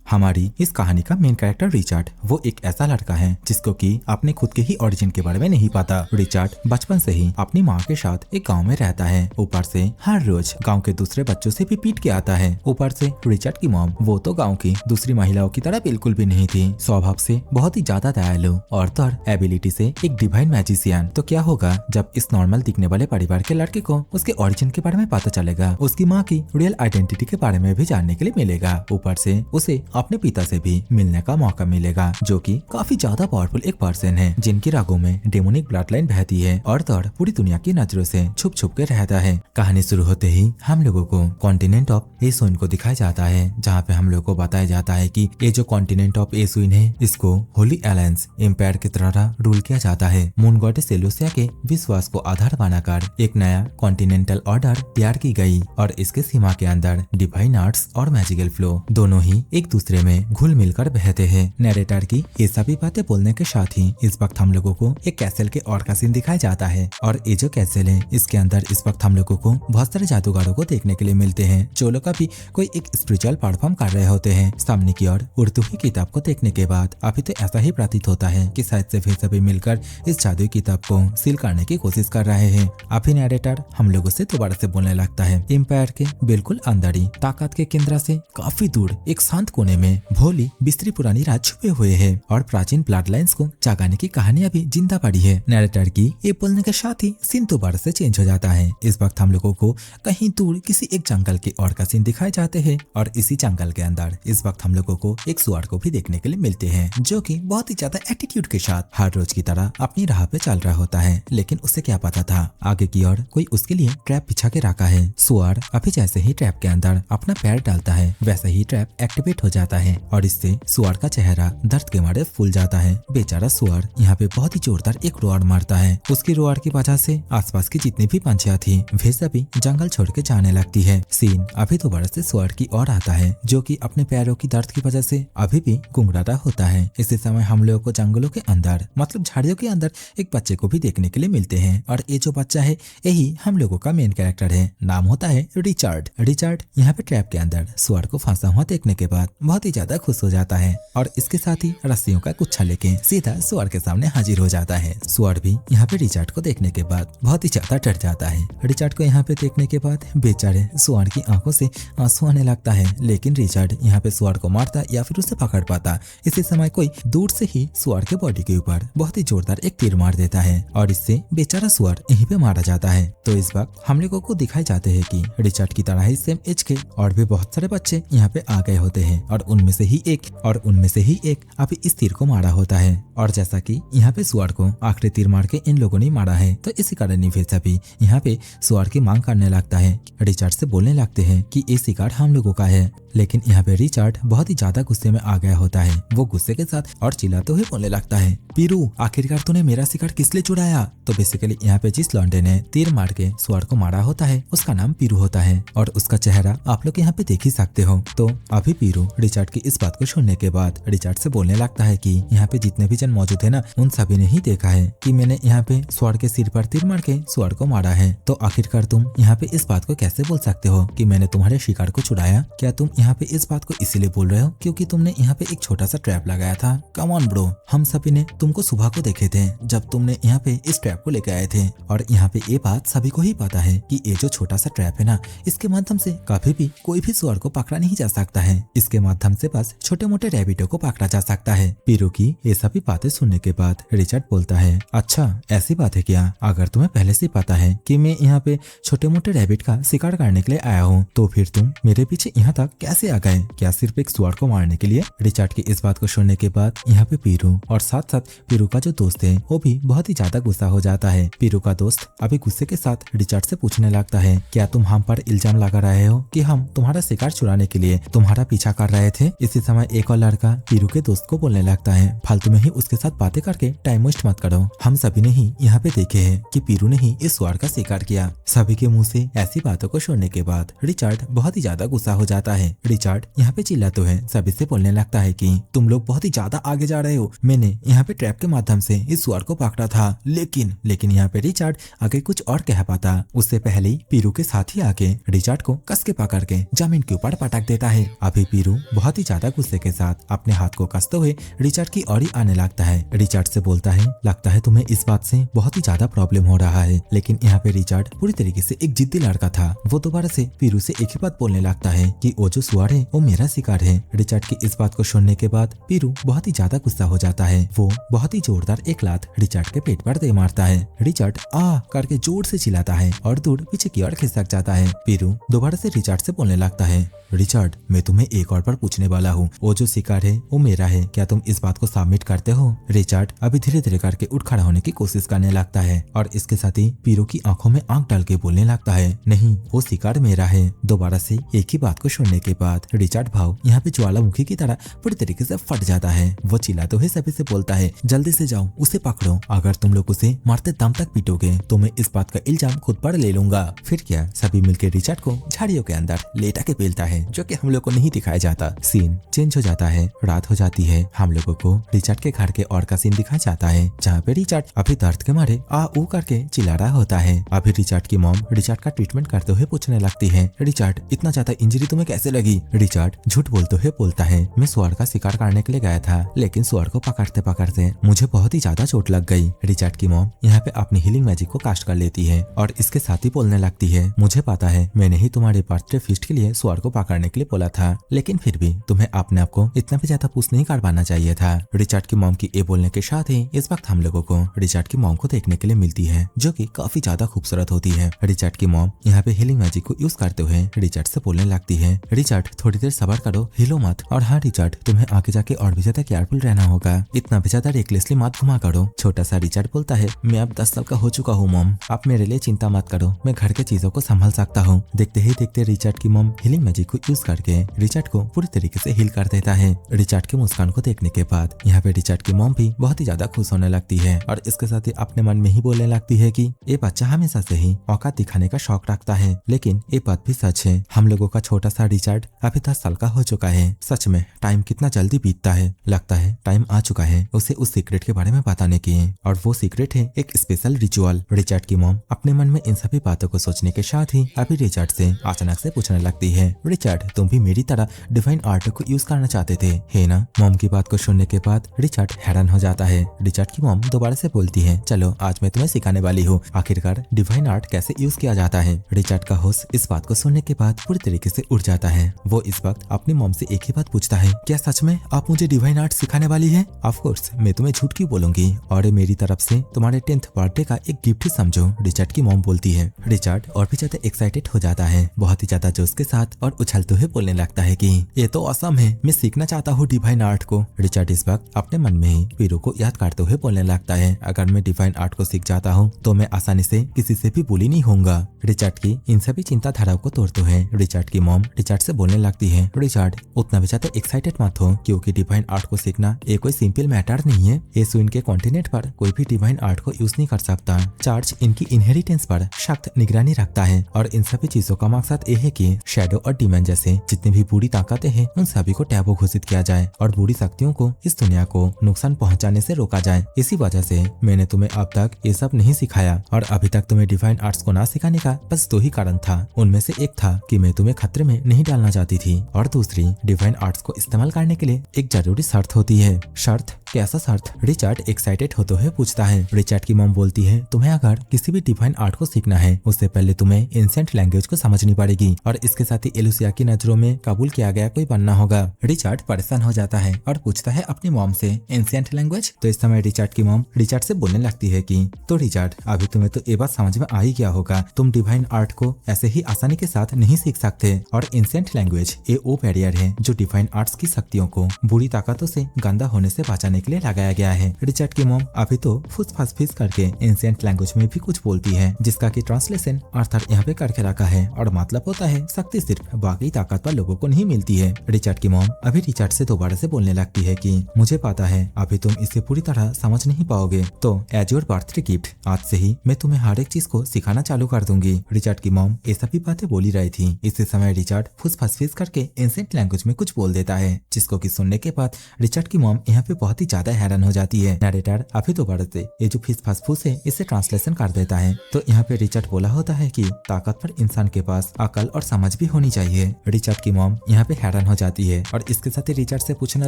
हमारी इस कहानी का मेन कैरेक्टर रिचर्ड वो एक ऐसा लड़का है जिसको कि अपने खुद के ही ओरिजिन के बारे में नहीं पता। रिचर्ड बचपन से ही अपनी माँ के साथ एक गांव में रहता है। ऊपर से हर रोज गांव के दूसरे बच्चों से भी पीट के आता है। ऊपर से रिचर्ड की मॉम वो तो गाँव की दूसरी महिलाओं की तरह बिल्कुल भी नहीं थी। स्वभाव से बहुत ही ज्यादा दयालु और एबिलिटी से एक डिवाइन मैजिशियन। तो क्या होगा जब इस नॉर्मल दिखने वाले परिवार के लड़के को उसके ओरिजिन के बारे में पता चलेगा, उसकी माँ की रियल आइडेंटिटी के बारे में भी जानने के लिए मिलेगा। ऊपर से उसे अपने पिता से भी मिलने का मौका मिलेगा जो कि काफी ज्यादा पावरफुल एक पर्सन है जिनकी रगों में डेमोनिक ब्लड लाइन बहती है और पूरी दुनिया की नजरों से छुप छुप के रहता है। कहानी शुरू होते ही हम लोगों को कॉन्टिनेंट ऑफ एसुइन को दिखाया जाता है जहाँ पे हम लोगों को बताया जाता है कि ये जो कॉन्टिनेंट ऑफ एसुइन है इसको होली एलायंस एम्पायर की तरह रूल किया जाता है। मून गॉडेस सेलुसिया के विश्वास को आधार बनाकर एक नया कॉन्टिनेंटल ऑर्डर तैयार की गई और इसके सीमा के अंदर डिवाइन आर्ट्स और मैजिकल फ्लो दोनों ही एक दूसरे में घुल मिलकर बहते हैं। नैरेटर की ये सभी बातें बोलने के साथ ही इस वक्त हम लोगों को एक कैसल के और का सीन दिखाया जाता है और ये जो कैसल है इसके अंदर इस वक्त हम लोगों को बहुत सारे जादूगरों को देखने के लिए मिलते हैं जो लोग अभी कोई एक स्पिरिचुअल परफॉर्म कर रहे होते हैं। सामने की ओर उर्दू की किताब को देखने के बाद अभी तो ऐसा ही प्रतीत होता है कि शायद से फिर सभी मिलकर इस जादुई किताब को सील करने की कोशिश कर रहे हैं। अभी नैरेटर हम लोगों से दोबारा से बोलने लगता है एम्पायर के बिल्कुल अंदर ही ताकत के केंद्र से काफी दूर एक शांत कोने में भोली बिस्तरी पुरानी राज छुपे हुए है और प्राचीन ब्लड लाइन्स को जगाने की कहानी अभी जिंदा पड़ी है। नैरेटर की ये बोलने के साथ ही सीन दोबारा से चेंज हो जाता है। इस वक्त हम लोगों को कहीं दूर किसी एक जंगल के और का सीन दिखाए जाते हैं और इसी जंगल के अंदर इस वक्त हम लोगों को एक सुअर को भी देखने के लिए मिलते हैं जो कि बहुत ही ज्यादा एटीट्यूड के साथ हर रोज की तरह अपनी राह पे चल रहा होता है। लेकिन उसे क्या पता था आगे की ओर कोई उसके लिए ट्रैप बिछा के रखा है। सुअर अभी जैसे ही ट्रैप के अंदर अपना पैर डालता है वैसे ही ट्रैप एक्टिवेट हो जाता है और इससे सुअर का चेहरा दर्द के मारे फूल जाता है। बेचारा सुअर यहाँ पे बहुत ही जोरदार एक रोआर मारता है। उसकी रोआर की वजह से आसपास की जितनी भी पंछियां थी वे सभी जंगल छोड़ के जाने लगती है। सीन अभी दोबारा से सुअर की ओर आता है जो कि अपने पैरों की दर्द की वजह से अभी भी गुंगराता होता है। इसी समय हम लोगों को जंगलों के अंदर मतलब झाड़ियों के अंदर एक बच्चे को भी देखने के लिए मिलते हैं और ये जो बच्चा है यही हम लोगों का मेन कैरेक्टर है। नाम होता है रिचर्ड। रिचर्ड यहाँ पे ट्रैप के अंदर सुअर को फंसा हुआ देखने के बाद बहुत ही ज्यादा खुश हो जाता है और इसके साथ ही रस्सियों का गुच्छा लेके सीधा सुअर के सामने हाजिर हो जाता है। सुअर भी यहाँ पे रिचर्ड को देखने के बाद बहुत ही ज्यादा डर जाता है। रिचर्ड को यहाँ पे देखने के बाद बेचारे सुअर की आंखों से आंसू आने लगता है लेकिन रिचर्ड यहाँ पे सुअर को मारता या फिर उसे पकड़ पाता। इसी समय कोई दूर से ही सुअर के बॉडी के ऊपर बहुत ही जोरदार एक तीर मार देता है और इससे बेचारा सुअर यहीं पे मारा जाता है। तो इस वक्त हम लोगों को दिखाई जाते हैं कि रिचर्ड की तरह ही सेम एज के और भी बहुत सारे बच्चे यहाँ पे आ गए होते हैं और उनमें से ही एक अभी इस तीर को मारा होता है। और जैसा कि यहाँ पे सुअर को आखिरी तीर मार के इन लोगों ने मारा है तो इसी कारण ही फिर सभी यहाँ पे सुअर की मांग करने लगता है। रिचर्ड से बोलने लगते हैं कि ये शिकार हम लोगों का है। लेकिन यहाँ पे रिचर्ड बहुत ही ज्यादा गुस्से में आ गया होता है। वो गुस्से के साथ और चिल्लाते हुए बोलने लगता है पीरू आखिरकार तूने मेरा शिकार किस लिए चुराया। तो बेसिकली यहाँ पे जिस लौंडे ने तीर मार के सुअर को मारा होता है उसका नाम पीरू होता है और उसका चेहरा आप लोग यहाँ पे देख ही सकते हो। तो अभी पीरू रिचर्ड की इस बात को सुनने के बाद रिचर्ड से बोलने लगता है कि यहाँ पे जितने भी जन मौजूद है ना उन सभी ने ही देखा है कि मैंने यहाँ पे सुअर के सिर पर तीर मार के सुअर को मारा है। तो आखिरकार तुम यहाँ पे इस बात को कैसे बोल सकते हो कि मैंने तुम्हारे शिकार को चुराया। क्या तुम यहाँ पे इस बात को इसीलिए बोल रहे हो क्योंकि तुमने यहाँ पे एक छोटा सा ट्रैप लगाया था। कम ऑन ब्रो, हम सभी ने तुमको सुबह को देखे थे जब तुमने यहाँ पे इस ट्रैप को लेके आए थे और यहाँ पे ये बात सभी को ही पता है कि ये जो छोटा सा ट्रैप है ना इसके माध्यम से कभी भी कोई भी सुअर को पकड़ा नहीं जा सकता है। इसके माध्यम से बस छोटे मोटे रैबिटों को पकड़ा जा सकता है। पीरू की ये सभी बातें सुनने के बाद रिचर्ड बोलता है अच्छा ऐसी बात है क्या। अगर तुम्हें पहले से पता है कि मैं यहाँ पे छोटे मोटे रैबिट का शिकार करने के लिए आया हूँ तो फिर तुम मेरे पीछे यहाँ तक कैसे आ गए, क्या सिर्फ एक सुअर को मारने के लिए। रिचर्ड की इस बात को सुनने के बाद यहाँ पे पीरू और साथ साथ पीरू का जो दोस्त है वो भी बहुत ही ज्यादा गुस्सा हो जाता है। पीरू का दोस्त अभी गुस्से के साथ रिचर्ड से पूछने लगता है क्या तुम हम पर इल्जाम लगा रहे हो कि हम तुम्हारा शिकार चुराने के लिए तुम्हारा पीछा कर रहे थे। इसी समय एक और लड़का पीरू के दोस्त को बोलने लगता है फालतू में ही उसके साथ बातें करके टाइम वेस्ट मत करो। हम सभी ने ही यहाँ पे देखे है कि पीरू ने ही इस सुअर का शिकार किया। सभी के मुंह से ऐसी बातों को सुनने के बाद रिचर्ड बहुत ही ज्यादा गुस्सा हो जाता है। रिचर्ड यहाँ पे चिल्लाते हुए सभी से बोलने लगता है कि तुम लोग बहुत ही ज्यादा आगे जा रहे हो। मैंने यहाँ पे ट्रैप के माध्यम से इस सुअर को पकड़ा था लेकिन यहाँ पे रिचर्ड आगे कुछ और कह पाता उससे पहले पीरू के साथ ही आके रिचर्ड को कस के पकड़ के जमीन के ऊपर पटक देता है। अभी पीरू बहुत ही ज्यादा गुस्से के साथ अपने हाथ को कसते हुए रिचर्ड की ओर ही आने लगता है। रिचर्ड से बोलता है, लगता है तुम्हें इस बात से बहुत ही ज्यादा प्रॉब्लम हो रहा है। लेकिन यहाँ पे रिचर्ड पूरी तरीके से एक जिद्दी लड़का था। वो दोबारा से पीरू से एक ही बात बोलने लगता है कि वो जो सुअर है वो मेरा शिकार है। रिचर्ड की इस बात को सुनने के बाद पीरू बहुत ही ज्यादा गुस्सा हो जाता है। वो बहुत ही जोरदार एक लात रिचर्ड के पेट पर दे मारता है। रिचर्ड आ करके जोर से चिल्लाता है और दूर पीछे की ओर खिसक जाता है। पीरू दोबारा से रिचर्ड से बोलने लगता है, रिचर्ड मैं तुम्हें एक और बार पूछने वाला हूँ, वो जो शिकार है वो मेरा है, क्या तुम इस बात को सबमिट करते हो? रिचर्ड अभी धीरे धीरे करके उठ खड़ा होने की कोशिश करने लगता है और इसके साथ ही पीरू की आंखों में आंख डाल के बोलने लगता है, नहीं वो शिकार मेरा है। दोबारा से एक ही बात को सुनने के बाद रिचर्ड भाव यहाँ पे ज्वालामुखी की तरह पूरी तरीके से फट जाता है। वो चिल्लाते हुए सभी से बोलता है, जल्दी से जाओ उसे पकड़ो, अगर तुम लोग उसे मारते दम तक पीटोगे तो मैं इस बात का इल्जाम खुद पर ले लूंगा। फिर क्या सभी मिलकर रिचर्ड को झाड़ियों के अंदर लेटा के पेलता है, जो कि हम लोग को नहीं दिखाया जाता। सीन चेंज हो जाता है, रात हो जाती है। हम लोगों को रिचर्ड के घर के और का सीन दिखाया जाता है, जहाँ पे रिचर्ड अभी दर्द के मारे आ ऊ करके चिल्ला रहा होता है। अभी रिचर्ड की मॉम रिचर्ड का ट्रीटमेंट करते हुए पूछने लगती है, रिचर्ड इतना ज्यादा इंजरी तुम्हें कैसे लगी? रिचर्ड झूठ बोलते हुए बोलता है, मैं सुअर का शिकार करने के लिए गया था, लेकिन सुअर को पकड़ते पकड़ते मुझे बहुत ही ज्यादा चोट लग गई। रिचर्ड की मॉम यहाँ पे अपनी हीलिंग मैजिक को कास्ट कर लेती है और इसके साथ ही बोलने लगती है, मुझे पता है मैंने ही तुम्हारे बर्थडे फीस्ट के लिए सुअर को पकड़ने के लिए बोला था, लेकिन फिर भी तुम्हें अपने आप को इतना भी ज्यादा पुश नहीं करवाना चाहिए था। रिचर्ड की मॉम की ये बोलने के साथ ही इस वक्त हम लोगों को रिचर्ड की मॉम को देखने के लिए मिलती है, जो कि काफी ज्यादा खूबसूरत होती है। रिचर्ड की मॉम यहाँ पे हीलिंग मैजिक को यूज करते हुए रिचर्ड से बोलने लगती है, रिचर्ड थोड़ी देर सब्र करो, हिलो मत, और हाँ रिचर्ड तुम्हें आगे जाके और भी ज्यादा केयरफुल रहना होगा, इतना भी ज्यादा रेकलेसली मत घुमा करो। छोटा सा रिचर्ड बोलता है, मैं अब 10 साल का हो चुका हूँ मॉम, आप मेरे लिए चिंता मत करो, मैं घर के चीजों को संभाल सकता हूँ। देखते ही देखते रिचर्ड की मॉम हीलिंग मैजिक को यूज करके रिचर्ड को पूरी तरीके से हील कर देता है। रिचर्ड की मुस्कान को देखने के बाद यहाँ पे रिचर्ड की मॉम भी बहुत ही ज्यादा खुश होने लगती है और इसके साथ ही अपने मन में ही बोलने लगती है कि ये बच्चा हमेशा से ही औकात दिखाने का शौक रखता है, लेकिन ये बात भी सच है, हम लोगों का छोटा सा रिचर्ड अभी 10 साल का हो चुका है। सच में टाइम कितना जल्दी बीतता है, लगता है टाइम आ चुका है उसे उस सीक्रेट के बारे में बताने की, और वो सीक्रेट है एक स्पेशल रिचुअल। रिचर्ड की मॉम अपने मन में इन सभी बातों को सोचने के साथ ही अभी रिचर्ड से अचानक से पूछने लगती है, रिचर्ड तुम भी मेरी तरह डिवाइन आर्ट को यूज करना चाहते थे, है ना? मॉम की बात को सुनने के बाद रिचर्ड हैरान हो जाता है। रिचर्ड की मॉम दोबारा से बोलती है, चलो आज मैं तुम्हें सिखाने वाली हूँ आखिरकार डिवाइन आर्ट कैसे यूज किया जाता है। रिचर्ड का होश इस बात को सुनने के बाद पूरी तरीके से उड़ जाता है। वो इस वक्त अपनी मॉम से एक ही बात पूछता है, क्या सच में आप मुझे डिवाइन आर्ट सिखाने वाली है? ऑफ कोर्स मैं तुम्हें झूठ क्यों बोलूंगी, और मेरी तरफ से तुम्हारे 10th बर्थडे का एक गिफ्ट ही समझो, रिचर्ड की मॉम बोलती है। रिचर्ड और भी ज्यादा एक्साइटेड हो जाता है, बहुत ही ज्यादा जोश के साथ, और उछलते हुए बोलने लगता है कि ये तो ऑसम है, मैं सीखना चाहता हूँ डिवाइन आर्ट को। रिचर्ड इस वक्त अपने मन में ही पीरू को याद करते हुए बोलने लगता है, अगर मैं डिवाइन आर्ट को सीख जाता हूँ तो मैं आसानी से किसी से भी बुली नहीं होऊंगा। रिचर्ड की इन सभी चिंताधाराओं को तोड़ते हुए रिचर्ड की मॉम रिचर्ड से बोलने लगती है, रिचर्ड उतना भी ज्यादा एक्साइटेड मत हो, क्योंकि डिवाइन आर्ट को सीखना ये कोई सिंपल मैटर नहीं है। एसुइन के कॉन्टिनेंट पर कोई भी डिवाइन आर्ट को यूज नहीं कर सकता। चार्ज इनकी इनहेरिटेंस पर सख्त निगरानी रखता है, और इन सभी चीजों का मकसद ये है कि शैडो और डीमन जैसे जितनी भी बुरी ताकतें हैं उन सभी को टैबू घोषित किया जाए और बुरी शक्तियों को इस दुनिया को नुकसान पहुंचाने से रोका जाए। इसी वजह से मैंने तुम्हें अब तक ये सब नहीं सिखाया, और अभी तक तुम्हें डिवाइन आर्ट्स को ना सिखाने का बस 2 ही कारण था। उनमें से एक था कि मैं तुम्हें खतरे में नहीं डालना चाहती थी, और दूसरी डिवाइन आर्ट्स को इस्तेमाल करने के लिए एक जरूरी शर्त होती है। शर्त? कैसा शर्त? रिचर्ड एक्साइटेड होते हुए पूछता है। रिचर्ड की मॉम बोलती है, तुम्हें अगर किसी भी डिवाइन आर्ट को सीखना है उससे पहले तुम्हें एंशिएंट लैंग्वेज को समझनी पड़ेगी, और इसके साथ ही एलुसिया की नजरों में कबूल किया गया कोई बनना होगा। रिचर्ड परेशान हो जाता है और पूछता है अपनी मॉम से, एंशिएंट लैंग्वेज? तो इस समय रिचर्ड की मॉम रिचर्ड से बोलने लगती है कि तो रिचर्ड अभी तुम्हें तो ये बात समझ में आ ही गया होगा, तुम डिवाइन आर्ट को ऐसे ही आसानी के साथ नहीं सीख सकते, और एंशिएंट लैंग्वेज ये वो बैरियर है जो डिवाइन आर्ट्स की शक्तियों को बुरी ताकतों से गंदा होने से बचाने के लिए लगाया गया है। रिचर्ड की मॉम अभी तो फुस करके एंशिएंट लैंग्वेज में भी कुछ बोलती है, जिसका की ट्रांसलेशन आर्थर यहाँ पे करके रखा है, और मतलब होता है शक्ति सिर्फ बाकी ताकतवर लोगों को नहीं मिलती है। रिचर्ड की मॉम अभी रिचर्ड से दोबारा से बोलने लगती है कि मुझे पता है अभी तुम इसे पूरी तरह समझ नहीं पाओगे, तो एज योर बर्थडे गिफ्ट आज से ही मैं तुम्हें हर एक चीज को सिखाना चालू कर दूंगी। रिचर्ड की मॉम ये सभी बातें बोली रही थी। इसी समय रिचर्ड फुस करके एंशिएंट लैंग्वेज में कुछ बोल देता है, जिसको कि सुनने के बाद रिचर्ड की मॉम यहाँ पे बहुत ही ज्यादा हैरान हो जाती है। नरेटर अभी दोबारा से ये जो फुस है इसे ट्रांसलेशन कर देता है। तो यहाँ पे रिचर्ड बोला होता है कि ताकतवर इंसान के पास अकल और समझ भी होनी चाहिए। रिचर्ड की मॉम यहाँ पे हैरान परेशान हो जाती है और इसके साथ ही रिचर्ड से पूछने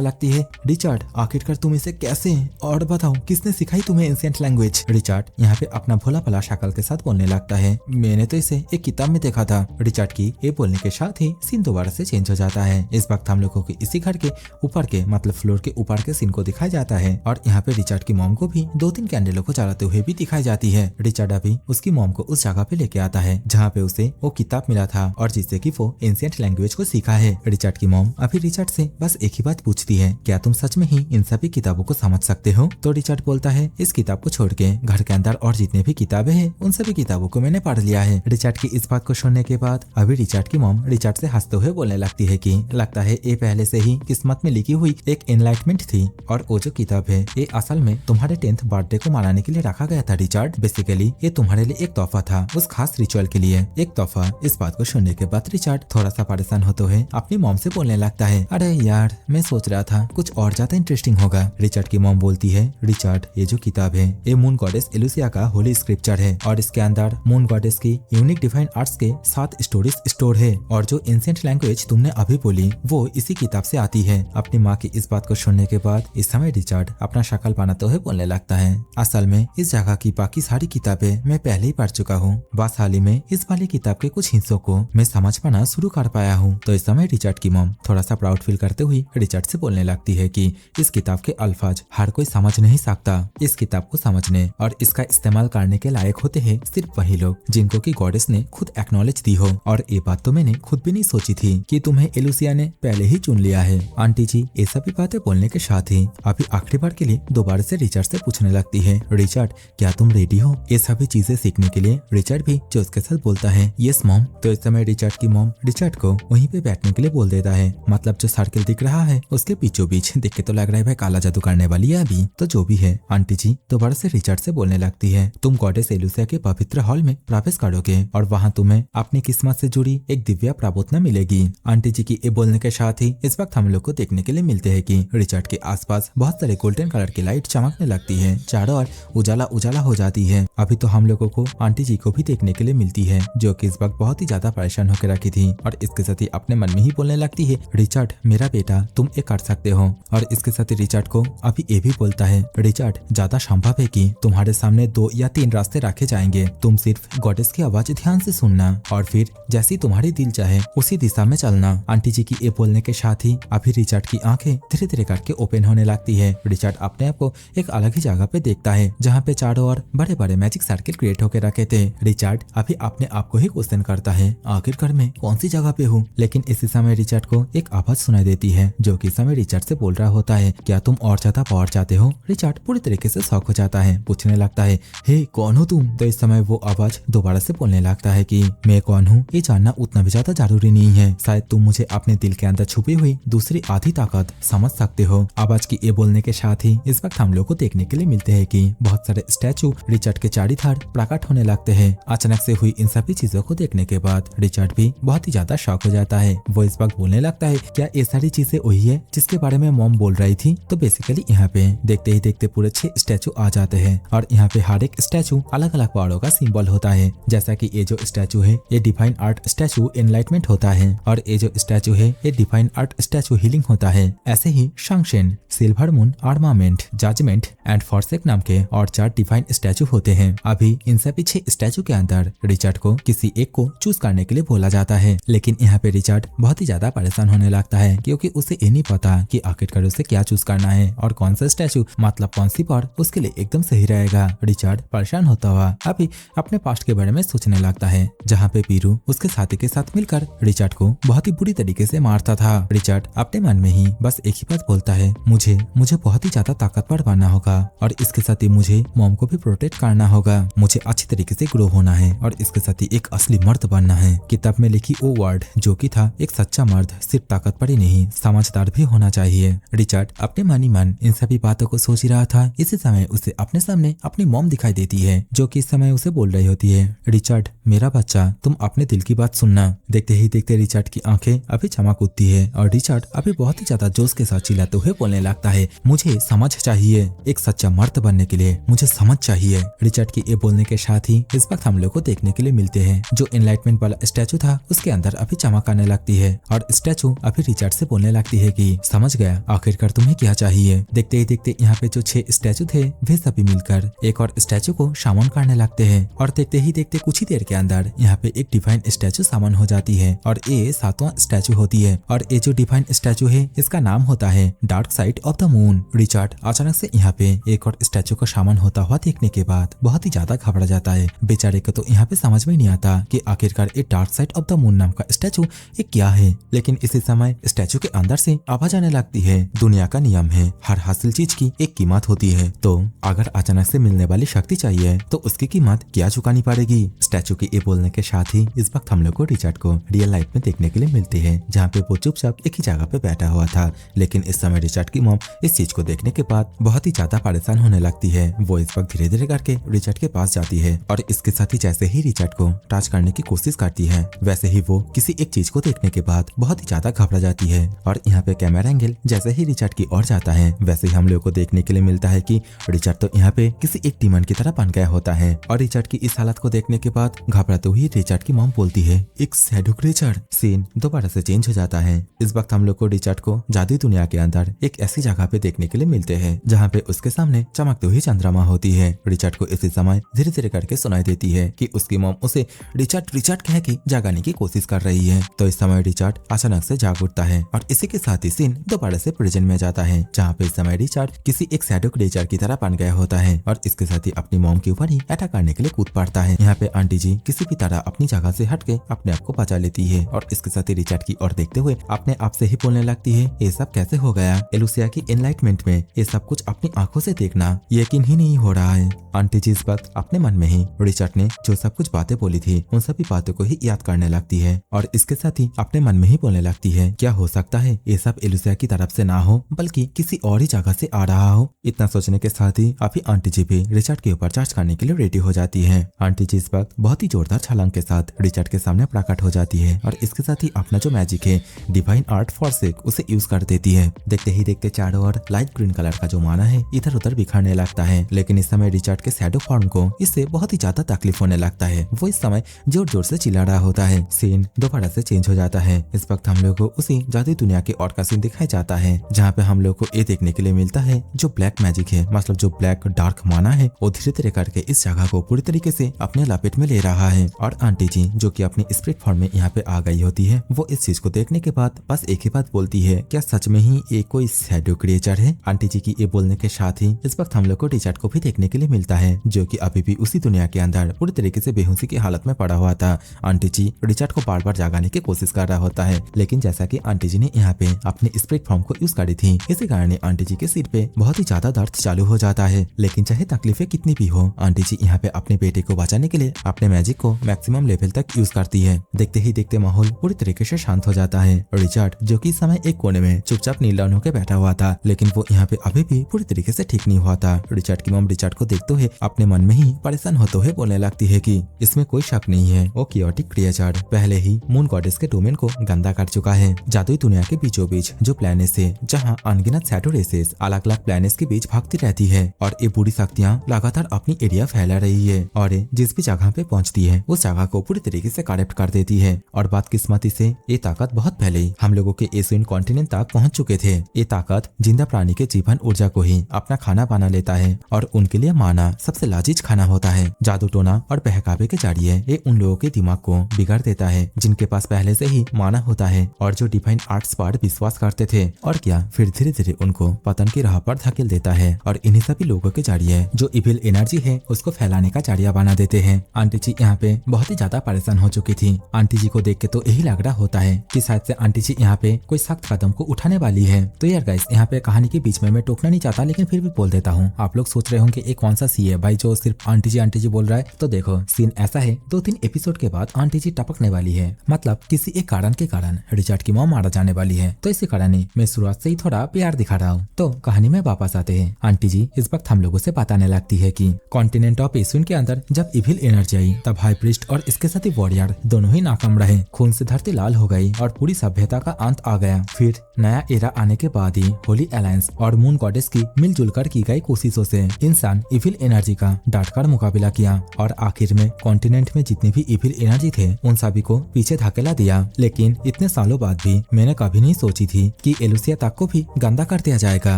लगती है, रिचर्ड आखिरकार तुम इसे कैसे, और बताओ किसने सिखाई तुम्हें एंशिएंट लैंग्वेज। रिचर्ड यहाँ पे अपना भोला भला शक्ल के साथ बोलने लगता है, मैंने तो इसे एक किताब में देखा था। रिचर्ड की ये बोलने के साथ ही सीन दोबारा से चेंज हो जाता है। इस वक्त हम लोगों को इसी घर के ऊपर के मतलब फ्लोर के ऊपर के सीन को दिखाया जाता है और यहाँ पे रिचर्ड की मॉम को भी 2-3 कैंडलों को जलाते हुए भी दिखाई जाती है। रिचर्ड अभी उसकी मॉम को उस जगह पे लेके आता है जहाँ पे उसे वो किताब मिला था और जिससे कि वो एंशिएंट लैंग्वेज को सीखा है। रिचर्ड की मॉम अभी रिचर्ड से बस एक ही बात पूछती है, क्या तुम सच में ही इन सभी किताबों को समझ सकते हो? तो रिचर्ड बोलता है, इस किताब को छोड़ के घर के अंदर और जितने भी किताबें हैं उन सभी किताबों को मैंने पढ़ लिया है। रिचर्ड की इस बात को सुनने के बाद अभी रिचर्ड की मॉम रिचर्ड से हंसते हुए बोलने लगती है कि लगता है ये पहले से ही किस्मत में लिखी हुई एक एनलाइटमेंट थी और वो जो किताब है ये असल में तुम्हारे 10th बर्थडे को मनाने के लिए रखा गया था रिचर्ड। बेसिकली ये तुम्हारे लिए एक तोहफा था, उस खास रिचुअल के लिए एक तोहफा। इस बात को सुनने के बाद रिचर्ड थोड़ा सा परेशान होते हुए अपनी मॉम से बोलने लगता है, अरे यार मैं सोच रहा था कुछ और ज्यादा इंटरेस्टिंग होगा। रिचर्ड की मॉम बोलती है, रिचर्ड ये जो किताब है ये मून गॉडेस एलुसिया का होली स्क्रिप्चर है और इसके अंदर मून गॉडेस की यूनिक डिवाइन आर्ट्स के 7 स्टोरीज स्टोर है और जो एंशिएंट लैंग्वेज तुमने अभी बोली वो इसी किताब से आती है। अपनी माँ की इस बात को सुनने के बाद इस समय रिचर्ड अपना शक्ल बनाते हुए बोलने लगता है, असल में इस जगह की बाकी सारी किताबें मैं पहले ही पढ़ चुका हूँ, बस हाल ही में इस वाली किताब के कुछ हिस्सों को मैं समझ पाना शुरू कर पाया हूँ। तो इस समय रिचर्ड की मॉम थोड़ा सा प्राउड फील करते हुए रिचर्ड से बोलने लगती है कि इस किताब के अल्फाज हर कोई समझ नहीं सकता। इस किताब को समझने और इसका इस्तेमाल करने के लायक होते हैं सिर्फ वही लोग जिनको की गॉडेस ने खुद एक्नॉलेज दी हो। और ये बात तो मैंने खुद भी नहीं सोची थी कि तुम्हें एलुसिया ने पहले ही चुन लिया है। आंटी जी ये सभी बातें बोलने के साथ ही अभी आखिरी बार के लिए दोबारा से रिचर्ड से पूछने लगती है, रिचर्ड क्या तुम रेडी हो ये सभी चीजें सीखने के लिए? रिचर्ड भी जो उसके साथ बोलता है, यस मॉम। तो इस समय रिचर्ड की मॉम रिचर्ड को वहीं पे बैठने के लिए बोल देता है, मतलब जो सर्किल दिख रहा है उसके बीचों बीच देख के तो लग रहा है भाई काला जादू करने वाली है अभी। तो जो भी है आंटी जी दोबारा से रिचर्ड से बोलने लगती है, तुम गॉडेस एलुसिया के पवित्र हॉल में प्रवेश करोगे और वहाँ तुम्हें अपनी किस्मत से जुड़ी एक दिव्य प्रबोधना मिलेगी। आंटी जी की ये बोलने के साथ ही इस वक्त हम लोग को देखने के लिए मिलते हैं कि रिचर्ड के आसपास बहुत सारे गोल्डन कलर की लाइट चमकने लगती है, चारों ओर उजाला उजाला हो जाती है। अभी तो हम लोगों को आंटी जी को भी देखने के लिए मिलती है जो कि इस वक्त बहुत ही ज्यादा परेशान होकर रखी थी और इसके साथ ही अपने मन में ही बोलने लगती है, रिचर्ड मेरा बेटा तुम ये कर सकते हो। और इसके साथ ही रिचर्ड को अभी ये भी बोलता है, रिचर्ड ज्यादा संभव है कि तुम्हारे सामने 2 या 3 रास्ते रखे जाएंगे, तुम सिर्फ गॉडेस की आवाज ध्यान से सुनना और फिर जैसी तुम्हारी दिल चाहे उसी दिशा में चलना। आंटी जी की ये बोलने के साथ ही अभी रिचर्ड की आंखें धीरे धीरे करके ओपन होने लगती है। रिचर्ड अपने आप को एक अलग ही जगह पे देखता है जहाँ पे चारों ओर बड़े बड़े मैजिक सर्किल क्रिएट होकर रखे थे। रिचर्ड अभी अपने आप को ही क्वेश्चन करता है, आखिरकार मैं कौन सी जगह पे हूँ? लेकिन इसी समय रिचर्ड को एक आवाज सुनाई देती है जो कि समय रिचर्ड से बोल रहा होता है, क्या तुम और ज्यादा पावर चाहते हो? रिचर्ड पूरी तरीके से शॉक हो जाता है, पूछने लगता है, हे कौन हो तुम? तो इस समय वो आवाज दोबारा से बोलने लगता है कि मैं कौन हूँ ये जानना उतना भी ज्यादा जरूरी नहीं है, शायद तुम मुझे अपने दिल के अंदर छुपी हुई दूसरी आधी ताकत समझ सकते हो। आवाज की ये बोलने के साथ ही इस वक्त हम लोग को देखने के लिए मिलते हैं कि बहुत सारे स्टैचू रिचर्ड के चारीधार प्रकट होने लगते हैं। अचानक से हुई इन सभी चीजों को देखने के बाद रिचर्ड भी बहुत ही ज्यादा शॉक हो जाता है। वो इस वक्त बोलने लगता है, क्या ये सारी चीजें वही है जिसके बारे में मॉम बोल रही थी? तो बेसिकली यहाँ पे देखते ही देखते पूरे 6 स्टैचू आ जाते हैं और यहाँ पे हर एक स्टैचू अलग अलग पावरों का सिंबल होता है। जैसा कि ये जो स्टैचू है ये डिवाइन आर्ट स्टैचू एनलाइटमेंट होता है और ये जो स्टैचू है ये डिवाइन आर्ट स्टैचू हीलिंग होता है। ऐसे ही sanction, silver moon, armament, judgment and forsake नाम के और 4 डिवाइन स्टैचू होते हैं। अभी इन सभी 6 स्टैचू के अंदर रिचर्ड को किसी एक को चूज करने के लिए बोला जाता है, लेकिन यहाँ पे रिचर्ड बहुत ही ज्यादा परेशान होने लगता है क्योंकि उसे ये नहीं पता कि आखिरकार उसे क्या चूज करना है और कौन सा स्टैचू मतलब कौन सी पावर उसके लिए एकदम सही रहेगा। रिचर्ड परेशान होता हुआ अभी अपने पास्ट के बारे में सोचने लगता है जहाँ पे पीरू उसके साथी के साथ मिलकर रिचर्ड को बहुत ही बुरी तरीके से मारता था। रिचर्ड अपने मन में ही बस एक ही बात बोलता है, मुझे बहुत ही ज्यादा ताकतवर बनना होगा और इसके साथ ही मुझे मॉम को भी प्रोटेक्ट करना होगा, मुझे अच्छी तरीके से ग्रो होना है और इसके साथ ही एक असली मर्द बनना है। किताब में लिखी वो वर्ड जो कि था एक सच्चा मर्द सिर्फ ताकतवर ही नहीं समझदार भी होना चाहिए। रिचर्ड अपने मन ही मन इन सभी बातों को सोच ही रहा था। इसी समय उसे अपने सामने अपनी मॉम दिखाई देती है जो कि इस समय उसे बोल रही होती है, रिचर्ड मेरा बच्चा तुम अपने दिल की बात सुनना। देखते ही देखते रिचर्ड की आंखें अभी चमक उठती है और रिचर्ड अभी बहुत ही ज्यादा जोश के साथ चिल्लाते हुए बोलने लगता है, मुझे समझ चाहिए, एक सच्चा मर्द बनने के लिए मुझे समझ चाहिए। रिचर्ड के ये बोलने के साथ ही इस वक्त हम लोग को देखने के लिए मिलते हैं जो एनलाइटमेंट वाला स्टैचू था उसके अंदर अभी चमक आने लगती है और स्टैचू अभी रिचर्ड से बोलने लगती है कि समझ गया, आखिरकार तुम्हें क्या चाहिए। देखते ही देखते यहाँ पे जो 6 स्टैचू थे वे सभी मिलकर एक और स्टैचू को सामान करने लगते हैं और देखते ही देखते कुछ ही देर के अंदर यहाँ पे एक डिवाइन स्टैचू सामान हो जाती है और ये 7वां स्टैचू होती है और ये जो डिवाइन स्टैचू है इसका नाम होता है dark side of the moon. Richard अचानक से यहाँ पे एक और स्टैचू का सामान होता हुआ देखने के बाद बहुत ही ज्यादा घबरा जाता है। बेचारे को तो यहाँ पे समझ में नहीं आता कि आखिरकार ये dark side of the moon नाम का स्टैचू ये क्या है। लेकिन इसी समय स्टैचू के अंदर से आवाज आने लगती है, दुनिया का नियम है, हर हासिल चीज की एक कीमत होती है, तो अगर अचानक से मिलने वाली शक्ति चाहिए तो उसकी कीमत क्या चुकानी पड़ेगी। स्टैचू के ये बोलने के साथ ही इस वक्त हम लोग को रिचर्ड को रियल लाइफ में देखने के लिए मिलते हैं जहाँ पे वो चुपचाप एक ही जगह पे बैठा हुआ था। लेकिन इस समय रिचर्ड की मॉम इस चीज को देखने के बाद बहुत ही ज्यादा परेशान होने लगती है। वो इस वक्त धीरे धीरे करके रिचर्ड के पास जाती है और इसके साथ ही जैसे ही रिचर्ड को टच करने की कोशिश करती है वैसे ही वो किसी एक चीज को देखने के बाद बहुत ही ज्यादा घबरा जाती है। और यहाँ पे कैमरा एंगल जैसे ही रिचर्ड की ओर जाता है वैसे ही हम लोग को देखने के लिए मिलता है कि रिचर्ड तो यहाँ पे किसी एक डीमन की तरह बन गया होता है। और रिचर्ड की इस हालत को देखने के बाद घबराते हुए रिचर्ड की मॉम बोलती है, एक शैडो क्रीचर। सीन दोबारा से चेंज हो जाता है। इस वक्त हम लोग को रिचर्ड को जादुई दुनिया के अंदर एक ऐसी जगह पे देखने के लिए मिलते हैं जहाँ पे उसके सामने चमकती हुई चंद्रमा होती है। रिचर्ड को इसी समय धीरे धीरे करके सुनाई देती है कि उसकी मॉम उसे रिचर्ड रिचर्ड कह के जगाने की कोशिश कर रही है। तो इस समय रिचर्ड अचानक से जाग उठता है और इसी के साथ ही सीन दोबारा से प्रेजेंट में जाता है जहाँ पे इस समय रिचर्ड किसी एक शैडो क्रीचर की तरह बन गया होता है और इसके साथ ही अपनी मॉम के ऊपर ही अटैक करने के लिए कूद पड़ता है। यहाँ पे आंटी जी किसी भी तरह अपनी जगह से हटके अपने आप को बचा लेती है और इसके साथ ही रिचर्ड की ओर देखते हुए अपने आप से ही बोलने लगती है, ये सब कैसे हो गया। एलुसिया की एनलाइटमेंट में ये सब कुछ अपनी आंखों से देखना यकीन ही नहीं हो रहा है। आंटी जी इस वक्त अपने मन में ही रिचर्ड ने जो सब कुछ बातें बोली थी उन सभी बातों को ही याद करने लगती है और इसके साथ ही अपने मन में ही बोलने लगती है, क्या हो सकता है ये सब एलुसिया की तरफ से ना हो बल्कि किसी और ही जगह से आ रहा हो। इतना सोचने के साथ ही अभी आंटी जी भी रिचर्ड के ऊपर चार्ज करने के लिए रेडी हो जाती है। आंटी जी इस वक्त बहुत ही जोरदार छलांग के साथ रिचर्ड के सामने प्रकट हो जाती है और इसके साथ ही अपना जो मैजिक है डिवाइन आर्ट फॉर्सेक उसे यूज कर देती है। देखते ही देखते चारों ओर लाइट ग्रीन कलर का जो माना है इधर उधर बिखरने लगता है। लेकिन इस समय रिचर्ड के शैडो फॉर्म को इससे बहुत ही ज्यादा तकलीफ होने लगता है। वो इस समय जोर जोर से चिल्ला रहा होता है। सीन दोबारा से चेंज हो जाता है। इस वक्त हम लोग को उसी जादुई दुनिया के और का सीन दिखाया जाता है जहाँ पे हम लोग को ये देखने के लिए मिलता है जो ब्लैक मैजिक है, मतलब जो ब्लैक डार्क माना है वो धीरे धीरे करके इस जगह को पूरी तरीके से अपने लपेट में ले रहा है। और आंटी जी जो कि अपनी स्पिरिट फॉर्म में यहाँ पे आ गई होती है वो इस चीज को देखने के बाद बस एक ही बात बोलती है, क्या सच में ही ये कोई शैडो क्रिएचर है। आंटी जी की ये बोलने के साथ ही इस वक्त हम लोग को रिचर्ड को भी देखने के लिए मिलता है जो कि अभी भी उसी दुनिया के अंदर पूरी तरीके से बेहोशी की हालत में पड़ा हुआ था। आंटी जी रिचर्ड को बार बार जगाने की कोशिश कर रहा होता है लेकिन जैसा कि आंटी जी ने यहाँ पे अपनी स्पिरिट फॉर्म को यूज करी थी इसी कारण आंटी जी के सिर पे बहुत ही ज्यादा दर्द चालू हो जाता है। लेकिन चाहे तकलीफें कितनी भी हो आंटी जी यहाँ पे अपने बेटे को बचाने के लिए अपने मैजिक को मैक्सिमम लेवल तक यूज करती है। देखते ही देखते माहौल पूरी तरीके से शांत हो जाता है। रिचर्ड जो कि इस समय एक कोने में चुपचाप नीलान होकर बैठा हुआ था लेकिन वो यहाँ पे अभी भी पूरी तरीके से ठीक नहीं हुआ था। रिचर्ड की मॉम रिचर्ड को देखते हुए अपने मन में ही परेशान होते हुए बोलने लगती है कि इसमें कोई शक नहीं है वो कियोटिक क्रिएचर पहले ही मून गॉडेस के डोमेन को गंदा कर चुका है। जादुई दुनिया के बीचों बीच जो प्लैनेट्स है जहाँ अनगिनत शैडो रेसेस अलग अलग प्लैनेट्स के बीच भागती रहती है और ये बुरी शक्तियाँ लगातार अपनी एरिया फैला रही है और जिस भी जगह पे पहुँचती है उस जगह को पूरी तरीके से करप्ट कर देती है। और बदकिस्मती से ये ताकत बहुत पहले ही हम लोगों के एशियन कॉन्टिनेंट तक पहुँच चुके थे। ये ताकत जिंदा प्राणी के जीवन ऊर्जा को ही अपना खाना बना लेता है और उनके लिए माना सबसे लाजीज खाना होता है। जादू टोना और बहकावे के जरिए ये उन लोगों के दिमाग को बिगाड़ देता है जिनके पास पहले से ही माना होता है और जो डिवाइन आर्ट्स पर विश्वास करते थे और क्या फिर धीरे धीरे उनको पतन की राह पर धकेल देता है और इन्हीं सभी लोगों के जरिए जो इविल एनर्जी है उसको फैलाने का जरिया बना देते हैं। आंटी जी यहाँ पे बहुत ही ज्यादा परेशान हो चुकी थी। आंटी जी को देख के तो यही लग रहा होता है कि शायद से आंटी जी यहाँ पे कोई सख्त कदम को उठाने वाली है। तो यार गाइस यहाँ पे कहानी के बीच में मैं टोकना नहीं चाहता लेकिन फिर भी बोल देता हूँ। आप लोग सोच रहे होंगे ये कौन सा सी है भाई जो सिर्फ आंटी जी बोल रहा है। तो देखो सीन ऐसा है 2-3 एपिसोड के बाद आंटी जी टपकने वाली है, मतलब किसी एक कारण के कारण रिचर्ड की मॉम मारा जाने वाली है। तो इसी कारण ही मैं शुरुआत से ही थोड़ा प्यार दिखा रहा हूँ। तो कहानी में वापस आते हैं। आंटी जी इस वक्त हम लोगों से बताने लगती है कि कॉन्टिनेंट ऑफ एशियन के अंदर जब इविल एनर्जी आई तब हाई प्रीस्ट और इसके साथ ही वॉरियर दोनों ही नाकाम रहे। खून से धरती लाल हो गई और पूरी सभ्यता का अंत आ गया। फिर नया एरा आने के बाद ही होली अलायंस और मून गॉडेस की मिलजुल कर की गई कोशिशों से इंसान इविल एनर्जी का डटकर मुकाबला किया और आखिर में कॉन्टिनेंट में जितने भी इविल एनर्जी थे उन सभी को पीछे धकेला दिया। लेकिन इतने सालों बाद भी मैंने कभी नहीं सोची थी कि एलुसिया तक को भी गंदा कर दिया जाएगा।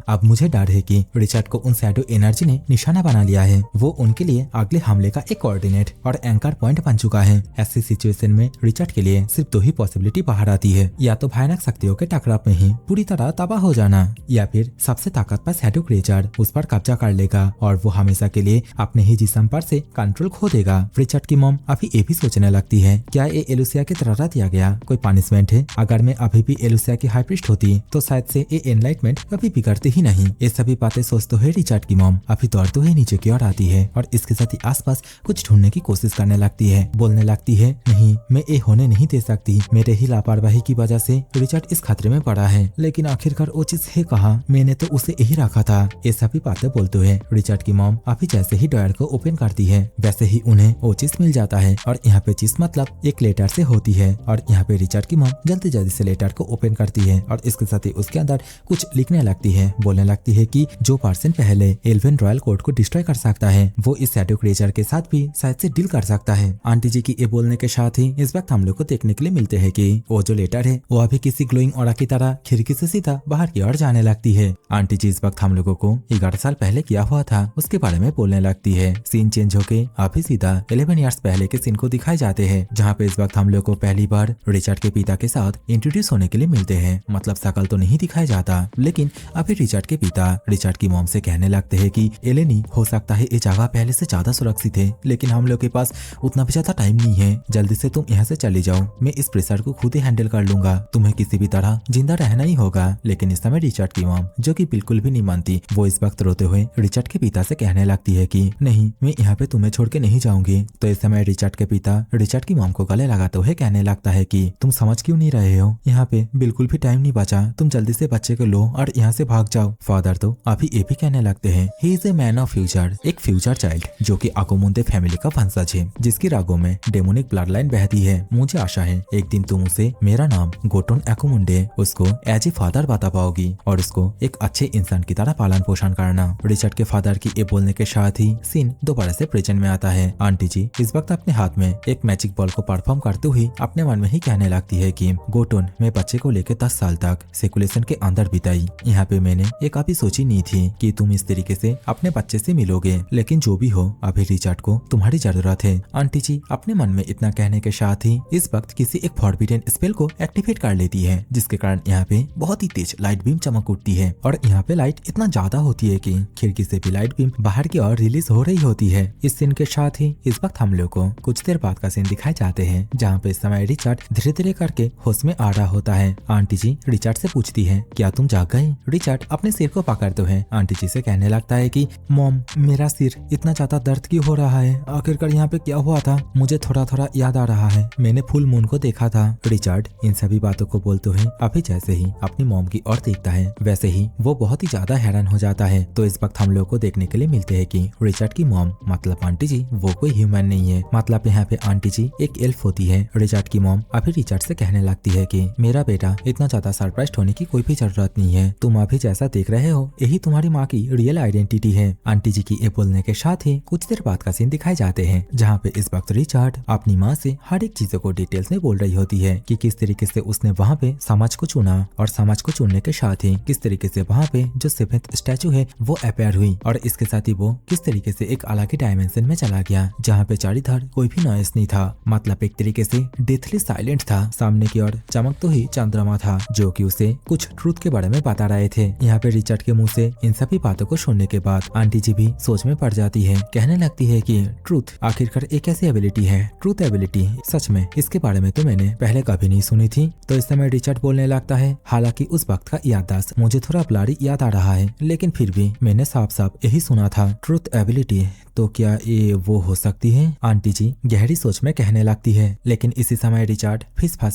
अब मुझे डर है कि रिचर्ड को उन शैडो एनर्जी ने निशाना बना लिया है। वो उनके लिए अगले हमले का एक कोऑर्डिनेट और एंकर पॉइंट बन चुका है। ऐसी सिचुएशन में रिचर्ड के लिए सिर्फ 2 ही पॉसिबिलिटी बाहर आती है, या तो भयानक शक्तियों के टकराव में ही पूरी तरह तबाह हो जाना, या फिर सबसे ताकतवर शैडो क्रिएचर उस पर कब्जा कर लेगा और वो हमेशा के लिए अपने ही जिस्म पर से कंट्रोल खो देगा। रिचर्ड की मॉम अभी ये भी सोचने लगती है, क्या ये एलुसिया की तरह दिया गया कोई पनिशमेंट है? अगर मैं अभी भी एलुसिया की हाई प्रीस्ट होती तो शायद से ये एनलाइटमेंट कभी बिगड़ते ही नहीं। ये सभी बातें सोचते हुए रिचर्ड की मॉम अभी दौड़ते हुए नीचे की ओर आती है और इसके साथ ही आसपास कुछ ढूंढने की कोशिश करने लगती है। बोलने लगती है, नहीं, मैं ये होने नहीं दे सकती। मेरे ही लापरवाही की वजह से रिचर्ड इस खतरे में पड़ा है, लेकिन आखिरकार वो चीज है कहाँ? मैंने तो उसे यही रखा था। ये सभी बातें बोलते हुए रिचर्ड की मॉम अभी जैसे ही ड्रॉयर को ओपन करती है वैसे ही उन्हें वो चीज मिल जाता है और यहाँ पे चीज मतलब एक लेटर से होती है। और यहाँ पे रिचर्ड की मॉम जल्दी जल्दी से लेटर को ओपन करती है और इसके साथ ही उसके अंदर कुछ लिखने लगती है। बोलने लगती है कि जो पर्सन पहले एल्वेन रॉयल कोर्ट को डिस्ट्रॉय कर सकता है वो इस शैडो क्रिएचर के साथ भी शायद से डील कर सकता है। आंटी जी की ये बोलने के साथ ही इस वक्त हम लोग को देखने के लिए मिलते हैं कि वो जो लेटर है वो अभी किसी ग्लोइंग ऑरा की तरह खिड़की से सीधा बाहर की ओर जाने लगती है। आंटी जी इस वक्त हम लोगों को 11 साल पहले किया हुआ था उसके बारे में बोलने लगती है। सीन चेंज होके अभी सीधा 11 ईयर्स पहले के सीन को दिखाए जाते हैं, जहाँ पे इस वक्त हम लोग को पहली बार रिचर्ड के पिता के साथ इंट्रोड्यूस होने के लिए मिलते हैं। मतलब शकल तो नहीं दिखाया जाता, लेकिन अभी रिचर्ड के पिता रिचर्ड की मॉम से कहने लगते हैं कि एलेनी, हो सकता है ये जगह पहले से ज्यादा सुरक्षित है, लेकिन हम लोग के पास उतना भी ज्यादा टाइम नहीं है। जल्दी से तुम यहाँ से चली जाओ, मैं इस प्रेशर को खुद ही हैंडल कर लूंगा। तुम्हें किसी भी तरह जिंदा रहना ही होगा। लेकिन इस समय रिचर्ड की मॉम, जो कि बिल्कुल भी नहीं मानती, वो इस वक्त रोते हुए रिचर्ड के पिता से कहने लगती है कि नहीं, मैं यहाँ पे तुम्हें छोड़ के नहीं जाऊंगी। तो इस समय रिचर्ड के पिता रिचर्ड की मॉम को गले लगाते हुए कहने लगता है कि तुम समझ क्यों नहीं रहे हो? यहाँ पे बिल्कुल भी टाइम नहीं बचा, तुम जल्दी से बच्चे को लो और यहाँ से भाग जाओ। फादर तो अभी ये भी कहने लगते हैं, he is a man of future, एक फ्यूचर चाइल्ड जो कि अकोमुंडे फैमिली का वंशज है, जिसकी रागों में डेमोनिक ब्लड लाइन बहती है। मुझे आशा है एक दिन तुम उसे मेरा नाम गोटोन अकोमुंडे उसको एज ए फादर बता पाओगी और उसको एक अच्छे इंसान की तरह पालन पोषण करना। रिचर्ड के फादर की ये बोलने के साथ ही सीन दोबारा से प्रेजेंट में आता है। आंटी जी इस वक्त अपने हाथ में एक मैजिक बॉल को परफॉर्म करते हुए अपने मन में ही कहने लगती है कि गोटोन, मैं बच्चे को लेकर 10 साल तक सेकुलेशन के अंदर बिताई। यहाँ पे मैंने ये कभी सोची नहीं थी कि तुम इस तरीके से अपने बच्चे से मिलोगे, लेकिन जो भी हो अभी रिचर्ड को तुम्हारी जरूरत है। आंटी जी अपने मन में इतना कहने के साथ ही इस वक्त किसी एक फॉरबिडन स्पेल को एक्टिवेट कर लेती है, जिसके कारण यहाँ पे बहुत ही तेज लाइट बीम चमक उठती है और यहाँ पे लाइट इतना ज्यादा होती है कि खिड़की से भी लाइट बीम बाहर की ओर रिलीज हो रही होती है। इस सीन के साथ ही इस वक्त हम लोग को कुछ देर बाद का सीन दिखाए जाते हैं, जहाँ पे इस समय रिचर्ड धीरे धीरे करके होश में आ रहा होता है। आंटी जी रिचर्ड से पूछती है, क्या तुम जाग गए? रिचर्ड अपने सिर को पकड़ते हुए आंटी जी से कहने लगता है कि मॉम, मेरा सिर इतना ज्यादा दर्द क्यों हो रहा है? आखिरकार यहाँ पे क्या हुआ था? मुझे थोड़ा थोड़ा याद आ रहा है, मैंने फुल मून को देखा था। रिचर्ड इन सभी बातों को बोलते हुए अभी जैसे ही अपनी मॉम की ओर देखता है वैसे ही वो बहुत ही ज्यादा हैरान हो जाता है। तो इस वक्त हम लोग को देखने के लिए मिलते हैं कि रिचर्ड की मॉम मतलब आंटी जी वो कोई ह्यूमन नहीं है। मतलब यहाँ पे आंटी जी एक एल्फ होती है। रिचर्ड की मॉम अभी रिचर्ड से कहने लगती है कि मेरा बेटा, इतना ज्यादा सरप्राइज होने की कोई भी जरूरत नहीं है। तुम अभी जैसा देख रहे हो यही तुम्हारी माँ की रियल आइडेंटिटी है। आंटी जी की ये बोलने के साथ ही कुछ देर बाद का सीन दिखाए जाते हैं, जहाँ पे इस वक्त रिचर्ड अपनी माँ से हर एक चीजों को डिटेल्स में बोल रही होती है कि किस तरीके से उसने वहाँ पे समाज को चुना और समाज को चुनने के साथ ही किस तरीके से वहाँ पे जो सेवेंथ स्टैचू है वो अपेयर हुई और इसके साथ ही वो किस तरीके से एक अलग ही डायमेंशन में चला गया, जहाँ पे चारीधार कोई भी नॉइस नहीं था। मतलब एक तरीके से डेथली साइलेंट था। सामने की ओर चमक तो ही चंद्रमा था जो कि उसे कुछ ट्रूथ के बारे में बता रहे थे। यहाँ पे रिचर्ड के मुंह से इन सभी बातों को सुनने के बाद आंटी जी भी सोच में पड़ जाती है। कहने लगती है कि ट्रूथ आखिरकार एक ऐसी एबिलिटी है, ट्रूथ एबिलिटी, सच में इसके बारे में तो मैंने पहले कभी नहीं सुनी थी। तो इस समय रिचर्ड बोलने लगता है, हालांकि उस वक्त का याददाश्त मुझे थोड़ा ब्लरी याद आ रहा है, लेकिन फिर भी मैंने साफ साफ यही सुना था, ट्रूथ एबिलिटी। तो क्या ये वो हो सकती है? आंटी जी गहरी सोच में कहने लगती है। लेकिन इसी समय रिचर्ड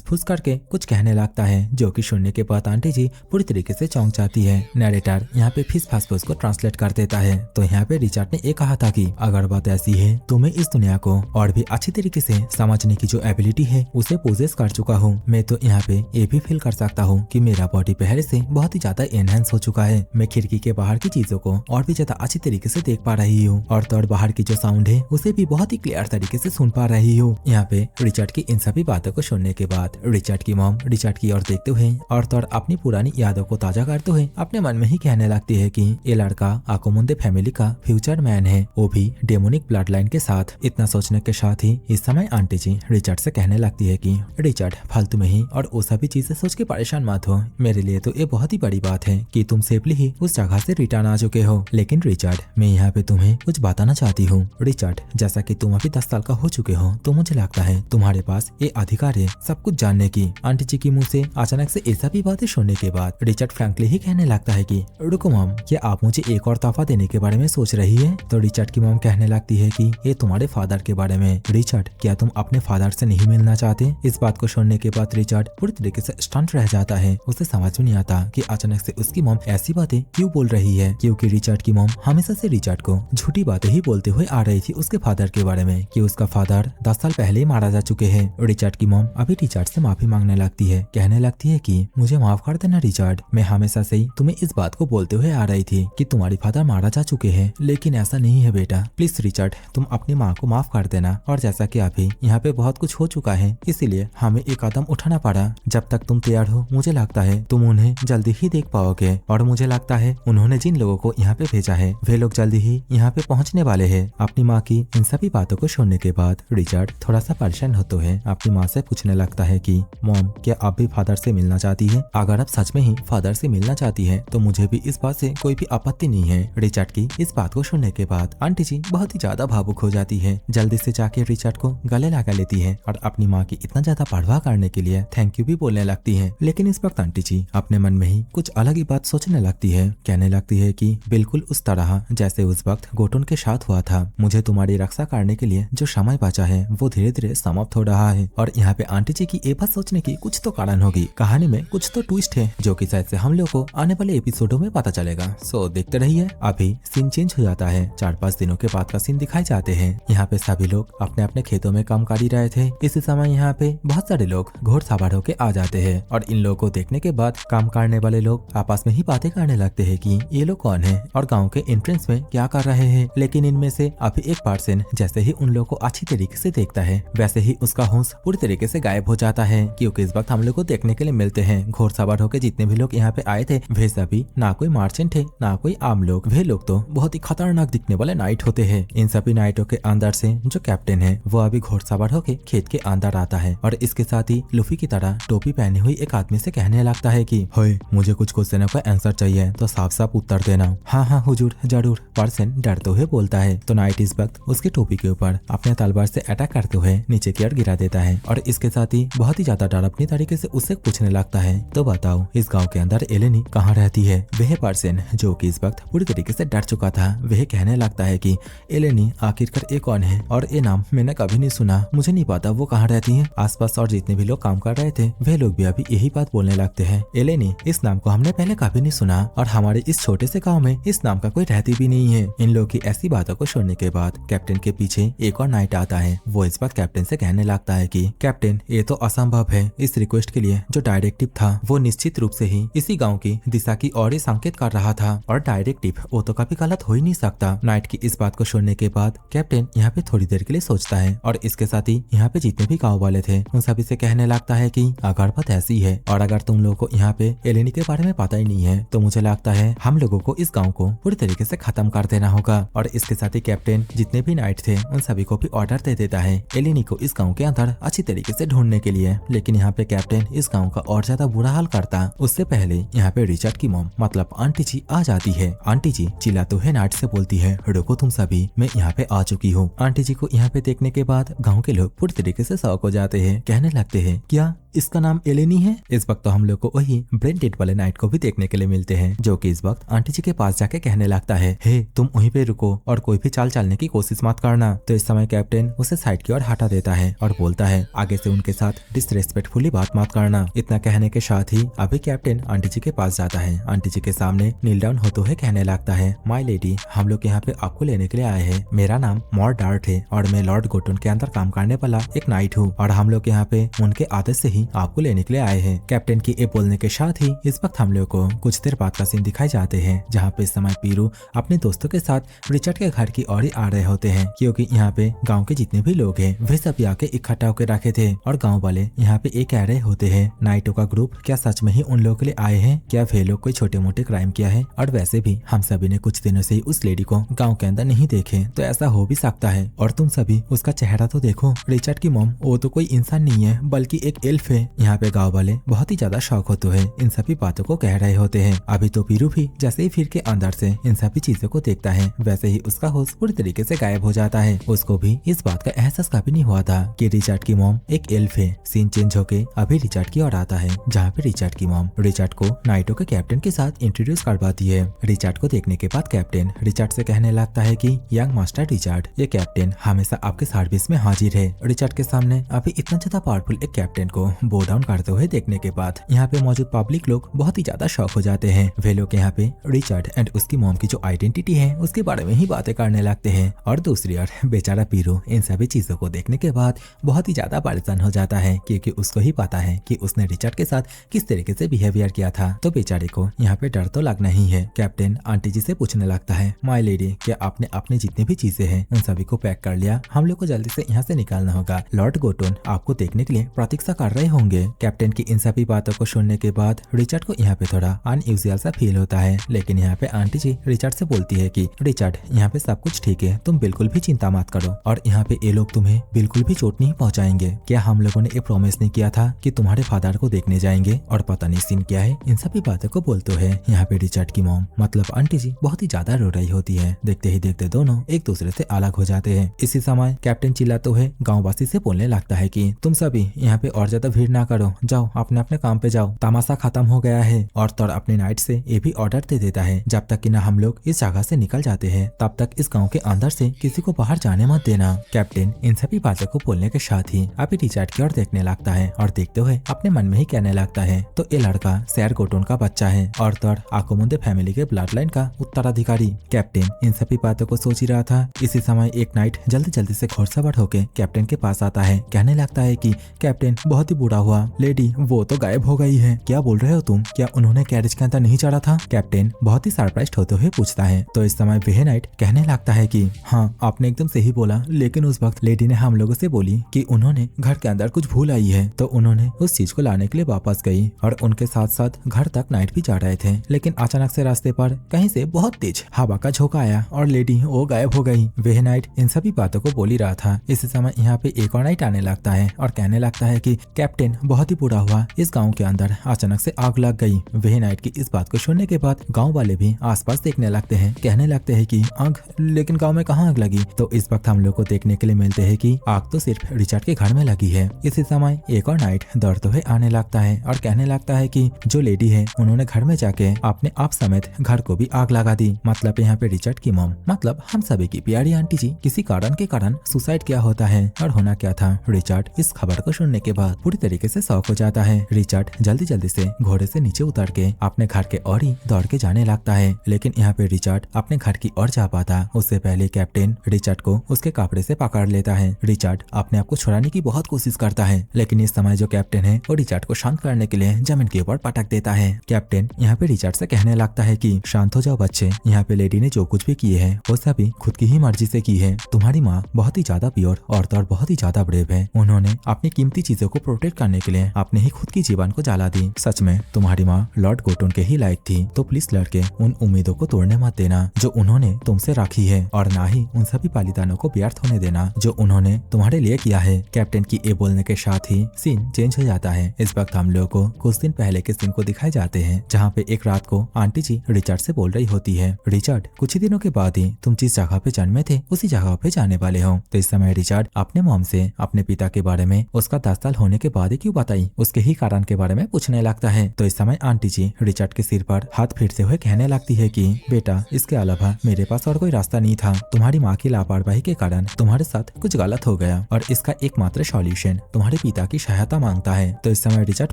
फुस करके कुछ कहने लगता है, जो कि सुनने के बाद आंटी जी पूरी तरीके से चौंक जाती है। नरेटर यहाँ पे फुस को ट्रांसलेट कर देता है। तो यहाँ पे रिचर्ड ने ये कहा था कि अगर बात ऐसी है तो मैं इस दुनिया को और भी अच्छी तरीके से समझने की जो एबिलिटी है उसे पोजेस कर चुका हूँ। मैं तो यहाँ पे ये भी फील कर सकता हूँ कि मेरा बॉडी पहले से बहुत बहुत ही ज्यादा एनहेंस हो चुका है। मैं खिड़की के बाहर की चीजों को और भी ज्यादा अच्छी तरीके से देख पा रही हूँ और तो और बाहर की जो साउंड है उसे भी बहुत ही क्लियर तरीके से सुन पा रही हूँ। यहाँ पे रिचर्ड की इन सभी बातों को सुनने के बाद रिचर्ड की मॉम रिचर्ड की ओर देखते हुए और तो और अपनी पुरानी यादों को ताजा करते हुए अपने मन में ही कहने लगती है कि ये लड़का आकोमुंदे फैमिली का फ्यूचर मैन है, वो भी डेमोनिक ब्लड लाइन के साथ। इतना सोचने के साथ ही इस समय आंटी जी रिचर्ड से कहने लगती है कि रिचर्ड फालतू में ही और वो सभी चीजें सोच के परेशान मत हो। मेरे लिए तो ये बहुत ही बड़ी बात है कि तुम सेफली ही उस जगह से रिटर्न आ चुके हो। लेकिन रिचर्ड, मैं यहाँ पे तुम्हें कुछ बताना चाहती हूँ। रिचर्ड, जैसा कि तुम अभी 10 साल का हो चुके हो तो मुझे लगता है तुम्हारे पास ये अधिकार है सब कुछ जानने की। आंटी जी की मुंह से अचानक से ऐसा भी बातें सुनने के बाद रिचर्ड फ्रैंकली ही कहने लगता है कि रुको मॉम, क्या आप मुझे एक और तोहफा देने के बारे में सोच रही है? तो रिचर्ड की मॉम कहने लगती है कि ये तुम्हारे फादर के बारे में। रिचर्ड, क्या तुम अपने फादर से नहीं मिलना चाहते? इस बात को सुनने के बाद रिचर्ड पूरी तरीके से स्टंट रह जाता है। उसे समझ में नहीं आता कि अचानक से उसकी मॉम ऐसी बातें क्यों बोल रही है, क्योंकि रिचर्ड की मॉम हमेशा से रिचर्ड को झूठी बातें ही बोलते हुए आ रही थी उसके फादर के बारे में कि उसका फादर 10 साल पहले ही मारा जा चुके हैं। रिचर्ड की मॉम अभी रिचर्ड से माफी मांगने लगती है, कहने लगती है कि मुझे माफ कर देना रिचर्ड, मैं हमेशा से ही तुम्हें इस बात को बोलते हुए आ रही थी कि तुम्हारे फादर मारा जा चुके हैं, लेकिन ऐसा नहीं है बेटा। प्लीज रिचर्ड, तुम अपनी माँ को माफ कर देना। और जैसा कि अभी यहाँ पे बहुत कुछ हो चुका है, इसीलिए हमें एक कदम उठाना पड़ा। जब तक तुम तैयार हो मुझे लगता है तुम उन्हें जल्दी ही देख पाओगे, और मुझे लगता है उन्होंने जिन लोगों को यहाँ पे भेजा है वे लोग जल्दी ही यहाँ पे पहुँचने वाले है। अपनी माँ की इन सभी बातों को सुनने के बाद रिचर्ड थोड़ा सा परेशान होते हुए अपनी माँ से पूछने लगता है कि मॉम, क्या आप भी फादर से मिलना चाहती है? अगर आप सच में ही फादर से मिलना चाहती है तो मुझे भी इस बात से कोई भी आपत्ति नहीं है। रिचर्ड की इस बात को सुनने के बाद आंटी जी बहुत ही ज्यादा भावुक हो जाती है, जल्दी से जाके रिचर्ड को गले लगा लेती है और अपनी माँ की इतना ज्यादा परवाह करने के लिए थैंक यू भी बोलने लगती है। लेकिन इस वक्त आंटी जी अपने मन में ही कुछ अलग ही बात सोचने लगती है, कहने लगती है कि बिल्कुल उस तरह जैसे उस वक्त गोटुन के साथ हुआ था, मुझे तुम्हारी रक्षा करने के लिए जो समय बचा है वो धीरे धीरे समाप्त हो रहा है। और यहाँ पे आंटी जी की ये बात सोचने की कुछ तो कारण होगी, कहानी में कुछ तो ट्विस्ट है जो कि शायद से हम लोग को आने वाले एपिसोडों में पता चलेगा। सो देखते रहिए। अभी सीन चेंज हो जाता है, 4-5 दिनों के बाद का सीन दिखाई जाते हैं। यहाँ पे सभी लोग अपने अपने खेतों में काम कर ही रहे थे। इसी समय यहाँ पे बहुत सारे लोग घोड़ सवार होके आ जाते हैं और इन लोगों को देखने के बाद काम करने वाले लोग आपस में ही बातें करने लगते हैं कि ये लोग कौन है और गाँव के एंट्रेंस में क्या कर रहे हैं। लेकिन इनमें से अभी एक पर्सन जैसे ही उन लोगों को अच्छी तरीके से देखता है वैसे ही उसका होश पूरी तरीके से गायब हो जाता है, क्योंकि इस वक्त हम लोग को देखने के लिए मिलते हैं घोड़ सवार होकर जितने भी लोग यहाँ पे आए थे वे सभी ना कोई मार्चेंट है ना कोई आम लोग। वे लोग तो बहुत ही खतरनाक दिखने वाले नाइट होते हैं। इन सभी नाइटों के अंदर से जो कैप्टन है वो अभी घोड़ सवार होकर खेत के अंदर आता है और इसके साथ ही लूफी की तरह टोपी पहने हुई एक आदमी से कहने लगता है कि होय, मुझे कुछ क्वेश्चनों का आंसर चाहिए तो साफ साफ उत्तर देना। हाँ हाँ हुजूर, जरूर, पर्सन डरते हुए बोलता है। तो नाइट इस वक्त उसकी टोपी के ऊपर अपने तलवार से अटैक करते हुए नीचे की ओर गिरा देता है और इसके साथ ही बहुत ही ज्यादा डर अपनी तरीके से उससे पूछने लगता है, तो बताओ इस गांव के अंदर एलेनी कहाँ रहती है? वह पर्सन जो कि इस वक्त पूरी तरीके से डर चुका था वह कहने लगता है कि एलेनी आखिरकार ये कौन है और ये नाम मैंने कभी नहीं सुना, मुझे नहीं पता वो कहाँ रहती है। आसपास और जितने भी लोग काम कर रहे थे वे लोग भी अभी यही बात बोलने लगते हैं, एलेनी, इस नाम को हमने पहले कभी नहीं सुना और हमारे इस छोटे से गाँव में इस नाम का कोई रहती भी नहीं है। इन लोगों की ऐसी बातों को सुनने के बाद कैप्टन के पीछे एक और नाइट आता है। वो इस वक्त कैप्टन से कहने लगता है कि कैप्टन, ये तो असंभव है। इस रिक्वेस्ट के लिए जो डायरेक्टिव था वो निश्चित रूप से ही इसी गांव की दिशा की ओर ही संकेत कर रहा था और डायरेक्टिव वो तो कभी गलत हो ही नहीं सकता। नाइट की इस बात को सुनने के बाद कैप्टन यहाँ पे थोड़ी देर के लिए सोचता है और इसके साथ ही यहाँ पे जितने भी गाँव वाले थे उन सभी से कहने लगता है कि अगर बात ऐसी है और अगर तुम लोगों को यहाँ पे एलेनी के बारे में पता ही नहीं है तो मुझे लगता है हम लोगों को इस गाँव को पूरी तरीके से खत्म कर देना होगा। और इसके साथ ही कैप्टन जितने भी नाइट थे उन सभी को भी ऑर्डर दे देता है एलेनी को इस गाँव के अंदर अच्छी तरीके से ढूंढने के लिए। लेकिन यहाँ पे कैप्टन इस गाँव का और ज्यादा बुरा हाल करता उससे पहले यहाँ पे रिचर्ड की मॉम मतलब आंटी जी आ जाती है। आंटी जी चिल्लाते हुए नाइट से बोलती है, रुको तुम सभी, मैं यहाँ पे आ चुकी हूँ। आंटी जी को यहाँ पे देखने के बाद गाँव के लोग पूरी तरीके से शॉक हो जाते हैं, कहने लगते हैं क्या इसका नाम एलेनी है? इस वक्त तो हम लोग को वही ब्रेन डेड वाले नाइट को भी देखने के लिए मिलते हैं जो कि इस वक्त आंटी जी के पास जाके कहने लगता है, हे तुम वहीं पे रुको और कोई भी चाल चलने की कोशिश मत करना। तो इस समय कैप्टन उसे साइड की ओर हटा देता है और बोलता है, आगे से उनके साथ डिसरेस्पेक्टफुली बात मत करना। इतना कहने के साथ ही अभी कैप्टन आंटी जी के पास जाता है। आंटी जी के सामने नील डाउन होते हुए कहने लगता है, माय लेडी, हम लोग यहाँ पे आपको लेने के लिए आए हैं। मेरा नाम मॉर डार्ट है और मैं लॉर्ड गोटुन के अंदर काम करने वाला एक नाइट हूँ और हम लोग यहाँ पे उनके आदेश से ही आपको लेने के लिए आए हैं। कैप्टन की ये बोलने के साथ ही इस इस वक्त हम लोग को कुछ देर बाद का सीन दिखाए जाते हैं जहाँ पे इस समय पीरू अपने दोस्तों के साथ रिचर्ड के घर की ओर ही आ रहे होते हैं, क्योंकि यहाँ पे गांव के जितने भी लोग हैं वे सभी आके इकट्ठा होकर रखे थे और गांव वाले यहाँ पे एक कह रहे होते हैं नाइटो का ग्रुप क्या सच में ही उन लोगों के लिए आए हैं, क्या वे लोग कोई छोटे मोटे क्राइम किया है, और वैसे भी हम सभी ने कुछ दिनों से ही उस लेडी को गाँव के अंदर नहीं देखे तो ऐसा हो भी सकता है, और तुम सभी उसका चेहरा तो देखो, रिचर्ड की मॉम वो तो कोई इंसान नहीं है बल्कि एक एल्फ है। यहाँ पे गाँव वाले बहुत ही ज्यादा शौक होते हैं इन सभी बातों को कह रहे होते हैं। अभी तो पीरू भी जैसे ही फिर के अंदर से इन सभी चीजों को देखता है वैसे ही उसका होश पूरी तरीके से गायब हो जाता है। उसको भी इस बात का एहसास कभी नहीं हुआ था कि रिचर्ड की मॉम एक एल्फ है। सीन चेंज होके अभी रिचर्ड की ओर आता है जहाँ पे रिचर्ड की मॉम रिचर्ड को नाइटो के कैप्टन के साथ इंट्रोड्यूस करवाती है। रिचर्ड को देखने के बाद कैप्टन रिचर्ड से कहने लगता है कि यंग मास्टर रिचर्ड, ये कैप्टन हमेशा आपके सर्विस में हाजिर है। रिचर्ड के सामने अभी इतना ज्यादा पावरफुल एक कैप्टन को बो डाउन करते हुए देखने के बाद यहाँ पे मौजूद पब्लिक लोग बहुत ही ज्यादा शौक हो जाते हैं। वे लोग यहाँ पे रिचर्ड एंड उसकी मॉम की जो आइडेंटिटी है उसके बारे में ही बातें करने लगते हैं, और दूसरी ओर बेचारा पीरू इन सभी चीजों को देखने के बाद बहुत ही ज्यादा परेशान हो जाता है, क्योंकि उसको ही पता है कि उसने रिचर्ड के साथ किस तरीके से बिहेवियर किया था। तो बेचारे को यहाँ पे डर तो लगना ही है। कैप्टन आंटी जी से पूछने लगता है माय लेडी, क्या आपने अपनी जितनी भी चीजें हैं उन सभी को पैक कर लिया, हम लोग को जल्दी से यहाँ से निकालना होगा। लॉर्ड गोटन आपको देखने के लिए प्रतीक्षा कर रहे होंगे। कैप्टन की इन सभी बातों को सुनने के बाद रिचर्ड को यहाँ पे थोड़ा अनयूजुअल सा फील होता है, लेकिन यहाँ पे आंटी जी रिचर्ड से बोलती है कि रिचर्ड यहाँ पे सब कुछ ठीक है, तुम बिल्कुल भी चिंता मत करो, और यहाँ पे ये लोग तुम्हें बिल्कुल भी चोट नहीं पहुँचाएंगे। क्या हम लोगों ने ये प्रॉमिस नहीं किया था कि तुम्हारे फादर को देखने जाएंगे, और पता नहीं सीन क्या है। इन सभी बातों को बोलते है यहाँ पे रिचर्ड की मॉम मतलब आंटी जी बहुत ही ज्यादा रो रही होती है। देखते ही देखते दोनों एक दूसरे से अलग हो जाते हैं। इसी समय कैप्टन चिल्लाते हुए गाँववासी से बोलने लगता है कि तुम सभी यहाँ पे और ज्यादा भीड़ ना करो, जाओ अपने अपने काम पे जाओ, तमाशा खत्म हो गया है। और तौर अपने नाइट से ये भी ऑर्डर दे देता है जब तक कि ना हम लोग इस जगह से निकल जाते हैं तब तक इस गांव के अंदर से किसी को बाहर जाने मत देना। कैप्टन इन सभी बातों को बोलने के साथ ही अभी रिचर्ड की ओर देखने लगता है और देखते हुए अपने मन में ही कहने लगता है तो ये लड़का सैर गोटन का बच्चा है और तौर आकोमुंदे फैमिली के ब्लड लाइन का उत्तराधिकारी। कैप्टन इन सभी बातों को सोच ही रहा था। इसी समय एक नाइट जल्दी जल्दी से घोड़सवार होके कैप्टन के पास आता है, कहने लगता है कि कैप्टन बहुत ही बुरा हुआ, लेडी वो तो गायब हो गई है। क्या बोल रहे हो तुम, क्या उन्होंने कैरेज के अंदर नहीं चढ़ा था? कैप्टन बहुत ही सरप्राइज होते हुए पूछता है। तो इस समय वह नाइट कहने लगता है कि हाँ आपने एकदम सही बोला, लेकिन उस वक्त लेडी ने हम लोगों से बोली कि उन्होंने घर के अंदर कुछ भूल आई है, तो उन्होंने उस चीज को लाने के लिए वापस गई और उनके साथ साथ घर तक नाइट भी जा रहे थे, लेकिन अचानक से रास्ते पर कहीं से बहुत तेज हवा का झोंका आया और लेडी वो गायब हो गई। वह नाइट इन सभी बातों को बोल ही रहा था। इसी समय यहाँ पे एक और नाइट आने लगता है और कहने लगता है कि कैप्टन बहुत ही बुरा हुआ, इस गाँव के अंदर अचानक से आग लग गई। वह नाइट की इस बात को सुनने के बाद गाँव वाले भी आसपास देखने लगते हैं, कहने लगते हैं कि आग, लेकिन गाँव में कहाँ आग लगी? तो इस वक्त हम लोग को देखने के लिए मिलते हैं कि आग तो सिर्फ रिचर्ड के घर में लगी है। इसी समय एक और नाइट दौड़ते हुए आने लगता है और कहने लगता है कि जो लेडी है उन्होंने घर में जाके अपने आप समेत घर को भी आग लगा दी। मतलब यहाँ पे रिचर्ड की मॉम मतलब हम सभी की प्यारी आंटी जी किसी कारण के कारण सुसाइड किया होता है। और होना क्या था, रिचर्ड इस खबर को सुनने के बाद पूरी तरीके से शॉक हो जाता है। रिचर्ड जल्दी जल्दी से घोड़े से नीचे उतर के अपने घर के ओर ही दौड़ के जाने लगता है, लेकिन यहाँ पे रिचर्ड अपने घर की ओर जा पाता उससे पहले कैप्टन रिचर्ड को उसके कपड़े से पकड़ लेता है। रिचर्ड अपने आप को छुड़ाने की बहुत कोशिश करता है, लेकिन इस समय जो कैप्टन है वो रिचर्ड को शांत करने के लिए जमीन के ऊपर पटक देता है। कैप्टन यहाँ पे रिचर्ड से कहने लगता है कि शांत हो जाओ बच्चे, यहाँ पे लेडी ने जो कुछ भी किए है वो सभी खुद की ही मर्जी से की है। तुम्हारी माँ बहुत ही ज्यादा प्योर और बहुत ही ज्यादा ब्रेव है, उन्होंने अपनी कीमती चीजों को प्रोटेक्ट करने के लिए अपने ही खुद की जीवन को जला दी। सच में तुम्हारी माँ लॉर्ड गोटन के ही लायक थी, तो प्लीज लड़के उन उम्मीदों को तोड़ने मत देना जो उन्होंने तुमसे रखी है, और ना ही उन सभी पालिदानों को व्यर्थ होने देना जो उन्होंने तुम्हारे लिए किया है। कैप्टन की ये बोलने के साथ ही सीन चेंज हो जाता है। इस वक्त हम लोगों को कुछ दिन पहले के सीन को दिखाए जाते हैं जहाँ पे एक रात को आंटी जी रिचर्ड से बोल रही होती है, रिचर्ड कुछ ही दिनों के बाद ही तुम जिस जगह पे जन्मे थे उसी जगह पे जाने वाले हो। तो इस समय रिचर्ड अपने मॉम से अपने पिता के बारे में उसका 10 साल होने के बाद ही क्यों बताई उसके ही कारण के बारे में पूछने लगता है। तो इस समय आंटी जी रिचर्ड के सिर पर हाथ फेरते हुए कहने लगती है कि बेटा इसके अलावा मेरे पास और कोई रास्ता नहीं था, तुम्हारी माँ की लापरवाही के कारण तुम्हारे साथ कुछ गलत हो गया और इसका एकमात्र सॉल्यूशन तुम्हारे पिता की सहायता मांगता है। तो इस समय रिचर्ड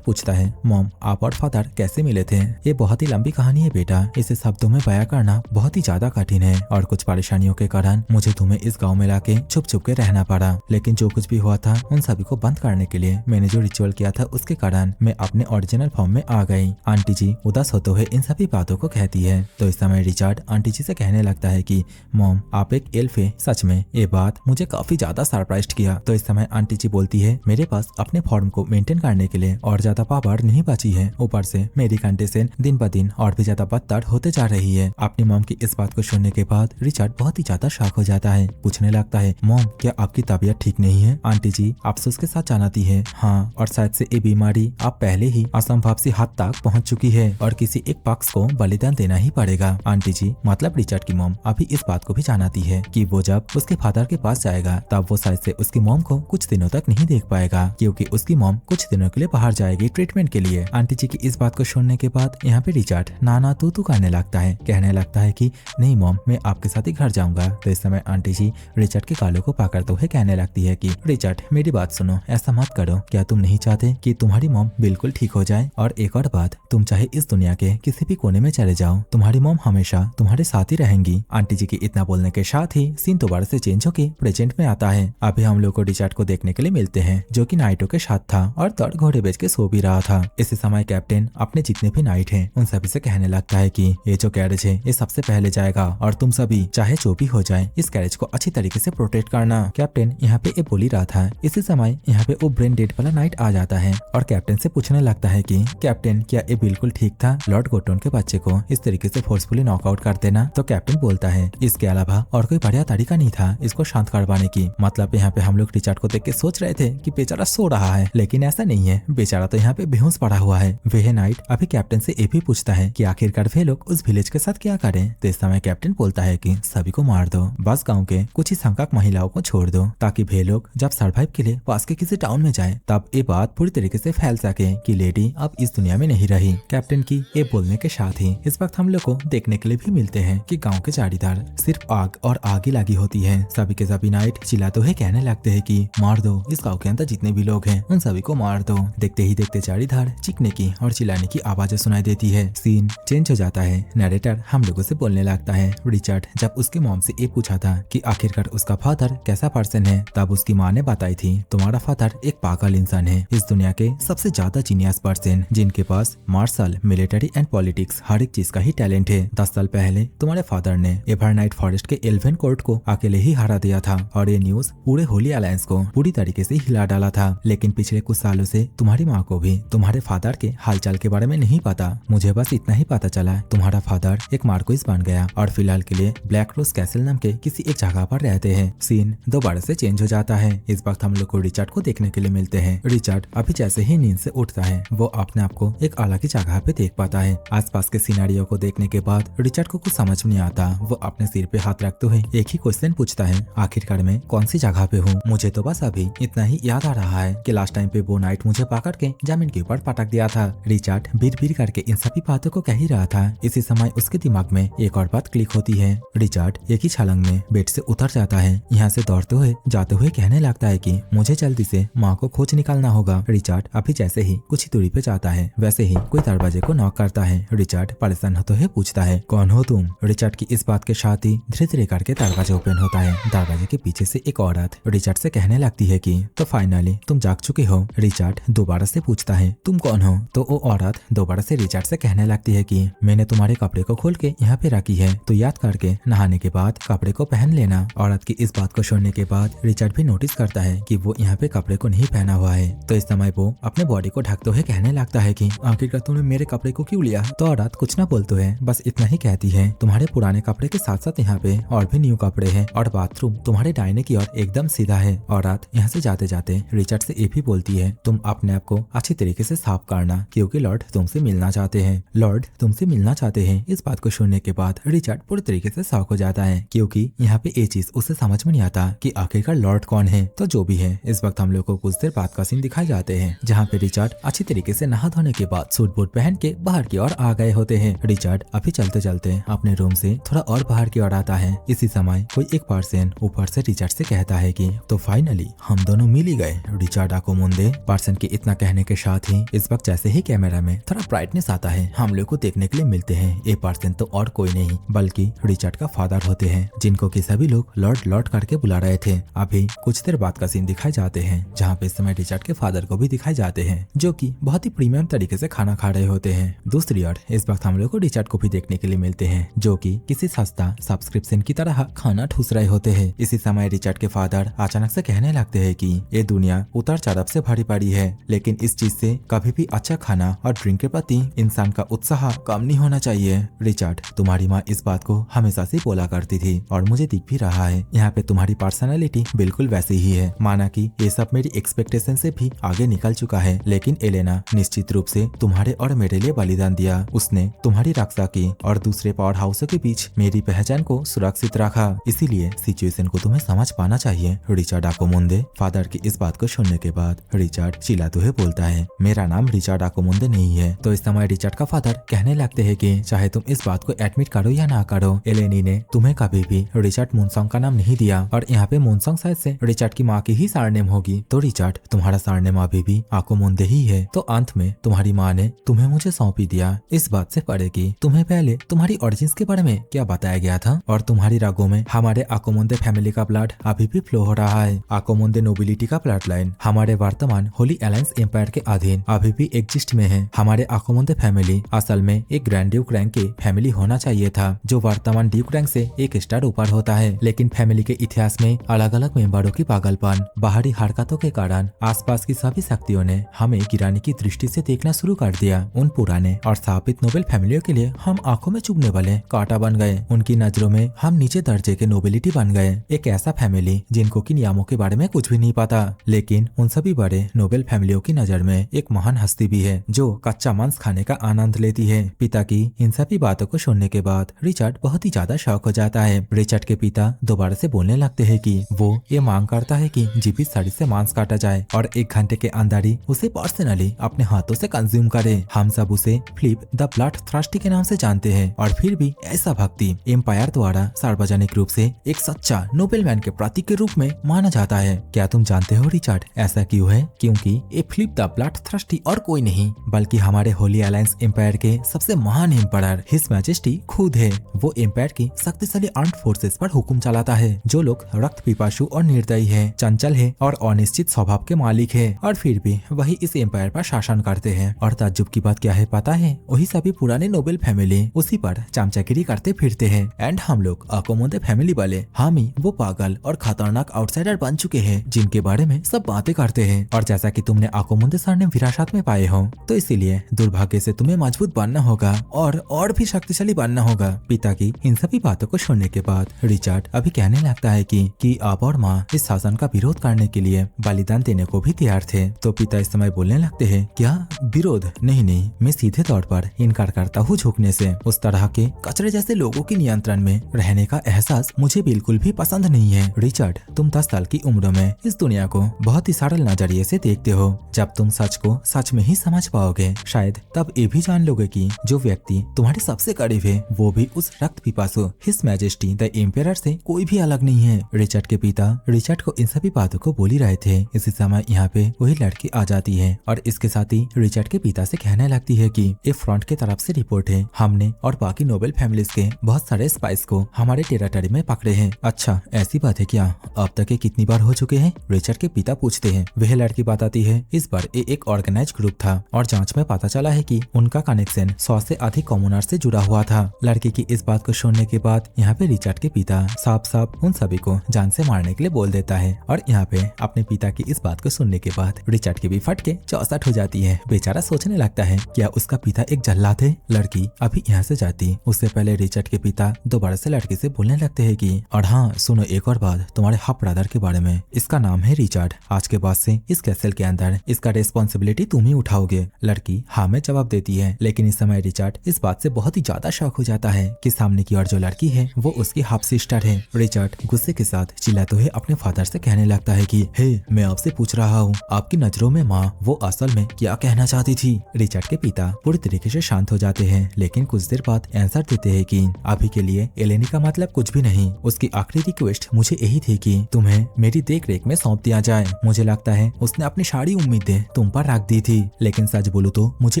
पूछता है, मॉम आप और फादर कैसे मिले थे? ये बहुत ही लंबी कहानी है बेटा, इसे शब्दों में बयां करना बहुत ही ज्यादा कठिन है और कुछ परेशानियों के कारण मुझे तुम्हें इस गाँव में लाके छुप छुप के रहना पड़ा, लेकिन जो कुछ भी हुआ था उन सभी को बंद करने के लिए मैंने जो रिचुअल किया था उसके कारण मैं अपने ओरिजिनल फॉर्म में आ गई। आंटी जी उदास होते हुए इन सभी बातों को कहती है। तो इस समय रिचर्ड आंटी जी से कहने लगता है कि मॉम आप एक एल्फ है, सच में ये बात मुझे काफी ज्यादा सरप्राइज किया। तो इस समय आंटी जी बोलती है मेरे पास अपने फॉर्म को मेंटेन करने के लिए और ज्यादा पावर नहीं बची है, ऊपर से मेरी कंडीशन दिन ब दिन और भी ज्यादा बदतर होते जा रही है। अपनी मॉम की इस बात को सुनने के बाद रिचर्ड बहुत ही ज्यादा शॉक हो जाता है। पूछने लगता है मॉम क्या आपकी तबीयत ठीक नहीं है? आंटी जी अफसोस के साथ जानती है हाँ, और शायद से ये बीमारी आप पहले ही असंभव सी हद तक पहुंच चुकी है और किसी एक पक्ष को बलिदान देना ही पड़ेगा। आंटी जी मतलब रिचर्ड की मॉम अभी इस बात को भी जानती है कि वो जब उसके फादर के पास जाएगा तब वो शायद से उसकी मॉम को कुछ दिनों तक नहीं देख पाएगा, क्योंकि उसकी मॉम कुछ दिनों के लिए बाहर जाएगी ट्रीटमेंट के लिए। आंटी जी की इस बात को सुनने के बाद यहाँ पे रिचर्ड नाना तू करने लगता है, कहने लगता है कि नहीं मॉम मैं आपके साथ ही घर जाऊंगा। तो इस समय आंटी जी रिचर्ड के गालों को पकड़ते हुए कहने लगती है कि रिचर्ड मेरी बात सुनो, ऐसा मत करो। क्या तुम नहीं चाहते कि तुम्हारी मॉम बिल्कुल ठीक हो जाए? और एक और बात, तुम चाहे इस दुनिया के किसी भी कोने में चले जाओ, तुम्हारी मॉम हमेशा तुम्हारे साथ ही रहेंगी। आंटी जी की इतना बोलने के साथ ही सीन दोबारा से चेंज होकर प्रेजेंट में आता है। अभी हम लोग को रिचर्ड को देखने के लिए मिलते हैं जो कि नाइटों के साथ था और दौड़ घोड़े बेच के सो भी रहा था। इसी समय कैप्टन अपने जितने भी नाइट हैं उन सभी से कहने लगता है कि ये जो कैरेज है ये सबसे पहले जाएगा और तुम सभी चाहे जो भी हो जाए इस कैरेज को अच्छी तरीके से प्रोटेक्ट करना। कैप्टन यहाँ पे ये बोल ही रहा था। इसी समय यहाँ पे वो ब्रेन डेड वाला नाइट आ जाता है और कैप्टन से पूछने लगता है कि कैप्टन क्या ये बिल्कुल ठीक था लॉर्ड गोटोन के बच्चे को इस तरीके से फोर्सफुली नॉकआउट कर देना? तो कैप्टन बोलता है इसके अलावा और कोई बढ़िया तरीका नहीं था इसको शांत करवाने की। मतलब यहाँ पे हम लोग रिचर्ड को देख के सोच रहे थे कि बेचारा सो रहा है, लेकिन ऐसा नहीं है, बेचारा तो यहाँ पे बेहोश पड़ा हुआ है। वह नाइट अभी कैप्टन से ये भी पूछता है कि आखिरकार वे लोग उस विलेज के साथ क्या करें? तो इस समय कैप्टन बोलता है कि सभी को मार दो, बस गाँव के कुछ ही संकट महिलाओं को छोड़ दो ताकि वे लोग जब सर्वाइव के लिए पास के किसी टाउन में जाए तब ये बात पूरी तरीके से फैल सके कि लेडी अब इस दुनिया में नहीं रही। कैप्टन की ये बोलने के साथ ही इस वक्त हम लोग को देखने के लिए भी मिलते हैं कि गांव के चारीदार सिर्फ आग और आग ही लगी होती है। सभी के सभी नाइट चिल्लाते हुए कहने लगते हैं कि मार दो, इस गांव के अंदर जितने भी लोग हैं उन सभी को मार दो। देखते ही देखते चारीदार चीखने की और चिल्लाने की आवाजें सुनाई देती है। सीन चेंज हो जाता है। नरेटर हम लोगों से बोलने लगता है रिचर्ड जब उसके मॉम से ये पूछा था कि आखिरकार उसका फादर कैसा पर्सन है तब उसकी माँ ने बताई थी तुम्हारा फादर एक पागल इंसान है, इस दुनिया के सबसे ज्यादा जीनियस पर्सन जिनके पास मार्शल, मिलिट्री एंड पॉलिटिक्स हर एक चीज का ही टैलेंट है। 10 साल पहले तुम्हारे फादर ने एवरनाइट फॉरेस्ट के एल्वेन कोर्ट को अकेले ही हरा दिया था और ये न्यूज पूरे होली अलायंस को पूरी तरीके से हिला डाला था। लेकिन पिछले कुछ सालों से तुम्हारी माँ को भी तुम्हारे फादर के हालचाल के बारे में नहीं पता। मुझे बस इतना ही पता चला तुम्हारा फादर एक मार्कोइस बन गया और फिलहाल के लिए ब्लैक रोज कैसल नाम के किसी एक जगह पर रहते हैं। सीन दोबारा से चेंज हो जाता है। इस वक्त हम लोग को रिचर्ड को देखने के लिए मिलते हैं। रिचर्ड अभी जैसे ही नींद से उठता है वो अपने आप को एक अलग ही जगह पे देख पाता है। आसपास के सिनेरियो को देखने के बाद रिचर्ड को कुछ समझ नहीं आता। वो अपने सिर पे हाथ रखते हुए एक ही क्वेश्चन पूछता है आखिरकार मैं कौन सी जगह पे हूँ? मुझे तो बस अभी इतना ही याद आ रहा है कि लास्ट टाइम पे वो नाइट मुझे पकड़ के जमीन के ऊपर पटक दिया था। रिचर्ड बीर करके इन सभी बातों को कह ही रहा था। इसी समय उसके दिमाग में एक और बात क्लिक होती है। रिचर्ड एक ही छलांग में बेड से उतर जाता है। यहाँ से दौड़ते हुए जाते हुए कहने लगता है कि मुझे जल्दी से माँ को खोज निकालना होगा। रिचर्ड अभी जैसे ही कुछ ही दूरी पे जाता है वैसे ही कोई दरवाजे को नॉक करता है। रिचर्ड परेशान होते हुए पूछता है कौन हो तुम? रिचर्ड की इस बात के साथ ही धीरे धीरे करके दरवाजा ओपन होता है। दरवाजे के पीछे से एक औरत रिचर्ड से कहने लगती है कि तो फाइनली तुम जाग चुके हो। रिचर्ड दोबारा से पूछता है तुम कौन हो? तो वो औरत दोबारा से रिचर्ड से कहने लगती है कि मैंने तुम्हारे कपड़े को खोल के यहाँ पे रखी है, तो याद करके नहाने के बाद कपड़े को पहन लेना। औरत की इस बात को सुनने के बाद रिचर्ड भी नोटिस करता है कि वो यहाँ पे कपड़े को नहीं पहना हुआ है। तो इस समय वो अपने बॉडी को ढकते हुए कहने लगता है कि आखिरकार तुमने मेरे कपड़े को क्यों लिया? तो औरत कुछ ना बोलते हुए बस इतना ही कहती है तुम्हारे पुराने कपड़े के साथ साथ यहाँ पे और भी न्यू कपड़े हैं और बाथरूम तुम्हारे दाहिने की ओर एकदम सीधा है। औरत यहाँ से जाते जाते रिचर्ड से ये भी बोलती है तुम अपने आप को अच्छी तरीके से साफ करना क्योंकि लॉर्ड तुमसे मिलना चाहते हैं। लॉर्ड तुमसे मिलना चाहते हैं। इस बात को सुनने के बाद रिचर्ड पूरी तरीके से शॉक हो जाता है क्योंकि यहाँ पे ये चीज उसे समझ में नहीं आता कि आखिरकार लॉर्ड कौन है। तो जो भी है इस वक्त हम लोग को कुछ देर बाद का सीन दिखाए जाते हैं जहाँ पे रिचर्ड अच्छी तरीके से नहा धोने के बाद सूट बूट पहन के बाहर की ओर आ गए होते हैं। रिचर्ड अभी चलते चलते अपने रूम से थोड़ा और बाहर की ओर आता है। इसी समय कोई एक पर्सन ऊपर से रिचर्ड से कहता है कि तो फाइनली हम दोनों मिल ही गए। रिचर्ड आको मुंदे पर्सन के इतना कहने के साथ ही इस वक्त जैसे ही कैमरा में थोड़ा ब्राइटनेस आता है हम लोग को देखने के लिए मिलते हैं ये पर्सन तो और कोई नहीं बल्कि रिचर्ड का फादर होते हैं जिनको कि सभी लोग लॉर्ड लॉर्ड करके बुला रहे थे। अभी कुछ देर बाद का सीन दिखाए जाते हैं जहाँ पे इस समय रिचर्ड के फादर को भी दिखाए जाते हैं जो कि बहुत ही प्रीमियम तरीके तरीके से खाना खा रहे होते हैं। दूसरी ओर इस वक्त हम लोग को रिचर्ड को भी देखने के लिए मिलते हैं जो कि किसी सस्ता सब्सक्रिप्शन की तरह खाना ठूस रहे होते हैं। इसी समय रिचर्ड के फादर अचानक से कहने लगते हैं कि ये दुनिया उतार चढ़ाव से भरी पड़ी है, लेकिन इस चीज से कभी भी अच्छा खाना और ड्रिंक के प्रति इंसान का उत्साह कम नहीं होना चाहिए। रिचर्ड, तुम्हारी माँ इस बात को हमेशा से बोला करती थी और मुझे दिख भी रहा है। यहाँ पे तुम्हारी पर्सनालिटी बिल्कुल वैसी ही है। माना कि ये सब मेरी एक्सपेक्टेशन से भी आगे निकल चुका है, लेकिन एलेना निश्चित रूप से तुम्हारे और मेरे लिए बलिदान दिया। उसने तुम्हारी रक्षा की और दूसरे पावर हाउसों के बीच मेरी पहचान को सुरक्षित रखा। इसीलिए सिचुएशन को तुम्हें समझ पाना चाहिए। रिचर्ड आकोमुंदे। फादर की इस बात को सुनने के बाद रिचर्ड चिल्लाते हुए बोलता है, मेरा नाम रिचर्ड आकोमुंदे नहीं है। तो इस समय रिचर्ड का फादर कहने लगते हैं कि चाहे तुम इस बात को एडमिट करो या ना करो, एलेनी ने तुम्हें कभी भी रिचर्ड मूनसोंग का नाम नहीं दिया और यहाँ पे मूनसोंग शायद से रिचर्ड की माँ की ही सरनेम होगी। तो रिचर्ड, तुम्हारा सरनेम अभी भी आकोमुंदे ही है। तो अंत में तुम्हारी माँ ने तुम्हें मुझे सौंपी दिया। इस बात से परे कि तुम्हें पहले तुम्हारी ओरिजिन्स के बारे में क्या बताया गया था और तुम्हारी रगों में हमारे आकोमुंदे फैमिली का ब्लड अभी भी फ्लो हो रहा है। आकोमुंदे नोबिलिटी का ब्लड लाइन हमारे वर्तमान होली अलायंस एम्पायर के अधीन अभी भी एग्जिस्ट में है। हमारे आकोमुंदे फैमिली असल में एक ग्रैंड ड्यूक रैंक की फैमिली होना चाहिए था जो वर्तमान ड्यूक रैंक से एक स्टार ऊपर होता है, लेकिन फैमिली के इतिहास में अलग अलग मेंबरों की पागलपन, बाहरी हरकतों के कारण आसपास की सभी शक्तियों ने हमें गिराने की दृष्टि से देखना शुरू कर दिया। उन पुराने और स्थापित नोबेल फैमिलियों के लिए हम आंखों में चुभने वाले कांटा बन गए। उनकी नजरों में हम नीचे दर्जे के नोबिलिटी बन गए। एक ऐसा फैमिली जिनको की नियमों के बारे में कुछ भी नहीं पता, लेकिन उन सभी बड़े नोबेल फैमिलियों की नजर में एक महान हस्ती भी है जो कच्चा मांस खाने का आनंद लेती है। पिता की इन सभी बातों को सुनने के बाद रिचर्ड बहुत ही ज्यादा शौक हो जाता है। रिचर्ड के पिता दोबारा से बोलने लगते हैं कि वो ये मांग करता है कि जीवित शरीर से मांस काटा जाए और 1 घंटे के अंदर ही उसे पर्सनली अपने हाथों से कंज्यूम करे। हम सब उसे फिलिप द ब्लड थ्रस्टी के नाम से जानते हैं और फिर भी ऐसा भक्ति एम्पायर द्वारा सार्वजनिक रूप से एक सच्चा नोबेल मैन के प्रतीक के रूप में माना जाता है। क्या तुम जानते हो रिचर्ड ऐसा क्यों है? क्योंकि ये फिलिप द ब्लड थ्रस्टी और कोई नहीं बल्कि हमारे होली अलायंस एम्पायर के सबसे महान एम्पायर हिज मैजेस्टी खुद है। वो एम्पायर की शक्तिशाली आर्म्ड फोर्सेस पर हुक्म चलाता है जो लोग रक्त पिपासु और निर्दयी है, चंचल है और अनिश्चित स्वभाव के मालिक है, और फिर भी वही इस एम्पायर पर शासन करते हैं। और ताज्जुब की बात क्या है पता है? वही सभी पुराने नोबेल फैमिली उसी पर चमचागिरी करते फिरते हैं एंड हम लोग आकोमुंदे फैमिली वाले हम ही वो पागल और खतरनाक आउटसाइडर बन चुके हैं जिनके बारे में सब बातें करते हैं। और जैसा कि तुमने आकोमुंदे सरनेम विरासत में पाए हो, तो इसीलिए दुर्भाग्य से तुम्हें मजबूत बनना होगा और भी शक्तिशाली बनना होगा। पिता की इन सभी बातों को सुनने के बाद रिचर्ड अभी कहने लगता है कि आप और माँ इस शासन का विरोध करने के लिए बलिदान देने को भी तैयार थे। तो पिता इस समय बोलने लगते हैं, क्या विरोध? नहीं, मैं सीधे तौर पर इनकार करता हूँ झुकने से। उस तरह के कचरे जैसे लोगों के नियंत्रण में रहने का एहसास मुझे बिल्कुल भी पसंद नहीं है। रिचर्ड, तुम 10 साल की उम्र में इस दुनिया को बहुत ही सरल नजरिए से देखते हो। जब तुम सच को सच में ही समझ पाओगे शायद तब ये भी जान लोगे कि जो व्यक्ति तुम्हारे सबसे करीब है वो भी उस रक्त पिपासु हिज मैजेस्टी द एम्पायर से कोई भी अलग नहीं है। रिचर्ड के पिता रिचर्ड को इन सभी बातों को बोल ही रहे थे। इसी समय यहाँ पे वही लड़की आ जाती है और इसके साथ ही रिचर्ड के पिता से कहने लगती है कि ये फ्रंट की तरफ से रिपोर्ट है, हमने और बाकी नोबेल फैमिलीज के बहुत सारे स्पाइस को हमारे टेरिटरी में पकड़े हैं। अच्छा, ऐसी बात है क्या? अब तक ये कितनी बार हो चुके हैं? रिचर्ड के पिता पूछते हैं। वह लड़की बताती है, इस बार ये एक ऑर्गेनाइज ग्रुप था और जांच में पता चला है कि उनका कनेक्शन 100 से अधिक कॉमनर से जुड़ा हुआ था। लड़की की इस बात को सुनने के बाद यहाँ पे रिचर्ड के पिता साफ साफ उन सभी को जान से मारने के लिए बोल देता है और यहाँ पे अपने पिता की इस बात को सुनने के बाद रिचर्ड की भी फट के 64 हो जाती है। बेचारा सोचने लगता है क्या उसका पिता एक जल्लाद है। लड़की अभी यहाँ से जाती उससे पहले रिचर्ड के पिता दोबारा से लड़की से बोलने लगते हैं कि और हाँ सुनो एक और बात तुम्हारे हाफ ब्रदर के बारे में। इसका नाम है रिचर्ड। आज के बाद से इस कैसल के अंदर इसका रिस्पॉन्सिबिलिटी तुम ही उठाओगे। लड़की हाँ में जवाब देती है, लेकिन इस समय रिचर्ड इस बात से बहुत ही ज्यादा शौक हो जाता है कि सामने की ओर जो लड़की है वो उसकी हाफ सिस्टर है। रिचर्ड गुस्से के साथ चिल्लाते हुए अपने फादर से कहने लगता है कि हे, मैं आपसे पूछ रहा हूँ आपकी नजरों में माँ वो असल में क्या कहना चाहती थी। रिचर्ड के पिता पूरी तरीके से शांत हो जाते हैं, लेकिन कुछ देर बाद आंसर देते हैं कि अभी के लिए एलेनी का मतलब कुछ भी नहीं। उसकी आखिरी रिक्वेस्ट मुझे यही थी कि तुम्हें मेरी देख रेख में सौंप दिया जाए। मुझे लगता है उसने अपनी सारी उम्मीदें तुम पर रख दी थी, लेकिन सच बोलूं तो मुझे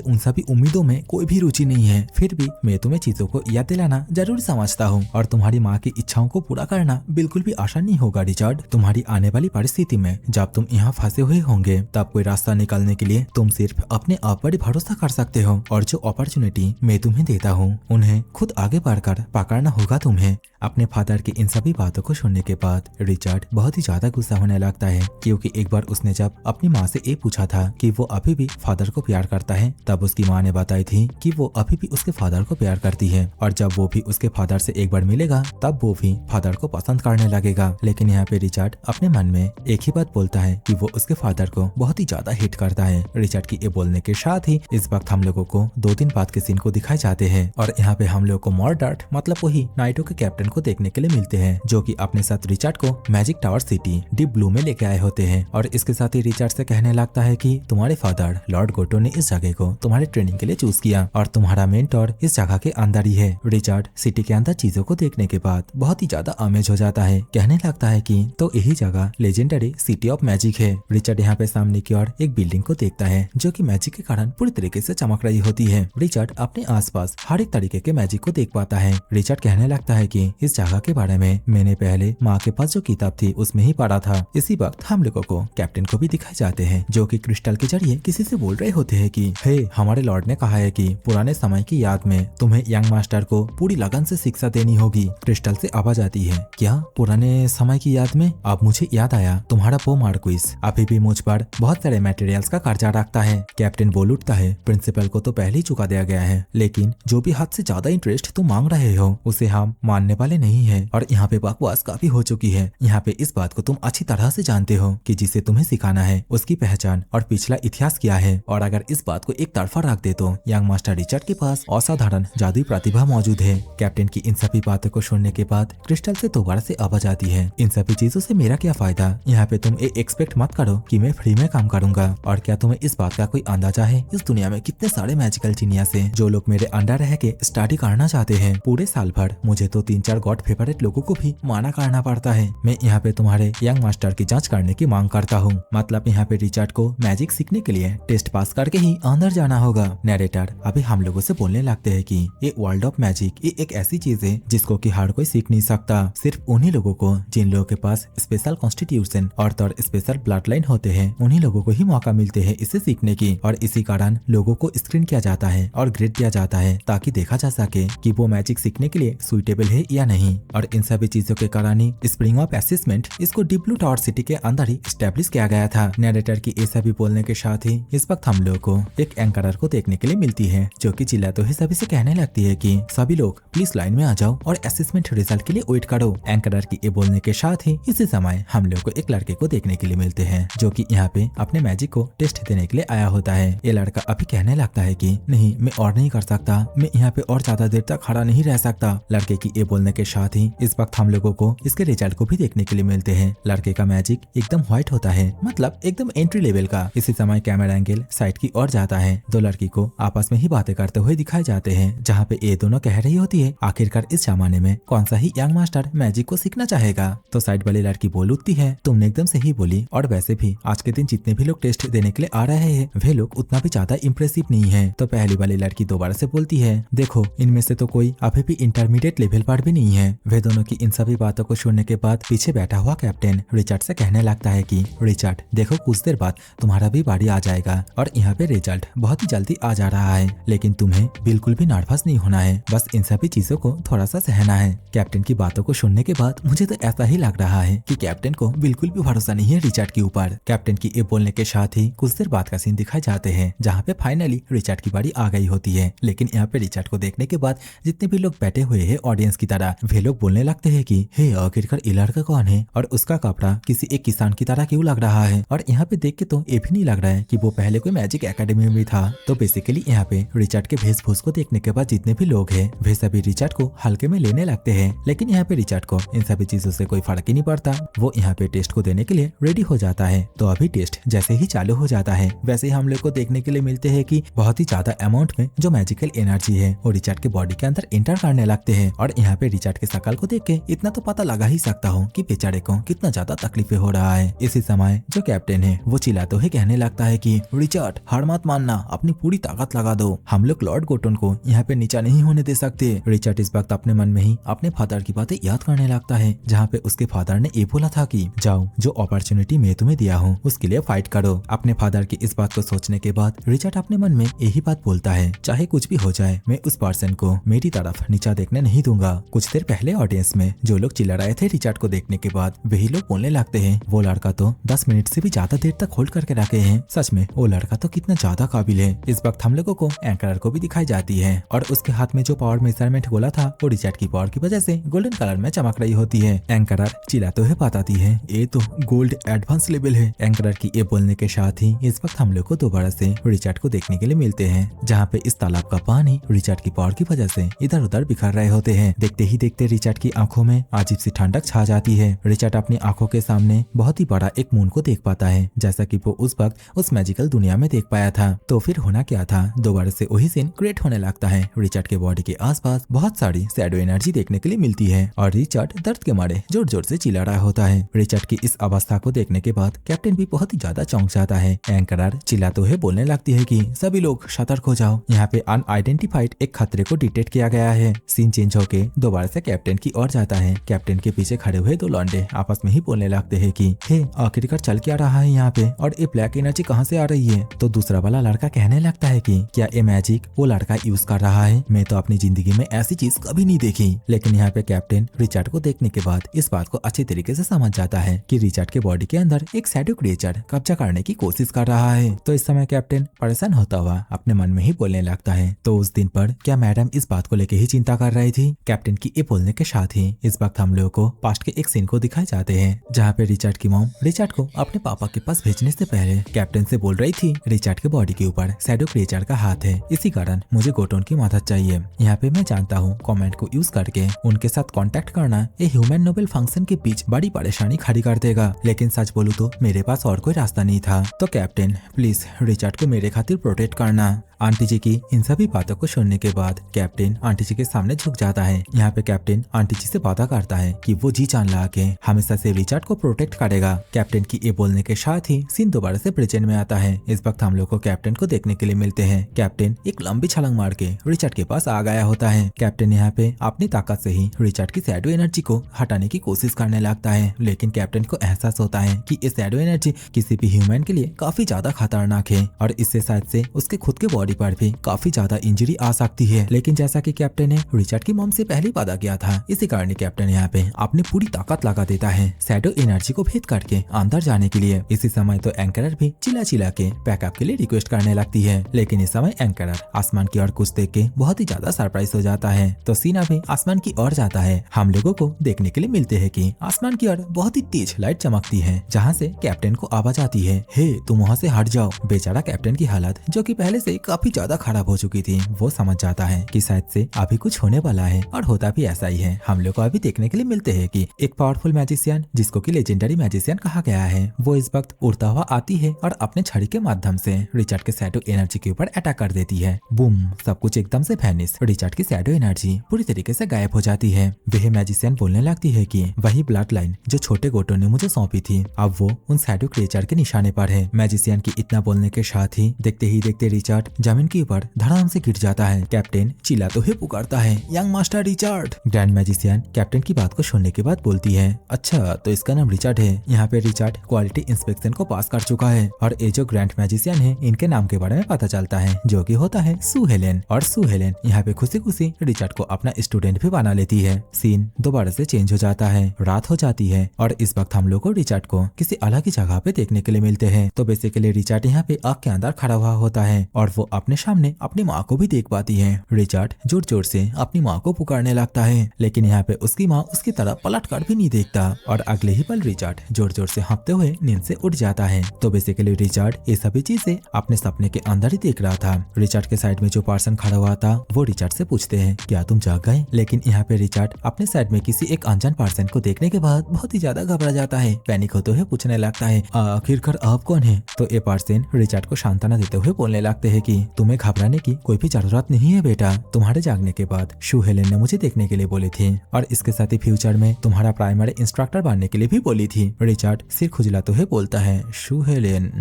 उन सभी उम्मीदों में कोई भी रुचि नहीं है। फिर भी मैं तुम्हें चीजों को याद दिलाना जरूरी समझता हूँ और तुम्हारी माँ की इच्छाओं को पूरा करना बिल्कुल भी आसान नहीं होगा। रिचर्ड, तुम्हारी आने वाली परिस्थिति में जब तुम यहाँ फंसे हुए होंगे तब कोई रास्ता निकालने के लिए तुम सिर्फ अपने आप पर भरोसा कर सकते हो और जो अपॉर्चुनिटी मैं तुम्हें देता हूँ उन्हें खुद आगे बढ़कर पकड़ना होगा तुम्हें। अपने फादर की इन सभी बातों को सुनने के बाद रिचर्ड बहुत ही ज्यादा गुस्सा होने लगता है, क्योंकि एक बार उसने जब अपनी माँ से ये पूछा था कि वो अभी भी फादर को प्यार करता है, तब उसकी माँ ने बताई थी कि वो अभी भी उसके फादर को प्यार करती है और जब वो भी उसके फादर से एक बार मिलेगा तब वो भी फादर को पसंद करने लगेगा। लेकिन यहाँ पे रिचर्ड अपने मन में एक ही बात बोलता है कि वो उसके फादर को बहुत ही ज्यादा हिट करता है। रिचर्ड की ये बोलने के साथ ही इस वक्त हम लोगों को 2 दिन बाद के सीन को दिखाए जाते हैं और यहाँ पे हम लोग को मॉर्डार्ट मतलब वही नाइटो के कैप्टन को देखने के लिए मिलते हैं, जो कि अपने साथ रिचर्ड को magic tower city deep blue में लेके आए होते हैं और इसके साथ ही रिचर्ड से कहने लगता है कि तुम्हारे फादर लॉर्ड गोटो ने इस जगह को तुम्हारे ट्रेनिंग के लिए चूज किया और तुम्हारा मेंटोर इस जगह के अंदर ही है। रिचर्ड सिटी के अंदर चीजों को देखने के बाद बहुत ही ज्यादा अमेज हो जाता है, कहने लगता है कि तो यही जगह लेजेंडरी सिटी ऑफ मैजिक है। रिचर्ड यहाँ पे सामने की ओर एक बिल्डिंग को देखता है जो कि मैजिक के कारण पूरी तरीके से चमक रही होती है। रिचर्ड अपने आसपास हर एक तरीके के मैजिक को देख पाता है। रिचर्ड कहने लगता है कि इस जगह के बारे में मैंने पहले माँ के पास जो किताब थी उसमें ही पढ़ा था। इसी वक्त हम लोगों को कैप्टन को भी दिखाए जाते हैं जो कि क्रिस्टल के जरिए किसी से बोल रहे होते हैं कि हे हमारे लॉर्ड ने कहा है कि पुराने समय की याद में तुम्हें यंग मास्टर को पूरी लगन से शिक्षा देनी होगी। क्रिस्टल से आवाज आती है, क्या पुराने समय की याद में? अब मुझे याद आया तुम्हारा वो मार्क्विस अभी भी मुझ पर बहुत सारे मटेरियल्स का कर्जा रखता है। कैप्टन बोल उठता है, प्रिंसिपल को तो पहले ही चुका दिया गया है, लेकिन जो भी हद से ज्यादा इंटरेस्ट तुम मांग रहे हो उसे हम मानने वाले नहीं है और यहाँ पे बकवास काफी हो चुकी है। यहाँ पे इस बात को तुम अच्छी तरह से जानते हो कि जिसे तुम्हें सिखाना है उसकी पहचान और पिछला इतिहास क्या है, और अगर इस बात को एक तरफा रख दे तो यंग मास्टर रिचर्ड के पास असाधारण जादुई प्रतिभा मौजूद है। कैप्टन की इन सभी बातों को सुनने के बाद क्रिस्टल से दोबारा से आवाज आती है, इन सभी चीजों से मेरा क्या फायदा? यहाँ पे तुम एक्सपेक्ट मत करो कि मैं फ्री में काम करूंगा। और क्या तुम्हें इस बात का कोई अंदाजा है इस दुनिया में कितने सारे मैजिकल जीनियस हैं जो लोग मेरे अंडर रह के स्टडी करना चाहते हैं। पूरे साल भर मुझे तो 3-4 गॉड फेवरेट लोगों को भी माना करना पड़ता है। मैं यहाँ पे तुम्हारे यंग मास्टर की जांच करने की मांग करता हूँ। मतलब यहाँ पे रिचर्ड को मैजिक सीखने के लिए टेस्ट पास करके ही अंदर जाना होगा। नैरेटर अभी हम लोगों से बोलने लगते हैं कि ये वर्ल्ड ऑफ मैजिक ये एक ऐसी चीज है जिसको कि हर कोई सीख नहीं सकता, सिर्फ उन्हीं लोगों को जिन लोगों के पास स्पेशल कॉन्स्टिट्यूशन और स्पेशल ब्लड लाइन होते हैं उन्हीं लोगों को ही मौका मिलते हैं इसे सीखने की। और इसी कारण लोगों को स्क्रीन किया जाता है और ग्रेड दिया जाता है ताकि देखा जा सके कि वो मैजिक सीखने के लिए सुइटेबल है या नहीं। और इन सभी चीजों के कारण ही स्प्रिंग ऑफ असेसमेंट इसको डीप ब्लू टावर सिटी के अंदर ही स्टैब्लिश किया गया था। नैरेटर की ये सभी बोलने के साथ ही इस वक्त हम लोग को एक एंकरर को देखने के लिए मिलती है जो कि चिल्लाते हुए सभी से कहने लगती है कि सभी लोग प्लीज लाइन में आ जाओ और असेसमेंट रिजल्ट के लिए वेट करो। एंकरर की ये बोलने के साथ ही इसी समय हम लोग को एक लड़के को देखने के लिए मिलते हैं जो कि यहाँ पे अपने मैजिक को टेस्ट देने के लिए आया होता है। ये लड़का अभी कहने लगता है कि नहीं मैं और नहीं कर सकता, मैं यहाँ पे और ज्यादा देर तक खड़ा नहीं रह सकता। लड़के की ये बोलने के साथ ही इस वक्त हम लोगों को इसके रिजल्ट को भी देखने के लिए मिलते हैं। लड़के का मैजिक एकदम व्हाइट होता है, मतलब एकदम एंट्री लेवल का। इसी समय कैमरा एंगल साइड की ओर जाता है। दो लड़की को आपस में ही बातें करते हुए दिखाए जाते हैं जहाँ पे ये दोनों कह रही होती है आखिरकार इस जमाने में कौन सा ही यंग मास्टर मैजिक को सीखना चाहेगा। तो साइड वाली लड़की बोल उठती है, तुमने एकदम सही बोली, और वैसे भी आज के दिन जितने भी लोग टेस्ट देने के लिए आ रहे हैं वे लोग उतना भी ज्यादा इम्प्रेसिव नहीं है। तो पहली वाली लड़की दोबारा से बोलती है, देखो इनमें से तो कोई अभी भी इंटरमीडिएट लेवल पर भी नहीं है। वे दोनों की इन सभी बातों को सुनने के बाद पीछे बैठा हुआ कैप्टन रिचर्ड से कहने लगता है कि रिचर्ड देखो कुछ देर बाद तुम्हारा भी बारी आ जाएगा और यहाँ पे रिजल्ट बहुत ही जल्दी आ जा रहा है, लेकिन तुम्हें बिल्कुल भी नर्वस नहीं होना है, बस इन सभी चीजों को थोड़ा सा सहना है। कैप्टन की बातों को सुनने के बाद मुझे तो ऐसा ही लग रहा है कि कैप्टन को बिल्कुल भी भरोसा नहीं है रिचर्ड के ऊपर। कैप्टन की ये बोलने के साथ ही कुछ देर बाद का सीन दिखाए जाते हैं जहाँ पे फाइनली रिचर्ड की बारी आ गई होती है। लेकिन यहाँ पे रिचर्ड को देखने के बाद जितने भी लोग बैठे हुए हैं ऑडियंस की तरह वे लोग बोलने लगते हैं कि हे आखिरकार ये लड़का कौन है और उसका कपड़ा किसी एक किसान की तरह क्यों लग रहा है। और यहाँ पे देख के तो ये भी नहीं लग रहा है कि वो पहले कोई मैजिक एकेडमी में भी था। तो बेसिकली यहाँ पे रिचर्ड के वेशभूष को देखने के बाद जितने भी लोग हैं वे सभी रिचर्ड को हल्के में लेने लगते हैं। लेकिन यहाँ पे रिचर्ड को इन सभी चीजों से कोई फर्क ही नहीं पड़ता, वो यहाँ पे टेस्ट को देने के लिए रेडी हो जाता है। तो अभी टेस्ट जैसे ही चालू हो जाता है वैसे ही हम लोग को देखने के लिए मिलते हैं कि बहुत ही ज्यादा अमाउंट में जो मैजिकल एनर्जी है वो रिचर्ड के बॉडी के अंदर एंटर करने लगते हैं। और यहाँ पे रिचर्ड के शकल को देख के इतना तो पता लगा ही सकता हूँ कि बेचारे को कितना ज्यादा तकलीफें हो रहा है। इसी समय जो कैप्टन है वो चिल्लाते हुए कहने लगता है कि रिचर्ड हार मत मानना, अपनी पूरी ताकत लगा दो, हम लोग लॉर्ड गोटन को यहाँ पे नीचा नहीं होने दे सकते। रिचर्ड इस वक्त अपने मन में ही अपने फादर की बातें याद करने लगता है जहाँ पे उसके फादर ने ये बोला था कि जाओ जो अपॉर्चुनिटी मैं तुम्हें दिया हूँ उसके लिए फाइट करो। अपने फादर की इस बात को सोचने के बाद रिचर्ड अपने मन में यही बात बोलता है, चाहे कुछ भी हो जाए मैं उस पर्सन को मेरी तरफ नीचा देखने नहीं दूंगा। कुछ देर पहले ऑडियंस में जो लोग चिल्ला रहे थे रिचर्ड को देखने के बाद, वही लोग बोलने लगते हैं वो लड़का तो 10 मिनट से भी ज्यादा देर तक होल्ड करके रखे हैं। सच में वो लड़का तो कितना ज्यादा काबिल है। इस वक्त हम लोगों को एंकरर को भी दिखाई जाती है और उसके हाथ में जो पावर मेजरमेंट गोला था वो रिचर्ड की पावर की वजह से गोल्डन कलर में चमक रही होती है। एंकरर चिल्लाते हुए बताती है ये तो गोल्ड एडवांस लेवल है। एंकरर की ये बोलने के साथ ही इस वक्त हम लोग को दोबारा से रिचर्ड को देखने के लिए मिलते हैं, जहाँ पे इस तालाब का पानी रिचर्ड की पावर की वजह से इधर उधर बिखर रहे होते हैं। देखते ही देखते रिचर्ड की आंखों में अजीब सी ठंडक छा जाती है। रिचर्ड अपनी आंखों के सामने बहुत ही बड़ा एक मून को देख पाता है, जैसा कि वो उस वक्त उस मैजिकल दुनिया में देख पाया था। तो फिर होना क्या था, दोबारा से वही सीन क्रिएट होने लगता है। रिचर्ड के बॉडी के आसपास बहुत सारी शैडो एनर्जी देखने के लिए मिलती है और रिचर्ड दर्द के मारे जोर जोर से चिल्ला रहा होता है। रिचर्ड की इस अवस्था को देखने के बाद कैप्टन भी बहुत ही ज्यादा चौंक जाता है। एंकरर चिल्लाते हुए बोलने लगती है कि सभी लोग सतर्क हो जाओ, यहाँ पे अनआइडेंटिफाइड एक खतरे को डिटेक्ट किया गया है। सीन चेंज होके दोबारा से कैप्टन की ओर जाता है। कैप्टन के पीछे खड़े हुए दो लौंडे आपस में ही बोलने लगते हैं कि हे आखिरकार चल क्या रहा है यहाँ पे और ये ब्लैक एनर्जी कहाँ से आ रही है। तो दूसरा वाला लड़का कहने लगता है कि क्या ये मैजिक वो लड़का यूज कर रहा है, मैं तो अपनी जिंदगी में ऐसी चीज कभी नहीं देखी। लेकिन यहाँ पे कैप्टन रिचर्ड को देखने के बाद इस बात को अच्छे तरीके से समझ जाता है कि रिचर्ड के बॉडी के अंदर एक शैडो क्रिएचर कब्जा करने की कोशिश कर रहा है। तो इस समय कैप्टन परेशान होता हुआ अपने मन में ही बोलने लगता है, तो उस दिन पर क्या मैडम इस बात को लेकर ही चिंता कर रही थी। कैप्टन की ये बोलने के साथ ही इस वक्त हम लोगों को पास्ट के एक सीन को दिखाए जाते हैं, जहाँ पे रिचर्ड की मॉम रिचर्ड को अपने पापा के पास भेजने से पहले कैप्टन से बोल रही थी रिचर्ड के बॉडी के ऊपर शैडो क्रिएचर का हाथ है, इसी कारण मुझे गोटोन की मदद चाहिए। यहाँ पे मैं जानता हूँ कमेंट को यूज करके उनके साथ कांटेक्ट करना ये ह्यूमन नोबल फंक्शन के बीच बड़ी परेशानी खड़ी कर देगा, लेकिन सच बोलूं तो मेरे पास और कोई रास्ता नहीं था। तो कैप्टन प्लीज रिचर्ड को मेरे खातिर प्रोटेक्ट करना। आंटी जी की इन सभी बातों को सुनने के बाद कैप्टन आंटी जी के सामने झुक जाता है। यहाँ पे कैप्टन आंटी जी से वादा करता है कि वो जी जान लगा के हमेशा से रिचर्ड को प्रोटेक्ट करेगा। कैप्टन की ये बोलने के साथ ही सीन दोबारा से प्रेजेंट में आता है। इस वक्त हम लोग को कैप्टन को देखने के लिए मिलते हैं। कैप्टन एक लंबी छलांग मार के रिचर्ड के पास आ गया होता है। कैप्टन यहाँ पे अपनी ताकत से ही रिचर्ड की शैडो एनर्जी को हटाने की कोशिश करने लगता है, लेकिन कैप्टन को एहसास होता है कि ये शैडो एनर्जी किसी भी ह्यूमन के लिए काफी ज्यादा खतरनाक है और इससे शायद से उसके खुद के बॉडी पर भी काफी ज्यादा इंजरी आ सकती है। लेकिन जैसा कि कैप्टन ने रिचर्ड की मॉम से पहले वादा किया था, इसी कारण कैप्टन यहाँ पे अपनी पूरी ताकत लगा देता है शैडो एनर्जी को भेद करके अंदर जाने के लिए। इसी समय तो एंकरर भी चिल्ला चिल्ला के बैकअप के लिए रिक्वेस्ट करने लगती है, लेकिन इस समय एंकरर आसमान की ओर कुछ देख के बहुत ही ज्यादा सरप्राइज हो जाता है। तो सीना भी आसमान की ओर जाता है। हम लोगों को देखने के लिए मिलते है कि आसमान की ओर बहुत ही तेज लाइट चमकती है, जहाँ से कैप्टन को आवाज आती है, हे तुम वहाँ से हट जाओ। बेचारा कैप्टन की हालत जो कि पहले से काफी ज्यादा खराब हो चुकी थी, वो समझ जाता है कि शायद से अभी कुछ होने वाला है और होता भी ऐसा ही है। हम लोग को अभी देखने के लिए मिलते हैं कि एक पावरफुल मैजिशियन जिसको कि लेजेंडरी मैजिशियन कहा गया है, वो इस वक्त उड़ता हुआ आती है और अपने छड़ी के माध्यम से रिचर्ड के शैडो एनर्जी के ऊपर अटैक कर देती है। बूम, सब कुछ एकदम से वैनिश, रिचर्ड की शैडो एनर्जी पूरी तरीके से गायब हो जाती है। वह मैजिशियन बोलने लगती है कि वही ब्लड लाइन जो छोटे गोटो ने मुझे सौंपी थी, अब वो उन शैडो क्रिएचर के निशाने पर है। मैजिशियन की इतना बोलने के साथ ही देखते रिचर्ड जमीन के ऊपर धड़ाम से गिर जाता है। कैप्टन चिल्ला तो ही पुकारता है, young master Richard. Grand magician captain की बात को सुनने के बाद बोलती है, अच्छा तो इसका नाम रिचर्ड है। यहाँ पे रिचर्ड क्वालिटी इंस्पेक्शन को पास कर चुका है और ये जो ग्रैंड मैजिशियन है इनके नाम के बारे में पता चलता है, जो कि होता है सू हेलेन। और सू हेलेन यहाँ पे खुशी खुशी रिचर्ड को अपना स्टूडेंट भी बना लेती है। सीन दोबारा से चेंज हो जाता है, रात हो जाती है और इस वक्त हम लोग को रिचर्ड को किसी अलग ही जगह पे देखने के लिए मिलते हैं। तो बेसिकली रिचर्ड यहाँ पे आग के अंदर खड़ा हुआ होता है और वो अपने सामने अपनी माँ को भी देख पाती है। रिचर्ड जोर जोर से अपनी माँ को पुकारने लगता है, लेकिन यहाँ पे उसकी माँ उसकी तरफ पलट कर भी नहीं देखता और अगले ही पल रिचर्ड जोर जोर से हाँफते हुए नींद से उठ जाता है। तो बेसिकली रिचर्ड ये सभी चीजें अपने सपने के अंदर ही देख रहा था। रिचर्ड के साइड में जो पर्सन खड़ा हुआ था वो रिचर्ड से पूछते हैं, क्या तुम जाग गए? लेकिन यहाँ पे रिचर्ड अपने साइड में किसी एक अनजान पर्सन को देखने के बाद बहुत ही ज्यादा घबरा जाता है। पैनिक होते हुए पूछने लगता है, आखिरकार आप कौन है? तो ये पर्सन रिचर्ड को सांत्वना देते हुए बोलने लगते हैं कि तुम्हें घबराने की कोई भी जरूरत नहीं है बेटा। तुम्हारे जागने के बाद शू हेलेन ने मुझे देखने के लिए बोली थी और इसके साथ ही फ्यूचर में तुम्हारा प्राइमरी इंस्ट्रक्टर बनने के लिए भी बोली थी। रिचर्ड सिर खुजलाते हुए बोलता है, शू हेलेन।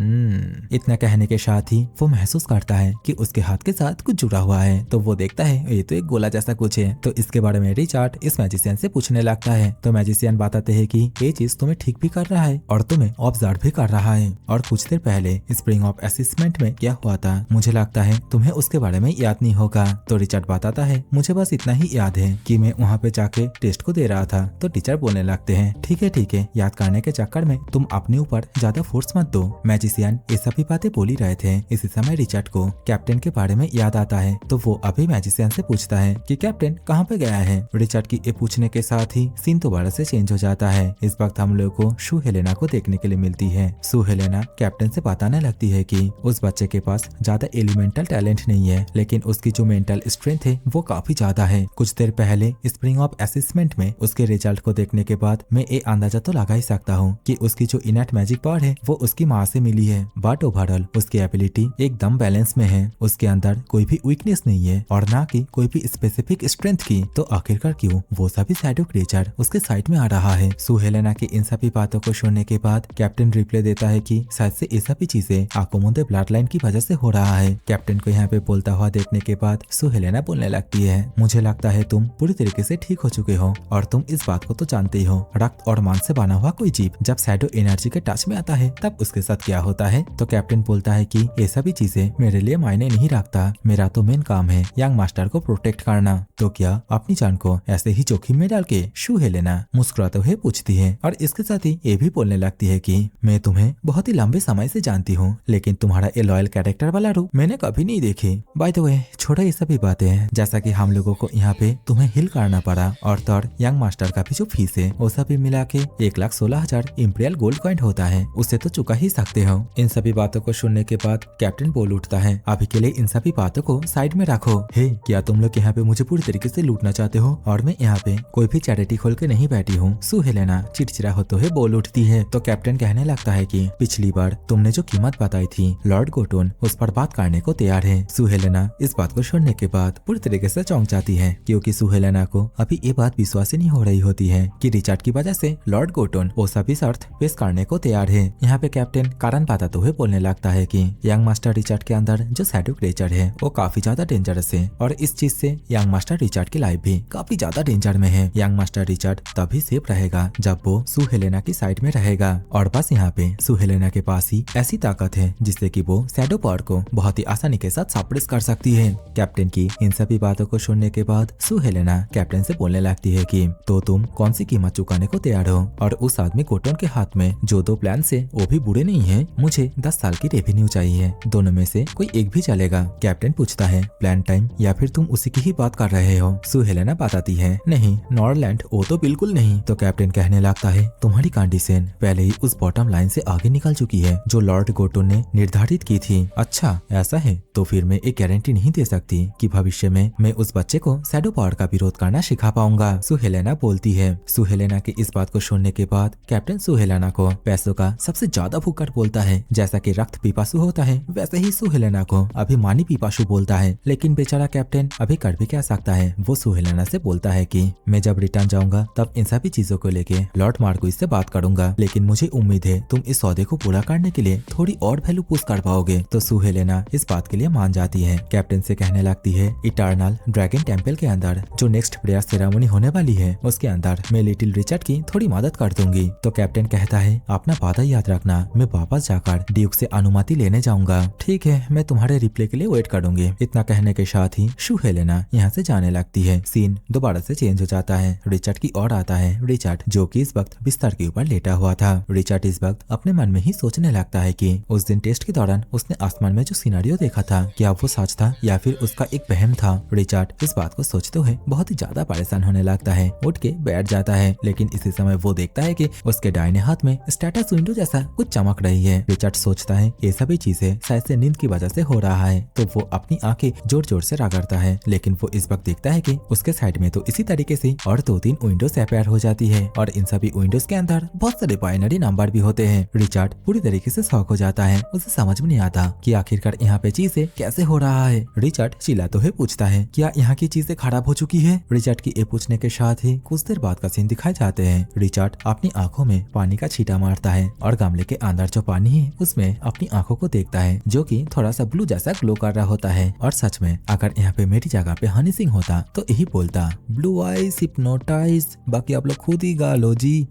इतना कहने के साथ ही वो महसूस करता है कि उसके हाथ के साथ कुछ जुड़ा हुआ है। तो वो देखता है ये तो एक गोला जैसा कुछ है। तो इसके बारे में रिचर्ड इस मैजिशियन से पूछने लगता है। तो मैजिशियन बताते हैं कि ये चीज तुम्हें ठीक भी कर रहा है और तुम्हें ऑब्जर्व भी कर रहा है। और कुछ देर पहले स्प्रिंग ऑफ असेसमेंट में क्या हुआ था मुझे लगता है तुम्हें उसके बारे में याद नहीं होगा। तो रिचर्ड बताता है, मुझे बस इतना ही याद है कि मैं वहाँ पे जाके टेस्ट को दे रहा था। तो टीचर बोलने लगते हैं, ठीक है, याद करने के चक्कर में तुम अपने ऊपर ज्यादा फोर्स मत दो। मैजिशियन ये सभी बातें बोल ही रहे थे। इसी समय रिचर्ड को कैप्टन के बारे में याद आता है। तो वो अभी मैजिशियन से पूछता है कि कैप्टन कहाँ पे गया है। रिचर्ड की ये पूछने के साथ ही सीन दोबारा से चेंज हो जाता है। इस वक्त हम लोग को शू हेलेना को देखने के लिए मिलती है। शू हेलेना कैप्टन से बताने लगती है कि उस बच्चे के पास ज्यादा एलिमेंटल टैलेंट नहीं है, लेकिन उसकी जो मेंटल स्ट्रेंथ है वो काफी ज्यादा है। कुछ देर पहले स्प्रिंग ऑफ असेसमेंट में उसके रिजल्ट को देखने के बाद मैं ये अंदाजा तो लगा ही सकता हूँ कि उसकी जो इनट मैजिक पावर है वो उसकी माँ से मिली है। बट ओवरऑल उसकी एबिलिटी एकदम बैलेंस में है। उसके अंदर कोई भी वीकनेस नहीं है और ना कि कोई भी स्पेसिफिक स्ट्रेंथ की। तो आखिरकार क्यों वो सभी शैडो क्रिएचर उसके साइड में आ रहा है। शू हेलेना की इन सभी बातों को सुनने के बाद कैप्टन रिप्लाई देता है कि शायद से ये सभी चीजें आकोमुंदे ब्लड लाइन की वजह से हो रहा है। कैप्टन को यहाँ पे बोलता हुआ देखने के बाद शू हेलेना बोलने लगती है, मुझे लगता है तुम पूरी तरीके से ठीक हो चुके हो और तुम इस बात को तो जानते ही हो, रक्त और मांस से बना हुआ कोई जीव जब शैडो एनर्जी के टच में आता है तब उसके साथ क्या होता है। तो कैप्टन बोलता है कि ये सभी चीजें मेरे लिए मायने नहीं रखता, मेरा तो मेन काम है यंग मास्टर को प्रोटेक्ट करना। तो क्या अपनी जान को ऐसे ही जोखिम में डाल के शू हेलेना मुस्कुराते हुए पूछती है और इसके साथ ही ये भी बोलने लगती है कि मैं तुम्हें बहुत ही लंबे समय से जानती हूँ, लेकिन तुम्हारा ये लॉयल कैरेक्टर वाला रूप मैंने कभी नहीं देखी। बाय द वे छोड़ो ये सभी बातें, जैसा कि हम लोगों को यहाँ पे तुम्हें हिल करना पड़ा और तौर यंग मास्टर का भी जो फीस है वो सभी मिला के 1,16,000 इंपीरियल गोल्ड कॉइन होता है, उसे तो चुका ही सकते हो। इन सभी बातों को सुनने के बाद कैप्टन बोल उठता है, अभी के लिए इन सभी बातों को साइड में रखो। हे क्या तुम लोग यहाँ पे मुझे पूरी तरीके से लूटना चाहते हो और मैं यहाँ पे कोई भी चैरिटी खोल के नहीं बैठी हूँ। शू हेलेना चिड़चिड़ा होते हुए बोल उठती है। तो कैप्टन कहने लगता है कि पिछली बार तुमने जो कीमत बताई थी लॉर्ड गोटोन उस पर बात करने को तैयार है। शू हेलेना इस बात को सुनने के बाद पूरी तरीके से चौंक जाती है, क्योंकि शू हेलेना को अभी ये बात विश्वास ही नहीं हो रही होती है कि रिचर्ड की वजह से लॉर्ड गोटोन वो सभी शर्त पेश करने को तैयार है। यहाँ पे कैप्टन कारण बताते हुए बोलने लगता है कि यंग मास्टर रिचर्ड के अंदर जो शैडो क्रिएचर है वो काफी ज्यादा डेंजरस है और इस चीज से यंग मास्टर रिचर्ड की लाइफ भी काफी ज्यादा डेंजर में है। यंग मास्टर रिचर्ड तभी सेफ रहेगा जब वो शू हेलेना की साइड में रहेगा और बस यहाँ पे शू हेलेना के पास ही ऐसी ताकत है जिससे कि वो शैडो पावर को बहुत ही आसानी के साथ सप्रेस कर सकती है। कैप्टन की इन सभी बातों को सुनने के बाद शू हेलेना कैप्टन से बोलने लगती है कि तो तुम कौन सी कीमत चुकाने को तैयार हो, और उस आदमी गोटोन के हाथ में जो 2 प्लान से वो भी बुरे नहीं है, मुझे 10 साल की रेवेन्यू चाहिए, दोनों में से कोई एक भी चलेगा। कैप्टन पूछता है प्लान टाइम या फिर तुम उसी की ही बात कर रहे हो। शू हेलेना बताती है नहीं नॉर्लैंड वो तो बिल्कुल नहीं। तो कैप्टन कहने लगता है तुम्हारी कंडीशन पहले ही उस बॉटम लाइन से आगे निकल चुकी है जो लॉर्ड गोटोन ने निर्धारित की थी। अच्छा ऐसा है तो फिर मैं एक गारंटी नहीं दे सकती कि भविष्य में मैं उस बच्चे को शैडो पावर का विरोध करना सिखा पाऊंगा। शू हेलेना बोलती है। शू हेलेना की इस बात को सुनने के बाद कैप्टन शू हेलेना को पैसों का सबसे ज्यादा भूख बोलता है। जैसा कि रक्त पिपासु होता है वैसे ही शू हेलेना को अभिमानी पिपासु बोलता है, लेकिन बेचारा कैप्टन अभी कर भी क्या सकता है। वो शू हेलेना से बोलता है कि मैं जब रिटर्न जाऊंगा तब इन सभी चीजों को लेके लॉर्ड मार्क्विस से बात करूंगा, लेकिन मुझे उम्मीद है तुम इस सौदे को पूरा करने के लिए थोड़ी और वैल्यू पुश कर पाओगे। तो शू हेलेना इस बात के लिए मान जाती है। कैप्टन से कहने लगती है इटर्नल ड्रैगन टेम्पल के अंदर जो नेक्स्ट प्रेयर सेरेमनी होने वाली है उसके अंदर मैं लिटिल रिचर्ड की थोड़ी मदद कर दूंगी। तो कैप्टन कहता है अपना वादा याद रखना, मैं वापस जाकर ड्यूक से अनुमति लेने जाऊंगा। ठीक है मैं तुम्हारे रिप्लाई के लिए वेट करूंगी। इतना कहने के साथ ही शू हेलेना यहाँ से जाने लगती है। सीन दोबारा से चेंज हो जाता है। रिचर्ड की ओर आता है। रिचर्ड जो कि इस वक्त बिस्तर के ऊपर लेटा हुआ था। रिचर्ड इस वक्त अपने मन में ही सोचने लगता है कि उस दिन टेस्ट के दौरान उसने आसमान में जो सिनेरियो देखा था क्या वो सच था या फिर उसका एक वहम था। रिचर्ड इस बात को सोचते हुए बहुत ही ज्यादा परेशान होने लगता है, उठ के बैठ जाता है, लेकिन इसी समय वो देखता है कि उसके दाहिने हाथ में स्टेटस विंडो जैसा कुछ चमक रही है। रिचर्ड सोचता है ये सभी चीजें शायद से नींद की वजह से हो रहा है, तो वो अपनी आंखें जोर जोर से रगड़ता है, लेकिन वो इस वक्त देखता है कि उसके साइड में तो इसी तरीके से और 2-3 विंडोज अपेयर हो जाती है और इन सभी विंडोज के अंदर बहुत सारे बाइनरी नंबर भी होते हैं। रिचर्ड पूरी तरीके से शॉक हो जाता है। उसे समझ में नहीं आता कि आखिरकार यहाँ पे चीजें कैसे हो रहा है? रिचर्ड चिल्लाते हुए पूछता है, क्या यहाँ की चीजें खराब हो चुकी है? रिचर्ड की ये पूछने के साथ ही कुछ देर बाद का सीन दिखाए जाते हैं। रिचर्ड अपनी आंखों में पानी का छींटा मारता है और गमले के अंदर जो पानी है उसमें अपनी आंखों को देखता है, जो कि थोड़ा सा ब्लू जैसा ग्लो कर रहा होता है। और सच में अगर यहाँ पे मेरी जगह पे हनी सिंह होता तो यही बोलता, ब्लू आइज हिप्नोटाइज, बाकी आप लोग खुद ही गा लो जी।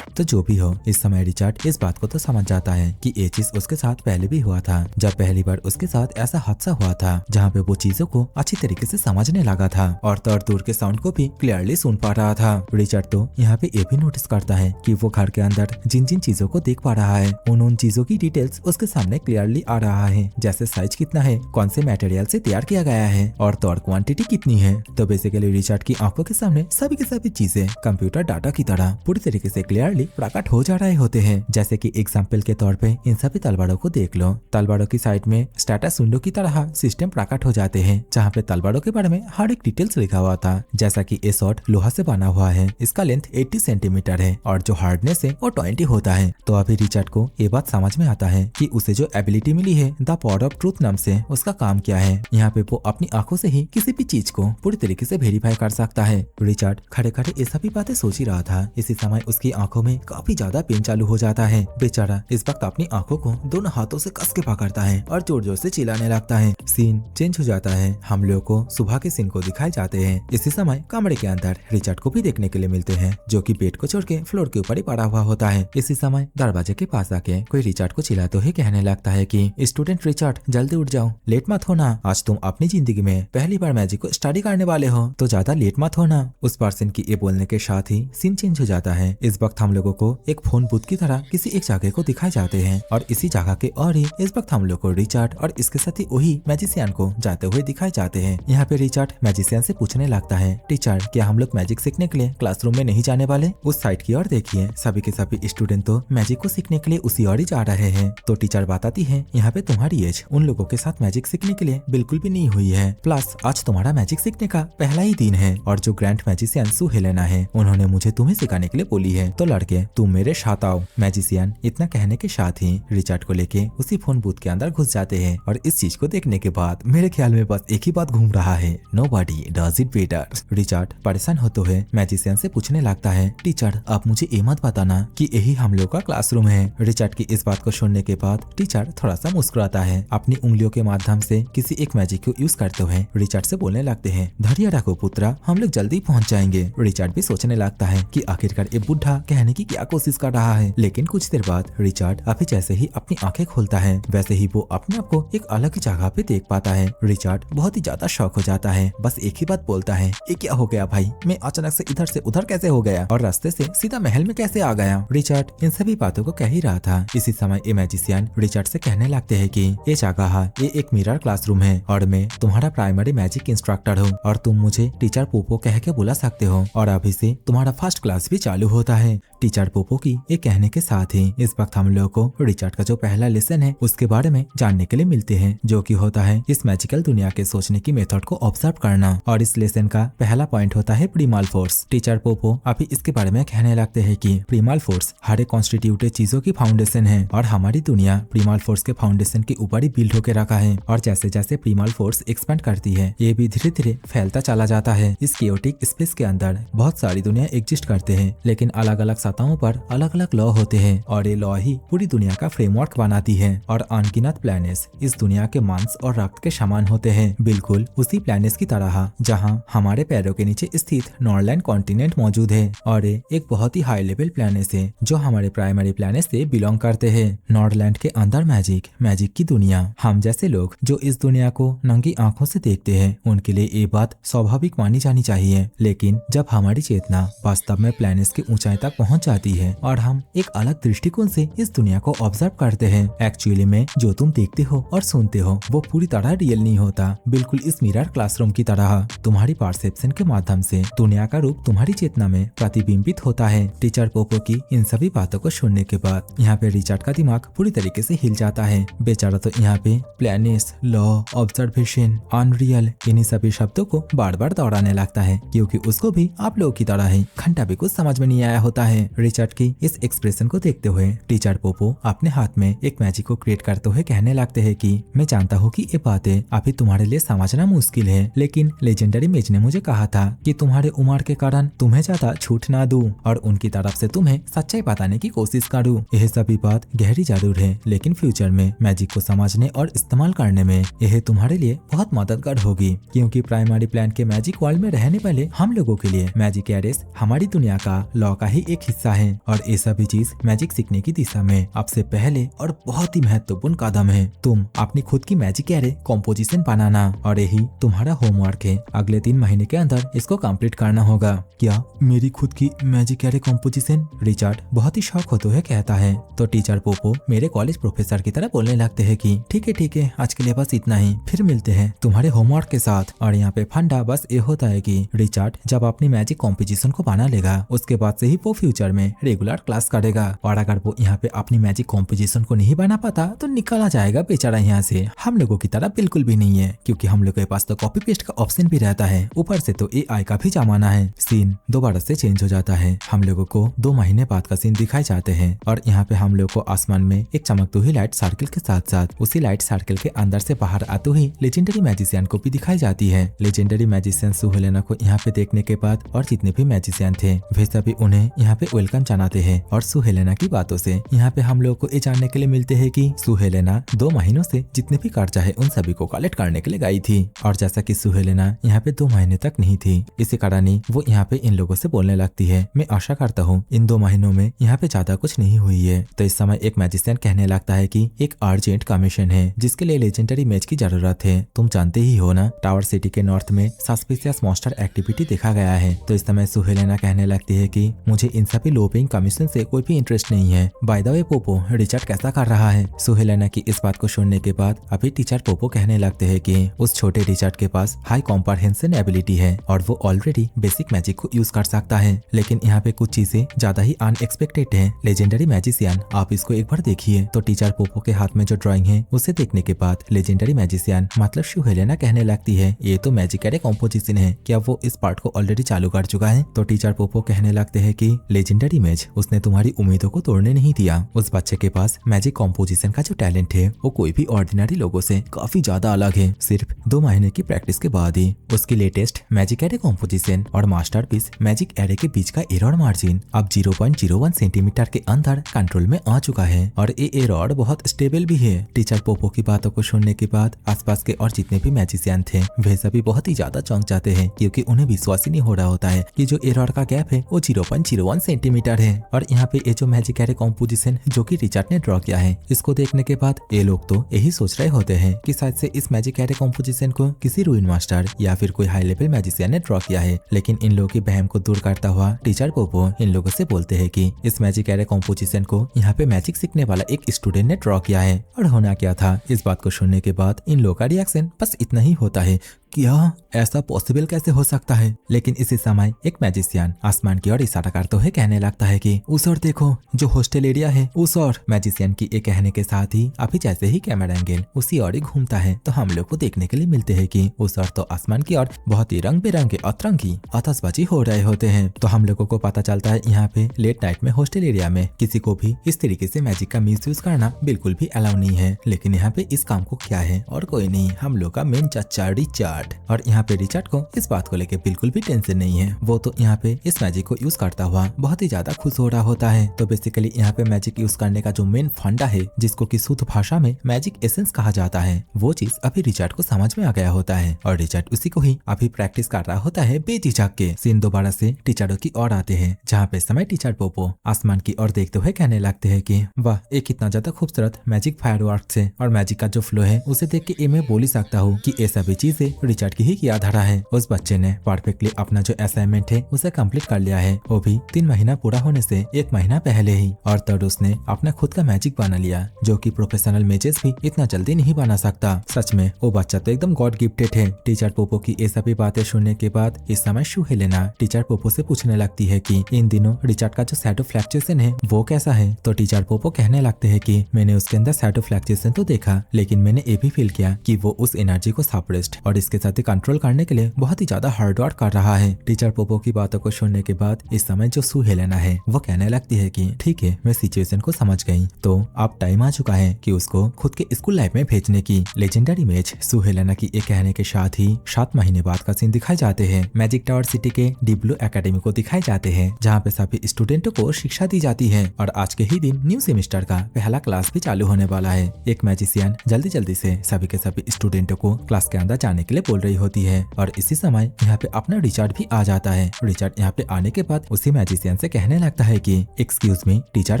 तो जो भी हो, इस समय रिचर्ड इस बात को तो समझ जाता है कि ये चीज उसके साथ पहले भी हुआ था, जब पहली बार उसके साथ ऐसा हादसा हुआ था जहाँ पे वो चीजों को अच्छी तरीके से समझने लगा था और थोड़ी दूर के साउंड को भी क्लियरली सुन पा रहा था। रिचर्ड तो यहाँ पे ये भी नोटिस करता है कि वो घर के अंदर जिन जिन चीजों को देख पा रहा है उन चीजों की डिटेल्स उसके सामने क्लियरली आ रहा है, जैसे साइज कितना है, कौन से मटेरियल से तैयार किया गया है और क्वांटिटी कितनी है। तो बेसिकली रिचर्ड की आंखों के सामने सभी की सभी चीजें कंप्यूटर डाटा की तरह पूरी तरीके से क्लियरली प्रकट हो जा रहे होते हैं। जैसे कि एग्जाम्पल के तौर पे इन सभी तलवारों को देख लो। तलवारों की साइड में स्टेटस विंडो की तरह सिस्टम प्रकट हो जाते हैं, जहाँ पे तलवारों के बारे में हर एक डिटेल्स लिखा हुआ था। जैसा कि ये शॉट लोहा से बना हुआ है, इसका लेंथ 80 सेंटीमीटर है और जो हार्डनेस है वो 20 होता है। तो अभी रिचर्ड को ये बात समझ में आता है कि उसे जो एबिलिटी मिली है द पावर ऑफ ट्रूथ नाम से, उसका काम क्या है। यहाँ पे वो अपनी आंखों से ही किसी भी चीज को पूरी तरीके से वेरीफाई कर सकता है। रिचर्ड खड़े खड़े ये सभी बातें सोच ही रहा था। इसी समय उसकी आंखों में काफी ज्यादा पेन चालू हो जाता है। बेचारा इस वक्त अपनी आंखों को दोनों हाथों से कस के पकड़ता है और जोर जोर से चिल्लाने लगता है। सीन चेंज हो जाता है, हम लोगों को सुबह के सीन को दिखाए जाते हैं। इसी समय कमरे के अंदर रिचर्ड को भी देखने के लिए मिलते हैं, जो कि बेड को छोड़ के फ्लोर के ऊपर ही पड़ा हुआ होता है। इसी समय दरवाजे के पास आके कोई रिचर्ड को चिल्लाते हुए कहने लगता है कि स्टूडेंट रिचर्ड, जल्दी उठ जाओ, लेट मत होना, आज तुम अपनी जिंदगी में पहली बार मैजिक को स्टडी करने वाले हो, तो ज्यादा लेट मत होना। उस पर्सन की ये बोलने के साथ ही सीन चेंज हो जाता है। इस वक्त हम लोगों को एक फोन बूथ की तरह किसी एक जगह को दिखाए जाते हैं और इसी जगह के और ही इस वक्त हम लोग को रिचर्ड और इसके साथ ही वही मैजिशियन को जाते हुए दिखाए जाते हैं। यहाँ पे रिचर्ड मैजिशियन से पूछने लगता है, टीचर क्या हम लोग मैजिक सीखने के लिए क्लासरूम में नहीं जाने वाले? उस साइड की ओर देखिए, सभी के सभी स्टूडेंट तो मैजिक को सीखने के लिए उसी ओर ही जा रहे हैं। तो टीचर बताती है, यहाँ पे तुम्हारी एज उन लोगों के साथ मैजिक सीखने के लिए बिल्कुल भी नहीं हुई है, प्लस आज तुम्हारा मैजिक सीखने का पहला ही दिन है और जो ग्रैंड मैजिशियन सू हेलेना है उन्होंने मुझे तुम्हें सिखाने के लिए बोली है, तो लड़के तुम मेरे साथ आओ। मैजिशियन इतना कहने के साथ ही रिचर्ड को लेके उसी फोन बूथ के अंदर घुस जाते हैं और इस चीज को देखने के बाद मेरे ख्याल में बस एक ही बात घूम रहा है, nobody does it better. Richard परेशान होते हुए मैजिशियन से पूछने लगता है, टीचर आप मुझे ये मत बताना कि यही हम लोग का क्लासरूम है। रिचर्ड की इस बात को सुनने के बाद टीचर थोड़ा सा मुस्कुराता है। अपनी उंगलियों के माध्यम से किसी एक मैजिक को यूज करते हुए रिचर्ड से बोलने लगते हैं, धैर्य रखो पुत्रा, हम लोग जल्दी पहुंच जाएंगे। रिचर्ड भी सोचने लगता है कि आखिरकार ये बुढ़ा कहने की क्या कोशिश कर रहा है, लेकिन कुछ देर बाद रिचर्ड अभी जैसे ही अपनी आंखें खोलता है वैसे ही वो अपने आप को एक अलग ही जगह पे देख पाता है। रिचर्ड बहुत ही ज्यादा शॉक हो जाता है, बस एक ही बात बोलता है, ये क्या हो गया भाई, मैं अचानक से इधर से उधर कैसे हो गया और रास्ते से सीधा महल में कैसे आ गया। रिचर्ड इन सभी बातों को कह ही रहा था। इसी समय ये मैजिशियन रिचर्ड से कहने लगते हैं कि ये जगह ये एक मिरर क्लासरूम है और मैं तुम्हारा प्राइमरी मैजिक इंस्ट्रक्टर हूँ और तुम मुझे टीचर पोपो कह के बुला सकते हो और अभी से तुम्हारा फर्स्ट क्लास भी चालू होता है। टीचर पोपो की ये कहने के साथ ही इस वक्त हम लोगों को रिचर्ड का जो पहला लेसन है उसके बारे में जानने के लिए मिलते हैं, जो कि होता है इस मैजिकल दुनिया के सोचने की मेथड को ऑब्जर्व करना। और इस लेसन का पहला पॉइंट होता है प्रीमल फोर्स। टीचर पोपो अभी इसके बारे में कहने लगते हैं कि प्रीमल फोर्स हर एक कॉन्स्टिट्यूटेड चीजों की फाउंडेशन है और हमारी दुनिया प्रीमल फोर्स के फाउंडेशन के ऊपर ही बिल्ड होकर रखा है और जैसे जैसे प्रीमल फोर्स एक्सपेंड करती है ये भी धीरे धीरे फैलता चला जाता है। इस केओटिक स्पेस के अंदर बहुत सारी दुनिया एग्जिस्ट करते हैं, लेकिन अलग अलग सतहों पर अलग अलग लॉ होते हैं और ये लॉ ही पूरी दुनिया का फ्रेमवर्क बनाती है। और अनगिनत प्लैनेट्स इस दुनिया के मांस और रक्त के समान होते हैं, बिल्कुल उसी प्लैनेट्स की तरह जहां हमारे पैरों के नीचे स्थित नॉर्लैंड कॉन्टिनेंट मौजूद है। और ये एक बहुत ही हाई लेवल प्लैनेट्स है जो हमारे प्राइमरी प्लैनेट से बिलोंग करते हैं। नॉर्लैंड के अंदर मैजिक की दुनिया, हम जैसे लोग जो इस दुनिया को नंगी आंखों से देखते हैं उनके लिए ये बात स्वाभाविक मानी जानी चाहिए, लेकिन जब हमारी चेतना वास्तव में प्लैनेट्स की ऊंचाई तक पहुंच जाती है और हम एक अलग दृष्टिकोण से इस दुनिया को ऑब्जर्व करते हैं, एक्चुअली में जो तुम देखते हो और सुनते हो वो पूरी तरह रियल नहीं होता। बिल्कुल इस मिरर क्लासरूम की तरह तुम्हारी परसेप्शन के माध्यम से दुनिया का रूप तुम्हारी चेतना में प्रतिबिंबित होता है। टीचर पोपो की इन सभी बातों को सुनने के बाद यहाँ पे रिचर्ड का दिमाग पूरी तरीके से हिल जाता है। बेचारा तो यहाँ पे प्लैनेट्स, लॉ, ऑब्जर्वेशन, अनरियल इन्हीं सभी शब्दों को बार बार दोहराने लगता है, क्योंकि उसको भी आप लोगों की तरह ही घंटा भी कुछ समझ में नहीं आया होता है। रिचर्ड की इस एक्सप्रेशन को देखते हुए टीचर पोपो अपने हाथ में एक मैजिक को क्रिएट करते हुए कहने लगते हैं कि मैं जानता हूँ कि ये बातें अभी तुम्हारे लिए समझना मुश्किल है, लेकिन लेजेंडरी मेज ने मुझे कहा था कि तुम्हारे उम्र के कारण तुम्हें ज्यादा छूट ना दूं और उनकी तरफ से तुम्हें सच्चाई बताने की कोशिश करूं। यह सभी बात गहरी जरूर है, लेकिन फ्यूचर में मैजिक को समझने और इस्तेमाल करने में यह तुम्हारे लिए बहुत मददगार होगी, क्योंकि प्राइमरी प्लान के मैजिक वर्ल्ड में रहने वाले हम लोगों के लिए मैजिक एरेस हमारी दुनिया का लॉ का ही एक हिस्सा है और ये सभी चीज मैजिक सीखने की दिशा में आपसे पहले और बहुत ही महत्वपूर्ण कदम है। तुम अपनी खुद की मैजिक एरे कॉम्पोजिशन बनाना और यही तुम्हारा होमवर्क है। अगले 3 महीने के अंदर इसको कंप्लीट करना होगा। क्या मेरी खुद की मैजिक एरे कॉम्पोजिशन? रिचर्ड बहुत ही शौक होते हुए कहता है। तो टीचर पोपो मेरे कॉलेज प्रोफेसर की तरह बोलने लगते हैं कि ठीक है आज के लिए बस इतना ही, फिर मिलते हैं तुम्हारे होमवर्क के साथ। और यहाँ पे फंडा बस ये होता है कि रिचर्ड जब अपनी मैजिक कॉम्पोजिशन को बना लेगा उसके बाद से ही वो फ्यूचर में रेगुलर क्लास करेगा, और अगर वो यहाँ पे अपनी मैजिक कॉम्पोजिशन को नहीं बना पाता तो निकाला जाएगा बेचारा यहाँ से। हम लोगों की तरह बिल्कुल भी नहीं है, क्योंकि हम लोगों के पास तो कॉपी पेस्ट का ऑप्शन भी रहता है, ऊपर से तो AI का भी जमाना है। सीन दोबारा से चेंज हो जाता है। हम लोगों को 2 महीने बाद का सीन दिखाए जाते हैं और यहाँ पे हम लोग को आसमान में एक चमकती हुई लाइट सर्किल के साथ साथ उसी लाइट सर्किल के अंदर से बाहर आते हुई लेजेंडरी मैजिशियन को भी दिखाई जाती है। लेजेंडरी मैजिशियन सुहेलेना को यहाँ पे देखने के बाद और जितने भी मैजिशियन थे वे सभी उन्हें यहाँ पे वेलकम जनाते हैं। और सुहेलेना की बातों से यहाँ पे हम लोग को ये जानने के लिए मिलते हैं कि सुहेलेना 2 महीनों से जितने भी कर्जा है उन सभी को कलेक्ट करने के लिए गई थी, और जैसा कि सुहेलेना यहाँ पे 2 महीने तक नहीं थी, इसी कारण ही वो यहाँ पे इन लोगों से बोलने लगती है मैं आशा करता हूँ इन 2 महीनों में यहाँ पे ज्यादा कुछ नहीं हुई है। तो इस समय एक मैजिशियन कहने लगता है कि एक अर्जेंट कमीशन है जिसके लिए लेजेंडरी मैच की जरूरत है। तुम जानते ही हो ना, टावर सिटी के नॉर्थ में सस्पिशियस मॉन्स्टर एक्टिविटी देखा गया है। तो इस समय सुहेलेना कहने लगती है कि मुझे इन सभी लो पेइंग कमीशन से कोई भी इंटरेस्ट नहीं है। By the way Poopó, Richard कैसा कर रहा है? सुहेलेना की इस बात को सुनने के बाद अभी टीचर पोपो कहने लगते हैं कि उस छोटे रिचर्ड के पास हाई कॉम्प्रहेंशन एबिलिटी है और वो ऑलरेडी बेसिक मैजिक को यूज कर सकता है, लेकिन यहाँ पे कुछ चीजें ज्यादा ही अनएक्सपेक्टेड है। लेजेंडरी मैजिशियन आप इसको एक बार देखिए। तो टीचर पोपो के हाथ में जो ड्राइंग है उसे देखने के बाद लेजेंडरी मैजिशियन मतलब सुहेलेना कहने लगती है ये तो मैजिक एरे कॉम्पोजिशन है, क्या वो इस पार्ट को ऑलरेडी चालू कर चुका है? तो टीचर पोपो कहने लगते हैं कि लेजेंडरी मैज उसने तुम्हारी उम्मीदों को तोड़ने नहीं दिया। उस बच्चे के पास मैजिक कॉम्पोजिशन का जो टैलेंट है वो कोई भी ऑर्डिनरी लोगों से काफी ज्यादा अलग है। सिर्फ 2 महीने की प्रैक्टिस के बाद ही उसकी लेटेस्ट मैजिक एरे कॉम्पोजिशन और मास्टरपीस मैजिक एरे के बीच का एरर मार्जिन अब 0.01 सेंटीमीटर के अंदर कंट्रोल में आ चुका है और ये एरर बहुत स्टेबल भी है। टीचर पोपो की बातों को सुनने के बाद आसपास के और जितने भी मैजिशियन थे वे सभी बहुत ही ज्यादा चौंक जाते हैं, क्योंकि उन्हें विश्वास ही नहीं हो रहा होता है कि जो एरर का गैप है वो 0.01 सेंटीमीटर है। और यहाँ पे ये जो मैजिक एरे कॉम्पोजिशन जो कि रिचर्ड ने ड्रॉ किया है इसको देखने के बाद ये लोग तो यही सोच रहे होते हैं कि शायद से इस मैजिक एरे कॉम्पोजिशन को किसी रूइन मास्टर या फिर कोई हाई लेवल मैजिशियन ने ड्रॉ किया है। लेकिन इन लोगों की बहम को दूर करता हुआ टीचर पोपो इन लोगों से बोलते हैं कि इस मैजिक एरे कॉम्पोजिशन को यहाँ पे मैजिक सीखने वाला एक स्टूडेंट ने ड्रॉ किया है। और होना क्या था, इस बात को सुनने के बाद इन लोगों का रिएक्शन बस इतना ही होता है, क्या ऐसा पॉसिबल कैसे हो सकता है? लेकिन इसी समय एक मैजिशियन आसमान की ओर इशारा करते हुए कहने लगता है कि उस ओर देखो, जो हॉस्टल एरिया है उस ओर। मैजिशियन की ये कहने के साथ ही अभी जैसे ही कैमरा एंगल उसी ओर ही घूमता है तो हम लोग को देखने के लिए मिलते हैं कि उस ओर तो आसमान की ओर बहुत ही रंग बिरंगे अतरंगी आतशबाजी हो रहे होते हैं। तो हम लोगों को पता चलता है यहाँ पे लेट नाइट में हॉस्टल एरिया में किसी को भी इस तरीके से मैजिक का मिस यूज करना बिल्कुल भी अलाउ नहीं है। लेकिन यहाँ पे इस काम को क्या है और कोई नहीं, हम लोग का मेन चाचा रिचर्ड। और यहाँ पे रिचर्ड को इस बात को लेके बिल्कुल भी टेंशन नहीं है, वो तो यहाँ पे इस मैजिक को यूज करता हुआ बहुत ही ज्यादा खुश हो रहा होता है। तो बेसिकली यहाँ पे मैजिक यूज करने का जो मेन फंडा है जिसको कि शुद्ध भाषा में मैजिक एसेंस कहा जाता है, वो चीज अभी रिचर्ड को समझ में आ गया होता है और रिचर्ड उसी को ही अभी प्रैक्टिस कर रहा होता है बेझिझक के। सीन दोबारा से टीचरों की ओर आते हैं जहाँ पे समय टीचर पोपो आसमान की ओर देखते हुए कहने लगते हैं कि वाह, एक कितना ज्यादा खूबसूरत मैजिक फायरवर्क्स है और मैजिक का जो फ्लो है उसे देख के ये मैं बोल ही सकता हूँ कि ये सभी चीजें रिचर्ड की ही याद आ रहा है। उस बच्चे ने परफेक्टली अपना जो असाइनमेंट है उसे कंप्लीट कर लिया है, वो भी 3 महीना पूरा होने से 1 महीना पहले ही। और तब उसने अपना खुद का मैजिक बना लिया जो कि प्रोफेशनल मेजेस भी इतना जल्दी नहीं बना सकता। सच में वो बच्चा तो एकदम गॉड गिफ्टेड है। टीचर पोपो की ये सभी बातें सुनने के बाद इस समय सुहेलेना टीचर पोपो से पूछने लगती है कि इन दिनों रिचर्ड का जो शैडो फ्लक्चुएशन है वो कैसा है? तो टीचर पोपो कहने लगते हैं कि मैंने उसके अंदर शैडो फ्लक्चुएशन तो देखा, लेकिन मैंने ये भी फील किया कि वो उस एनर्जी को सप्रेस्ड और इसके साथ ही कंट्रोल करने के लिए बहुत ही ज्यादा हार्ड वर्क कर रहा है। टीचर पोपो की बातों को सुनने के बाद इस समय जो सू हेलेना है वो कहने लगती है कि ठीक है, मैं सिचुएशन को समझ गई, तो अब टाइम आ चुका है कि उसको खुद के स्कूल लाइफ में भेजने की। लेजेंडरी मैच सू हेलेना की एक कहने के साथ ही 7 महीने बाद का सीन दिखाए जाते हैं। मैजिक टावर सिटी के डीप ब्लू एकेडमी को दिखाए जाते हैं, जहाँ पे सभी स्टूडेंटों को शिक्षा दी जाती है और आज के ही दिन न्यू सेमेस्टर का पहला क्लास भी चालू होने वाला है। एक मैजिशियन जल्दी जल्दी से सभी के सभी स्टूडेंटों को क्लास के अंदर जाने के लिए बोल रही होती है और इसी समय यहाँ पे अपना रिचर्ड भी आ जाता है। रिचर्ड यहाँ पे आने के बाद उसी मैजिशियन से कहने लगता है कि एक्सक्यूज मी, टीचर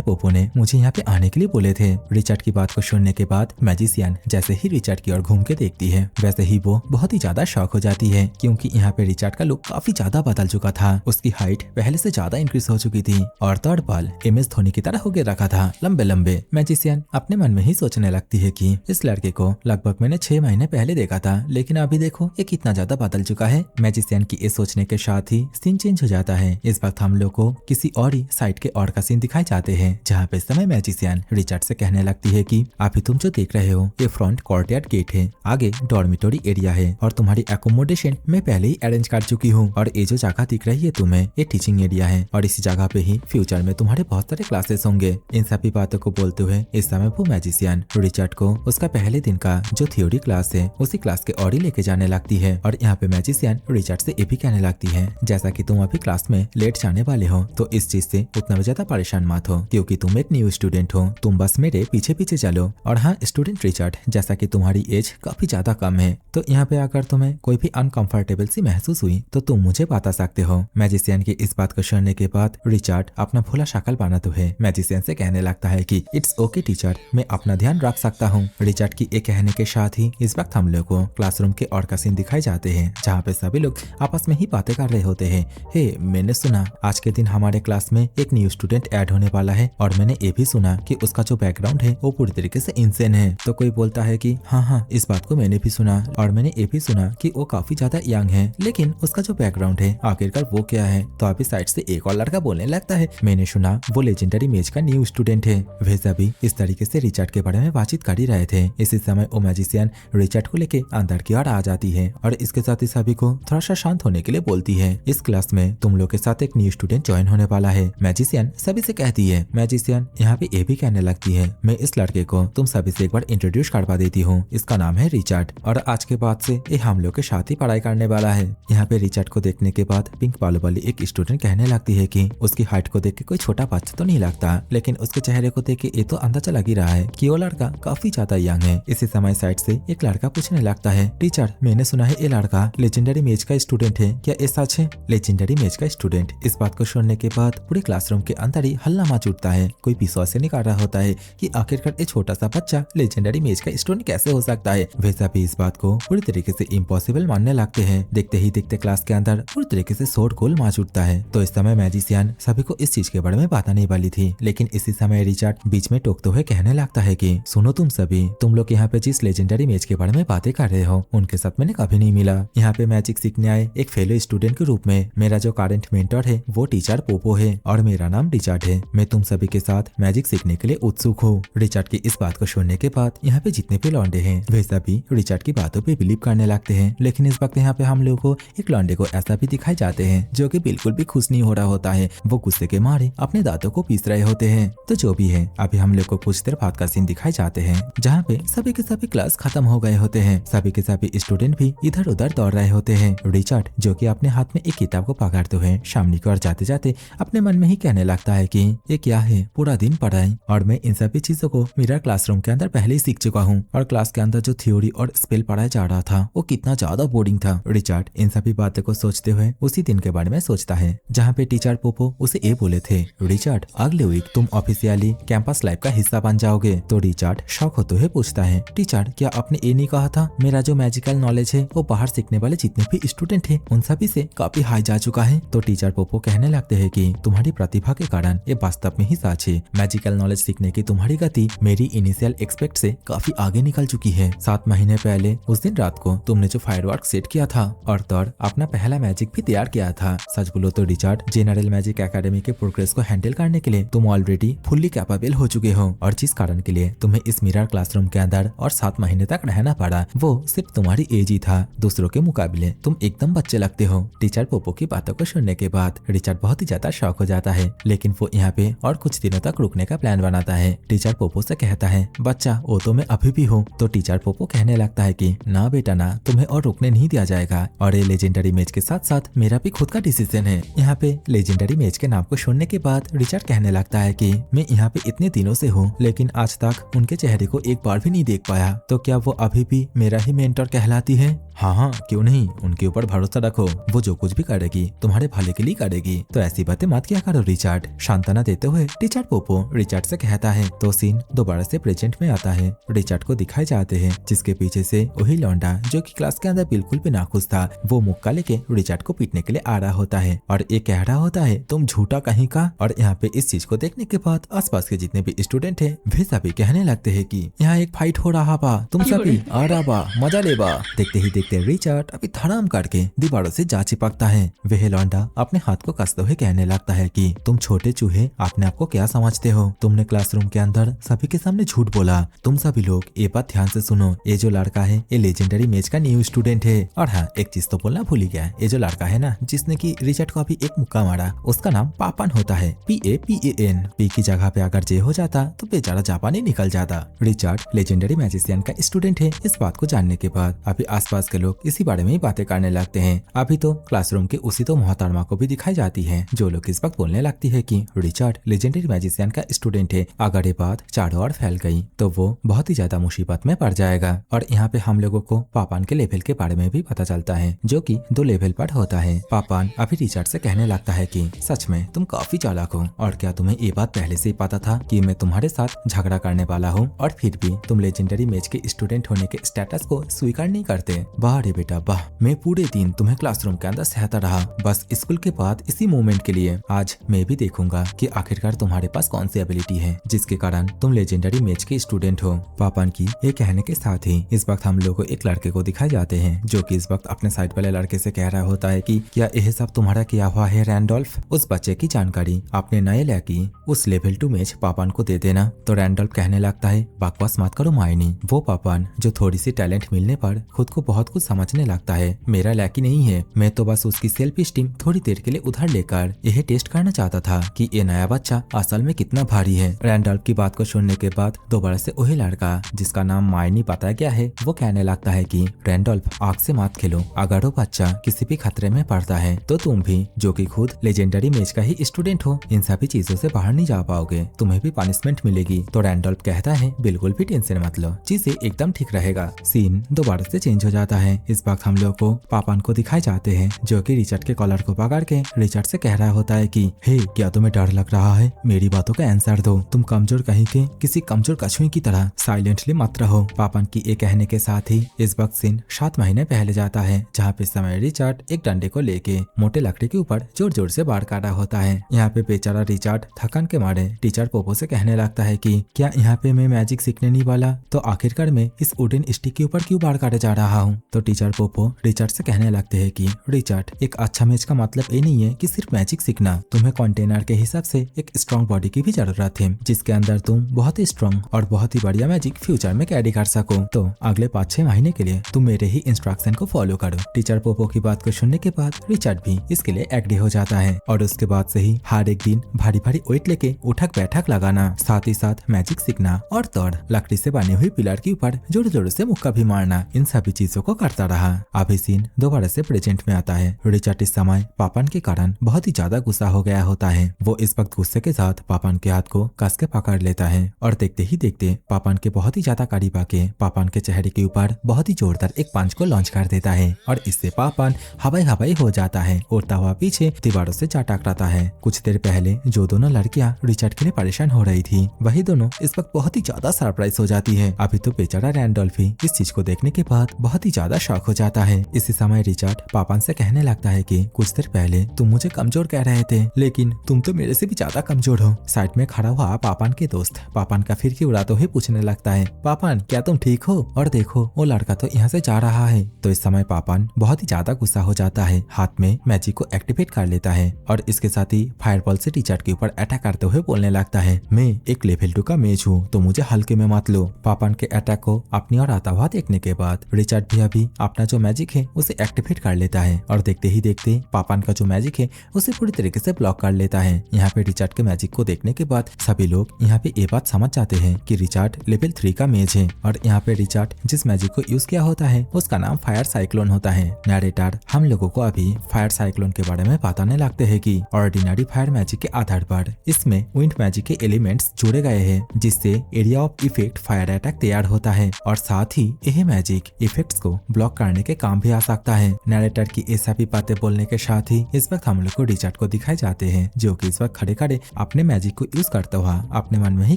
पोपो ने मुझे यहाँ पे आने के लिए बोले थे। रिचर्ड की बात को सुनने के बाद मैजिशियन जैसे ही रिचर्ड की ओर घूम के देखती है वैसे ही वो बहुत ही ज्यादा शॉक हो जाती है, क्योंकि यहाँ पे रिचर्ड का लुक काफी ज्यादा बदल चुका था। उसकी हाइट पहले से ज्यादा इंक्रीज हो चुकी थी और थर्ड बाल MS धोनी की तरह होके रखा था, लंबे लंबे। मैजिशियन अपने मन में ही सोचने लगती है कि इस लड़के को लगभग मैंने 6 महीने पहले देखा था, लेकिन अभी देखो ये कितना ज्यादा बदल चुका है। मैजिशियन की इस सोचने के साथ ही सीन चेंज हो जाता है। इस वक्त हम लोग को किसी और ही साइड के और का सीन दिखाए जाते हैं, जहाँ पे समय मैजिशियन रिचर्ड से कहने लगती है कि अभी तुम जो देख रहे हो ये फ्रंट कोर्टयार्ड गेट है, आगे डॉर्मिटोरी एरिया है और तुम्हारी एकोमोडेशन मैं पहले ही अरेंज कर चुकी हूँ और ये जो जगह दिख रही है तुम्हें ये टीचिंग एरिया है और इसी जगह पे ही फ्यूचर में तुम्हारे बहुत सारे क्लासेस होंगे। इन सभी बातों को बोलते हुए इस समय वो मैजिशियन रिचर्ड को उसका पहले दिन का जो थ्योरी क्लास है उसी क्लास के और ही लेके जाने लगती है और यहाँ पे मैजिशियन रिचर्ड से ये भी कहने लगती है जैसा कि तुम अभी क्लास में लेट जाने वाले हो तो इस चीज से उतना भी ज्यादा परेशान मत हो, क्योंकि तुम एक न्यू स्टूडेंट हो, तुम बस मेरे पीछे पीछे चलो। और हाँ स्टूडेंट रिचर्ड, जैसा कि तुम्हारी एज काफी ज्यादा कम है तो यहाँ पे अगर तुम्हें कोई भी अनकंफर्टेबल सी महसूस हुई तो तुम मुझे बता सकते हो। मैजिशियन की इस बात को सुनने के बाद रिचर्ड अपना भोला शक्ल बनाते हुए मैजिशियन से कहने लगता है कि इट्स ओके टीचर, मैं अपना ध्यान रख सकता हूँ। रिचर्ड की एक कहने के साथ ही इस वक्त हम लोग को क्लासरूम के और का सीन दिखाई जाते हैं, जहाँ पे सभी लोग आपस में ही बातें कर रहे होते हैं। हे, मैंने सुना आज के दिन हमारे क्लास में एक न्यू स्टूडेंट ऐड होने वाला है और मैंने ये भी सुना कि उसका जो बैकग्राउंड है वो पूरी तरीके से इंसेन है। तो कोई बोलता है कि हाँ, इस बात को मैंने भी सुना और मैंने ये भी सुना कि वो काफी ज्यादा यंग है, लेकिन उसका जो बैकग्राउंड है आखिरकार वो क्या है। तो अभी साइड से एक और लड़का बोलने लगता है, मैंने सुना वो लेजेंडरी मैच का न्यू स्टूडेंट है। वे सभी इस तरीके से रिचर्ड के बारे में बातचीत कर ही रहे थे। इसी समय वो मैजिशियन रिचर्ड को लेके अंदर की ओर आ जाती है और इसके साथ ही सभी को थोड़ा सा शांत होने के लिए बोलती है। इस क्लास में तुम लोग के साथ एक न्यू स्टूडेंट ज्वाइन होने वाला है। मैजिशियन सभी से कहती है। मैजिशियन यहाँ पे ये भी कहने लगती है, मैं इस लड़के को तुम सभी से एक बार इंट्रोड्यूस करवा देती हूँ, इसका नाम है रिचर्ड और आज के बाद से ये हम लोग के साथ ही पढ़ाई करने वाला है। यहाँ पे रिचर्ड को देखने के बाद पिंक बालों वाली एक स्टूडेंट कहने लगती है कि उसकी हाइट को देख के कोई छोटा बच्चा तो नहीं लगता, लेकिन उसके चेहरे को देख के ये तो अंदाजा लग ही रहा है कि वो लड़का काफी ज्यादा यंग है। इसी समय साइड से एक लड़का पूछने लगता है, टीचर मैंने सुना है ये लड़का लेजेंडरी मैच का स्टूडेंट है, क्या ये सच है? लेजेंडरी मैच का स्टूडेंट। इस बात को सुनने के बाद पूरे क्लासरूम के अंदर ही हल्ला मच उठता है। कोई विश्वास नहीं कर रहा होता है कि आखिरकार ये छोटा सा बच्चा लेजेंडरी मैच का स्टूडेंट कैसे हो सकता है। वैसा भी इस बात को पूरी तरीके से इम्पॉसिबल मानने लगते हैं। देखते ही देखते क्लास के अंदर पूरी तरीके से शोरगुल मच उठता है। तो इस समय मैजिशियन सभी को इस चीज के बारे में बताने वाली थी, लेकिन इसी समय रिचर्ड बीच में टोकते हुए कहने लगता है कि सुनो तुम सभी, तुम लोग यहाँ पे जिस लेजेंडरी मैच के बारे में बातें कर रहे हो उनके साथ मैंने कभी नहीं मिला। यहाँ पे मैजिक सीखने आए एक फेलो स्टूडेंट के रूप में मेरा जो करंट मेंटर है वो टीचर पोपो है और मेरा नाम रिचर्ड है। मैं तुम सभी के साथ मैजिक सीखने के लिए उत्सुक हूँ। रिचर्ड की इस बात को सुनने के बाद यहाँ पे जितने भी लौंडे हैं वे सभी रिचर्ड की बातों पे बिलीव करने लगते हैं, लेकिन इस वक्त यहाँ पे हम लोग को एक लौंडे को ऐसा भी दिखाई जाते हैं जो कि बिल्कुल भी खुश नहीं हो रहा होता है। वो गुस्से के मारे अपने दांतों को पीस रहे होते हैं। तो जो भी है अभी हम लोग को कुछ देर बाद का सीन दिखाई जाते हैं, जहाँ पे सभी के सभी क्लास खत्म हो गए होते हैं। सभी के सभी स्टूडेंट भी इधर उधर दौड़ रहे होते हैं। रिचर्ड जो कि अपने हाथ में एक किताब को पकड़ते हुए सामने की ओर जाते जाते अपने मन में ही कहने लगता है कि ये क्या है, पूरा दिन पढ़ाई और मैं इन सभी चीजों को मेरा क्लासरूम के अंदर पहले ही सीख चुका हूँ और क्लास के अंदर जो थ्योरी और स्पेल पढ़ाया जा रहा था वो कितना ज्यादा बोरिंग था। रिचर्ड इन सभी बातों को सोचते हुए उसी दिन के बारे में सोचता है जहाँ पे टीचर पोपो उसे ये बोले थे, रिचर्ड अगले वीक तुम ऑफिशियली कैंपस लाइफ का हिस्सा बन जाओगे। तो रिचर्ड शौक होते हुए पूछता है, टीचर क्या आपने ये नहीं कहा था मेरा जो मैजिकल नॉलेज है वो बाहर सीखने वाले जितने भी स्टूडेंट है उन सभी से काफी हाई जा चुका है? तो टीचर पोपो कहने लगते हैं कि तुम्हारी प्रतिभा के कारण ये वास्तव में ही सच है। मैजिकल नॉलेज सीखने की तुम्हारी गति मेरी इनिशियल एक्सपेक्ट से काफी आगे निकल चुकी है। 7 महीने पहले उस दिन रात को तुमने जो फायरवर्क सेट किया था और तौर अपना पहला मैजिक भी तैयार किया था। सच बोलो तो रिचर्ड, जनरल मैजिक एकेडमी के प्रोग्रेस को हैंडल करने के लिए तुम ऑलरेडी फुल्ली कैपेबल हो चुके हो और जिस कारण के लिए तुम्हें इस मिरर क्लासरूम के अंदर और 7 महीने तक रहना पड़ा वो सिर्फ तुम्हारी एज इजी था, दूसरों के मुकाबले तुम एकदम बच्चे लगते हो। टीचर पोपो की बातों को सुनने के बाद रिचर्ड बहुत ही ज्यादा शॉक हो जाता है, लेकिन वो यहाँ पे और कुछ दिनों तक रुकने का प्लान बनाता है। टीचर पोपो से कहता है, बच्चा वो तो मैं अभी भी हूँ। तो टीचर पोपो कहने लगता है कि ना बेटा ना, तुम्हें और रुकने नहीं दिया जाएगा, और ये लेजेंडरी मैच के साथ साथ मेरा भी खुद का डिसीजन है। यहाँ पे लेजेंडरी मैच के नाम को सुनने के बाद रिचर्ड कहने लगता है कि मैं यहाँ पे इतने दिनों से हूँ, लेकिन आज तक उनके चेहरे को एक बार भी नहीं देख पाया, तो क्या वो अभी भी मेरा ही मेंटर कहलाती है? हाँ हाँ, क्यों नहीं, उनके ऊपर भरोसा रखो, वो जो कुछ भी करेगी तुम्हारे भले के लिए करेगी, तो ऐसी बातें मत किया करो रिचर्ड। सांत्वना देते हुए टीचर पोपो रिचर्ड से कहता है। तो सीन दोबारा से प्रेजेंट में आता है। रिचर्ड को दिखाए जाते हैं, जिसके पीछे से वही लौंडा जो कि क्लास के अंदर बिल्कुल भी नाखुश था, वो मुक्का लेके रिचर्ड को पीटने के लिए आ रहा होता है और ये कह रहा होता है, तुम झूठा कहीं का। और यहाँ पे इस चीज को देखने के बाद आसपास के जितने भी स्टूडेंट है वे सभी कहने लगते हैं कि यहाँ एक फाइट हो रहा बा, तुम सभी आ रहा बा, मजा ले बा। देखते ही देखते रिचर्ड अभी धड़ाम करके दीवारों से जा चिपकता है। वह लौंडा अपने हाथ को कसते हुए कहने लगता है कि तुम छोटे चूहे अपने आप को क्या समझते हो, तुमने क्लासरूम के अंदर सभी के सामने झूठ बोला। तुम सभी लोग ये बात ध्यान से सुनो, ये जो लड़का है ये लेजेंडरी मैच का न्यू स्टूडेंट है। और हाँ, एक चीज तो बोलना भूल ही गया, ये जो लड़का है ना जिसने की रिचर्ड को अभी एक मुक्का मारा, उसका नाम पापन होता है, PAPAN। पी की जगह पे अगर जे हो जाता तो बेचारा जापानी निकल जाता। रिचर्ड लेजेंडरी मैजिशियन का स्टूडेंट है। इस बात को जानने के बाद अभी आसपास के लोग इसी बारे में ही बातें करने लगते हैं। अभी तो क्लासरूम के उसी तो मोहतरमा को भी दिखाई जाती है, जो लोग इस वक्त बोलने लगती है कि रिचर्ड लेजेंडरी मैजिशियन का स्टूडेंट है, अगर ये बात चारों ओर फैल गई तो वो बहुत ही ज्यादा मुसीबत में पड़ जाएगा। और यहाँ पे हम लोगों को पापान के लेवल के बारे में भी पता चलता है, जो कि 2 लेवल पर होता है। पापान अभी रिचर्ड से कहने लगता है कि सच में तुम काफी चालाक हो, और क्या तुम्हें ये बात पहले से ही पता था कि मैं तुम्हारे साथ झगड़ा करने वाला हूँ, और फिर भी तुम लेजेंडरी मैच के स्टूडेंट होने के स्टेटस को स्वीकार नहीं करते? वाह रे बेटा वाह, मैं पूरे दिन तुम्हें क्लासरूम के अंदर सहता रहा, बस स्कूल के बाद इसी मोमेंट के लिए आज मैं भी देखूंगा कि आखिरकार तुम्हारे पास कौन सी एबिलिटी है जिसके कारण तुम लेजेंडरी मैच के स्टूडेंट हो। पापान की ये कहने के साथ ही इस वक्त हम लोग को एक लड़के को दिखाए जाते हैं, जो कि इस वक्त अपने साइड वाले लड़के से कह रहा होता है कि क्या यह सब तुम्हारा किया हुआ है रैंडोल्फ? उस बच्चे की जानकारी अपने नए लड़की उस लेवल 2 मैच पापान को दे देना। तो रैंडोल्फ कहने लगता है, बकवास मत करो मायनी, वो पापान जो थोड़ी सी टैलेंट मिलने पर खुद को बहुत कुछ समझने लगता है, मेरा लड़की नहीं है, मैं तो बस उसकी सेल्फ स्टीम थोड़ी देर के लिए उधार लेकर यह टेस्ट करना चाहता था कि ये नया बच्चा असल में कितना भारी है। रैंडोल्फ की बात को सुनने के बाद दोबारा से वही लड़का जिसका नाम मायनी बताया गया है, वो कहने लगता है कि रैंडोल्फ आग से मत खेलो, अगर वो बच्चा किसी भी खतरे में पड़ता है तो तुम भी जो कि खुद लेजेंडरी मैच का ही स्टूडेंट हो, इन सभी चीजों से बाहर नहीं जा पाओगे, तुम्हें भी पनिशमेंट मिलेगी। तो रैंडोल्फ कहता है, बिल्कुल भी टेंशन मत लो, चीजें एकदम ठीक रहेगा। सीन दोबारा से चेंज हो जाता है। इस वक्त हम लोग को पापान को दिखाए जाते हैं, जो कि रिचर्ड के कॉलर को पकड़ के रिचर्ड से कह रहा होता है कि हे, क्या तुम्हें डर लग रहा है? मेरी बातों का आंसर दो, तुम कमजोर कहीं के किसी कमजोर कछुए की तरह साइलेंटली मत रहो। पापान की ये कहने के साथ ही इस वक्त सीन 7 महीने पहले जाता है, जहाँ पे समय रिचर्ड एक डंडे को लेके मोटे लकड़ी के ऊपर जोर जोर से बाढ़ काटा होता है। यहाँ पे बेचारा रिचर्ड थकान के मारे टीचर पोपो से कहने लगता है कि क्या यहाँ पे मैं मैजिक सीखने नहीं वाला, तो आखिरकार मैं इस वुडन स्टिक के ऊपर क्यों बाढ़ काटे जा रहा हूँ? तो टीचर पोपो रिचर्ड से कहने लगते हैं कि रिचर्ड, एक अच्छा मैच का मतलब ये नहीं है कि सिर्फ मैजिक सीखना, तुम्हें कंटेनर के हिसाब से एक स्ट्रॉन्ग बॉडी की भी जरूरत है, जिसके अंदर तुम बहुत ही स्ट्रॉन्ग और बहुत ही बढ़िया मैजिक फ्यूचर में कैरी कर सको। तो अगले 5-6 महीने के लिए तुम मेरे ही इंस्ट्रक्शन को फॉलो करो। टीचर पोपो की बात को सुनने के बाद रिचर्ड भी इसके लिए एग्री हो जाता है, और उसके बाद से ही हर एक दिन भारी भारी वेट लेके उठक बैठक लगाना, साथ ही साथ मैजिक सीखना और तोड़ लकड़ी से बनी हुई पिलर के ऊपर जोर जोर से मुक्का भी मारना, इन सभी चीजों को करता रहा। अभी सीन दोबारा से प्रेजेंट में आता है। रिचर्ड इस समय पापन के कारण बहुत ही ज्यादा गुस्सा हो गया होता है। वो इस वक्त गुस्से के साथ पापन के हाथ को कस के पकड़ लेता है, और देखते ही देखते पापन के बहुत ही ज्यादा करीब आके पापन के चेहरे के ऊपर बहुत ही जोरदार एक पंच को लॉन्च कर देता है, और इससे पापन हवाई हवाई हो जाता है, उड़ता हुआ पीछे दीवारों से जा टकराता है। कुछ देर पहले जो दोनों लड़कियां रिचर्ड के लिए परेशान हो रही थी, वही दोनों इस वक्त बहुत ही ज्यादा सरप्राइज हो जाती है। अभी तो बेचारा रैंडोल्फ ही इस चीज को देखने के बाद बहुत ही ज्यादा शॉक हो जाता है। इसी समय रिचर्ड पापन से कहने लगता है कि कुछ देर पहले तुम मुझे कमजोर कह रहे थे, लेकिन तुम तो मेरे से भी ज्यादा कमजोर हो। साइड में खड़ा हुआ पापन के दोस्त पापन का फिर उड़ाते हुए पूछने लगता है, पापन क्या तुम ठीक हो? और देखो वो लड़का तो यहाँ से जा रहा है। तो इस समय पापन बहुत ही ज्यादा गुस्सा हो जाता है, हाथ में मैजिक को एक्टिवेट कर लेता है, और इसके साथ ही फायरबॉल से रिचर्ड के ऊपर अटैक करते हुए बोलने लगता है, मैं एक लेवल 2 का मैच हूँ, तो मुझे हल्के में मत लो। पापन के अटैक को अपनी ओर आता हुआ देखने के बाद रिचर्ड रिचर्ड भी अभी अपना जो मैजिक है उसे एक्टिवेट कर लेता है और देखते ही देखते पापान का जो मैजिक है उसे पूरी तरीके से ब्लॉक कर लेता है। यहाँ पे रिचर्ड के मैजिक को देखने के बाद सभी लोग यहाँ पे ये बात समझ जाते हैं कि रिचर्ड लेवल 3 का मेज है और यहाँ पे रिचर्ड जिस मैजिक को यूज किया होता है उसका नाम फायर साइक्लोन होता है। नैरेटर हम लोगों को अभी फायर साइक्लोन के बारे में बताने लगते हैं कि ऑर्डिनरी फायर मैजिक के आधार पर इसमें विंड मैजिक के एलिमेंट्स जोड़े गए हैं जिससे area of effect fire attack तैयार होता है और साथ ही यह मैजिक इफेक्ट्स को ब्लॉक करने के काम भी आ सकता है। नैरेटर की ये सभी बातें बोलने के साथ ही इस वक्त हम लोग को रिचर्ड को दिखाए जाते हैं जो कि इस वक्त खड़े खड़े अपने मैजिक को यूज करता हुआ अपने मन में ही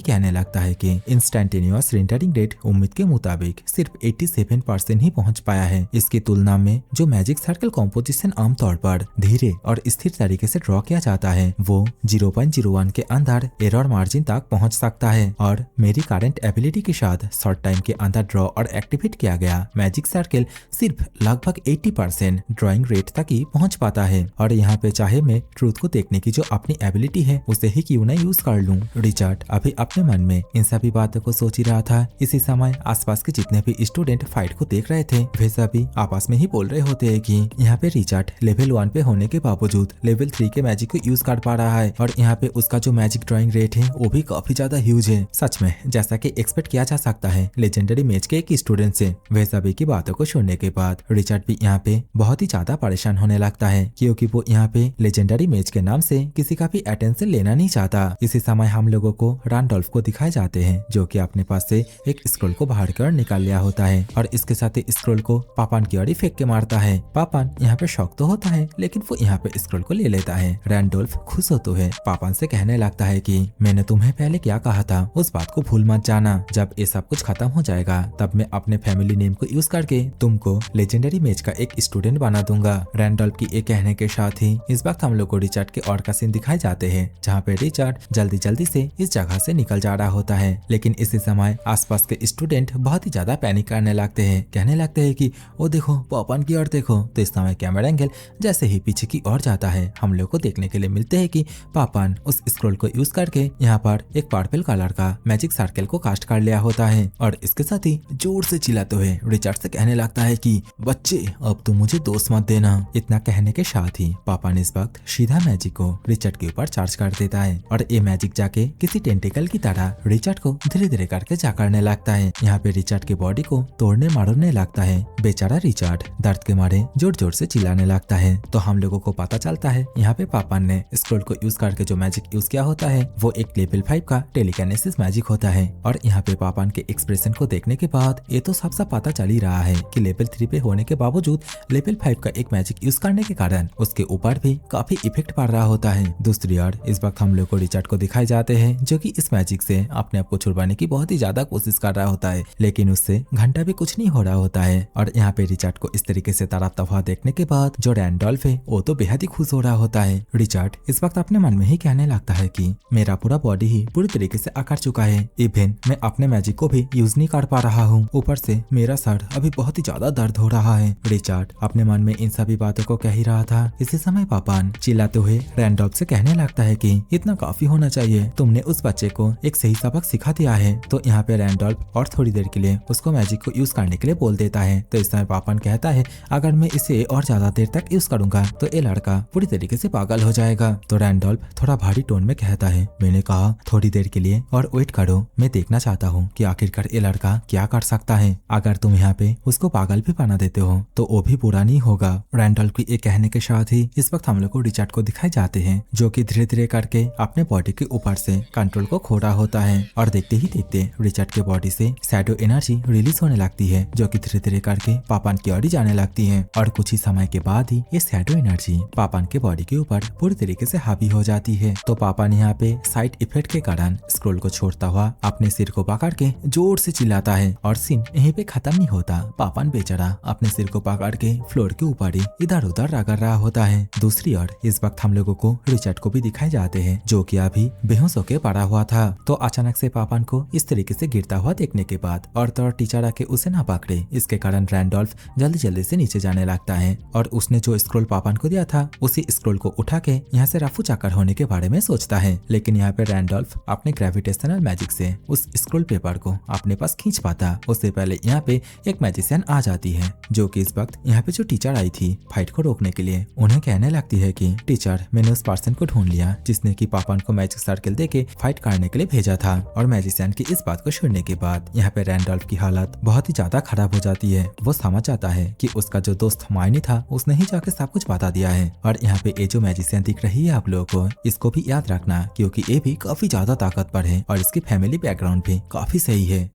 कहने लगता है कि इंस्टेंटेनियस रेंडरिंग रेट उम्मीद के मुताबिक सिर्फ 87% ही पहुंच पाया है। इसकी तुलना में जो मैजिक सर्कल कॉम्पोजिशन आमतौर पर धीरे और स्थिर तरीके से ड्रॉ किया जाता है वो 0.01 के अंदर एरर मार्जिन तक पहुंच सकता है और मेरी करंट एबिलिटी के साथ शॉर्ट टाइम के अंदर ड्रॉ और एक्टिवेट किया गया मैजिक सर्कल सिर्फ लगभग 80% ड्रॉइंग रेट तक ही पहुंच पाता है। और यहाँ पे चाहे मैं ट्रूथ को देखने की जो अपनी एबिलिटी है उसे ही क्यों न यूज कर लूं। रिचर्ड अभी अपने मन में इन सभी बातों को सोच ही रहा था। इसी समय आसपास के जितने भी स्टूडेंट फाइट को देख रहे थे वे सभी आपस में ही बोल रहे होते हैं कि यहाँ पे रिचर्ड लेवल 1 पे होने के बावजूद लेवल 3 के मैजिक को यूज कर पा रहा है और यहाँ पे उसका जो मैजिक ड्रॉइंग रेट है वो भी काफी ज्यादा ह्यूज है। सच में जैसा कि एक्सपेक्ट किया जा सकता है लेजेंडरी मैच के एक स्टूडेंट से। वे सभी की बातों को सुनने के बाद रिचर्ड भी यहाँ पे बहुत ही ज्यादा परेशान होने लगता है क्योंकि वो यहाँ पे लेजेंडरी मैच के नाम से किसी का भी अटेंशन लेना नहीं चाहता। इसी समय हम लोगों को रैंडोल्फ को दिखाए जाते हैं जो कि अपने पास से एक स्क्रोल को बाहर कर निकाल लिया होता है और इसके साथ ही स्क्रोल को पापान की ओर ही फेंक के मारता है। पापान यहाँ पे शौक तो होता है लेकिन वो यहाँ पे स्क्रोल को ले लेता है। रैंडोल्फ खुश होते हुए पापान से कहने लगता है कि मैंने तुम्हें पहले क्या कहा था उस बात को भूल मत जाना। जब ये सब कुछ खत्म हो जाएगा तब मैं अपने फैमिली नेम को यूज करके तुमको लेजेंडरी मैच का एक स्टूडेंट बना दूंगा। रैंडोल्फ की ये कहने के साथ ही इस वक्त हम लोग को रिचर्ड के और का सीन दिखाए जाते हैं जहाँ पे रिचर्ड जल्दी जल्दी से इस जगह से निकल जा रहा होता है। लेकिन इसी समय आसपास के स्टूडेंट बहुत ही ज्यादा पैनिक करने लगते हैं। कहने लगते हैं कि ओ देखो पापान की ओर देखो। तो इस समय कैमरा एंगल जैसे ही पीछे की ओर जाता है हम लोग को देखने के लिए मिलते हैं कि पापान उस स्क्रोल को यूज करके यहाँ पर एक पर्पल कलर का मैजिक सर्कल को कास्ट कर लिया होता है और इसके साथ ही जोर से चिल्लाते हुए रिचर्ड से कहने लगता है कि बच्चे अब तुम मुझे दोस्त मत देना। इतना कहने के साथ ही पापान इस वक्त सीधा मैजिक को रिचर्ड के ऊपर चार्ज कर देता है और ये मैजिक जाके किसी टेंटिकल की तरह रिचर्ड को धीरे धीरे करके जा करने लगता है। यहाँ पे रिचर्ड की बॉडी को तोड़ने मारने लगता है। बेचारा रिचर्ड दर्द के मारे जोर जोर से चिल्लाने लगता है। तो हम लोगों को पता चलता है यहाँ पे पापान ने स्क्रोल को यूज करके जो मैजिक यूज किया होता है वो एक लेवल 5 का टेलीकाइनेसिस मैजिक होता है। और यहाँ पे पापान के एक्सप्रेशन को देखने के बाद ये तो सब पता चल ही रहा है कि लेवल 3 पे होने के बावजूद लेवल 5 का एक मैजिक यूज करने के कारण उसके ऊपर भी काफी इफेक्ट पड़ रहा होता है। दूसरी ओर इस वक्त हम लोग को रिचर्ड को दिखाए जाते हैं जो कि इस मैजिक से अपने आप को छुड़वाने की बहुत ही ज्यादा कोशिश कर रहा होता है लेकिन उससे घंटा भी कुछ नहीं हो रहा होता है। और यहाँ पे रिचर्ड को इस तरीके से तड़पता हुआ देखने के बाद जो रैंडोल्फ है वो तो बेहद ही खुश हो रहा होता है। रिचर्ड इस वक्त अपने मन में ही कहने लगता है कि मेरा पूरा बॉडी ही पूरी तरीके से आकर चुका है। इवन मैं अपने मैजिक को भी यूज नहीं कर पा रहा हूँ। ऊपर से मेरा सर अभी बहुत ही ज्यादा दर्द हो रहा है। रिचर्ड अपने मन में इन सभी बातों को कह ही रहा था। इसी समय पापान चिल्लाते हुए रैंडोल्फ से कहने लगता है कि इतना काफी होना चाहिए, तुमने उस बच्चे को एक सही सबक सिखा दिया है। तो यहाँ पे रैंडोल्फ और थोड़ी देर के लिए उसको मैजिक को यूज करने के लिए बोल देता है। तो इस समय पापान कहता है अगर मैं इसे और ज्यादा देर तक यूज करूंगा तो ये लड़का पूरी तरीके से पागल हो जाएगा। तो रैंडोल्फ थोड़ा भारी टोन में कहता है मैंने कहा थोड़ी देर के लिए और वेट करो, मैं देखना चाहता हूँ कि आखिरकार ये लड़का क्या कर सकता है। अगर तुम यहाँ पे उसको पागल भी बना देते हो तो वो भी बुरा नहीं होगा। रैंडोल्फ की ये कहने के साथ ही इस वक्त हम लोग को रिचर्ड को दिखाए जाते हैं जो कि धीरे धीरे करके अपने बॉडी के ऊपर से कंट्रोल को खो रहा होता है और देखते ही देखते रिचर्ड के बॉडी से शैडो एनर्जी रिलीज होने लगती है जो कि धीरे धीरे करके पापान की ओर जाने लगती है। और कुछ ही समय के बाद ही ये शैडो एनर्जी पापान के बॉडी के ऊपर पूरी तरीके से हावी हो जाती है। तो पापान यहाँ पे साइड इफेक्ट के कारण स्क्रोल को छोड़ता हुआ अपने सिर को पकड़ के जोर से चिल्लाता है और सीन यहीं पे खत्म नहीं होता। पापान बेचारा अपने सिर को पकड़ के फ्लोर के ऊपर ही इधर उधर रगड़ रहा होता है। दूसरी ओर इस वक्त हम लोगों को रिचर्ड को भी दिखाए जाते हैं जो कि अभी बेहोश होके पड़ा हुआ था। तो अचानक से पापान को इस तरीके से गिरता हुआ देखने के बाद और तो और टीचर आके उसे ना पकड़े, इसके कारण रैंडोल्फ जल्दी जल्दी से नीचे जाने लगता है और उसने जो स्क्रोल पापान को दिया था उसी स्क्रोल को उठा के यहाँ से रफू चक्कर होने के बारे में सोचता है। लेकिन यहाँ पे रैंडोल्फ अपने ग्रेविटेशनल मैजिक से उस स्क्रोल पेपर को अपने पास खींच पाता। उससे पहले यहाँ पे एक मैजिशियन आ जाती है, जो कि इस वक्त यहाँ पे जो टीचर आई थी फाइट को रोकने के लिए, उन्हें कहने लगती है कि टीचर, मैंने उस पर्सन को ढूंढ लिया जिसने कि पापा को मैजिक सर्कल देके फाइट करने के लिए भेजा था। और मैजिशियन की इस बात को सुनने के बाद यहाँ पे रैंडॉल्फ की हालत बहुत ही ज्यादा खराब हो जाती है। वो समझ जाता है कि उसका जो दोस्त हर्मायोनी था उसने ही जाके सब कुछ बता दिया है। और यहाँ पे ये जो मैजिशियन दिख रही है आप लोगों को, इसको भी याद रखना क्योंकि ये भी काफी ज्यादा ताकतवर है और इसकी फैमिली बैकग्राउंड भी काफी सही है।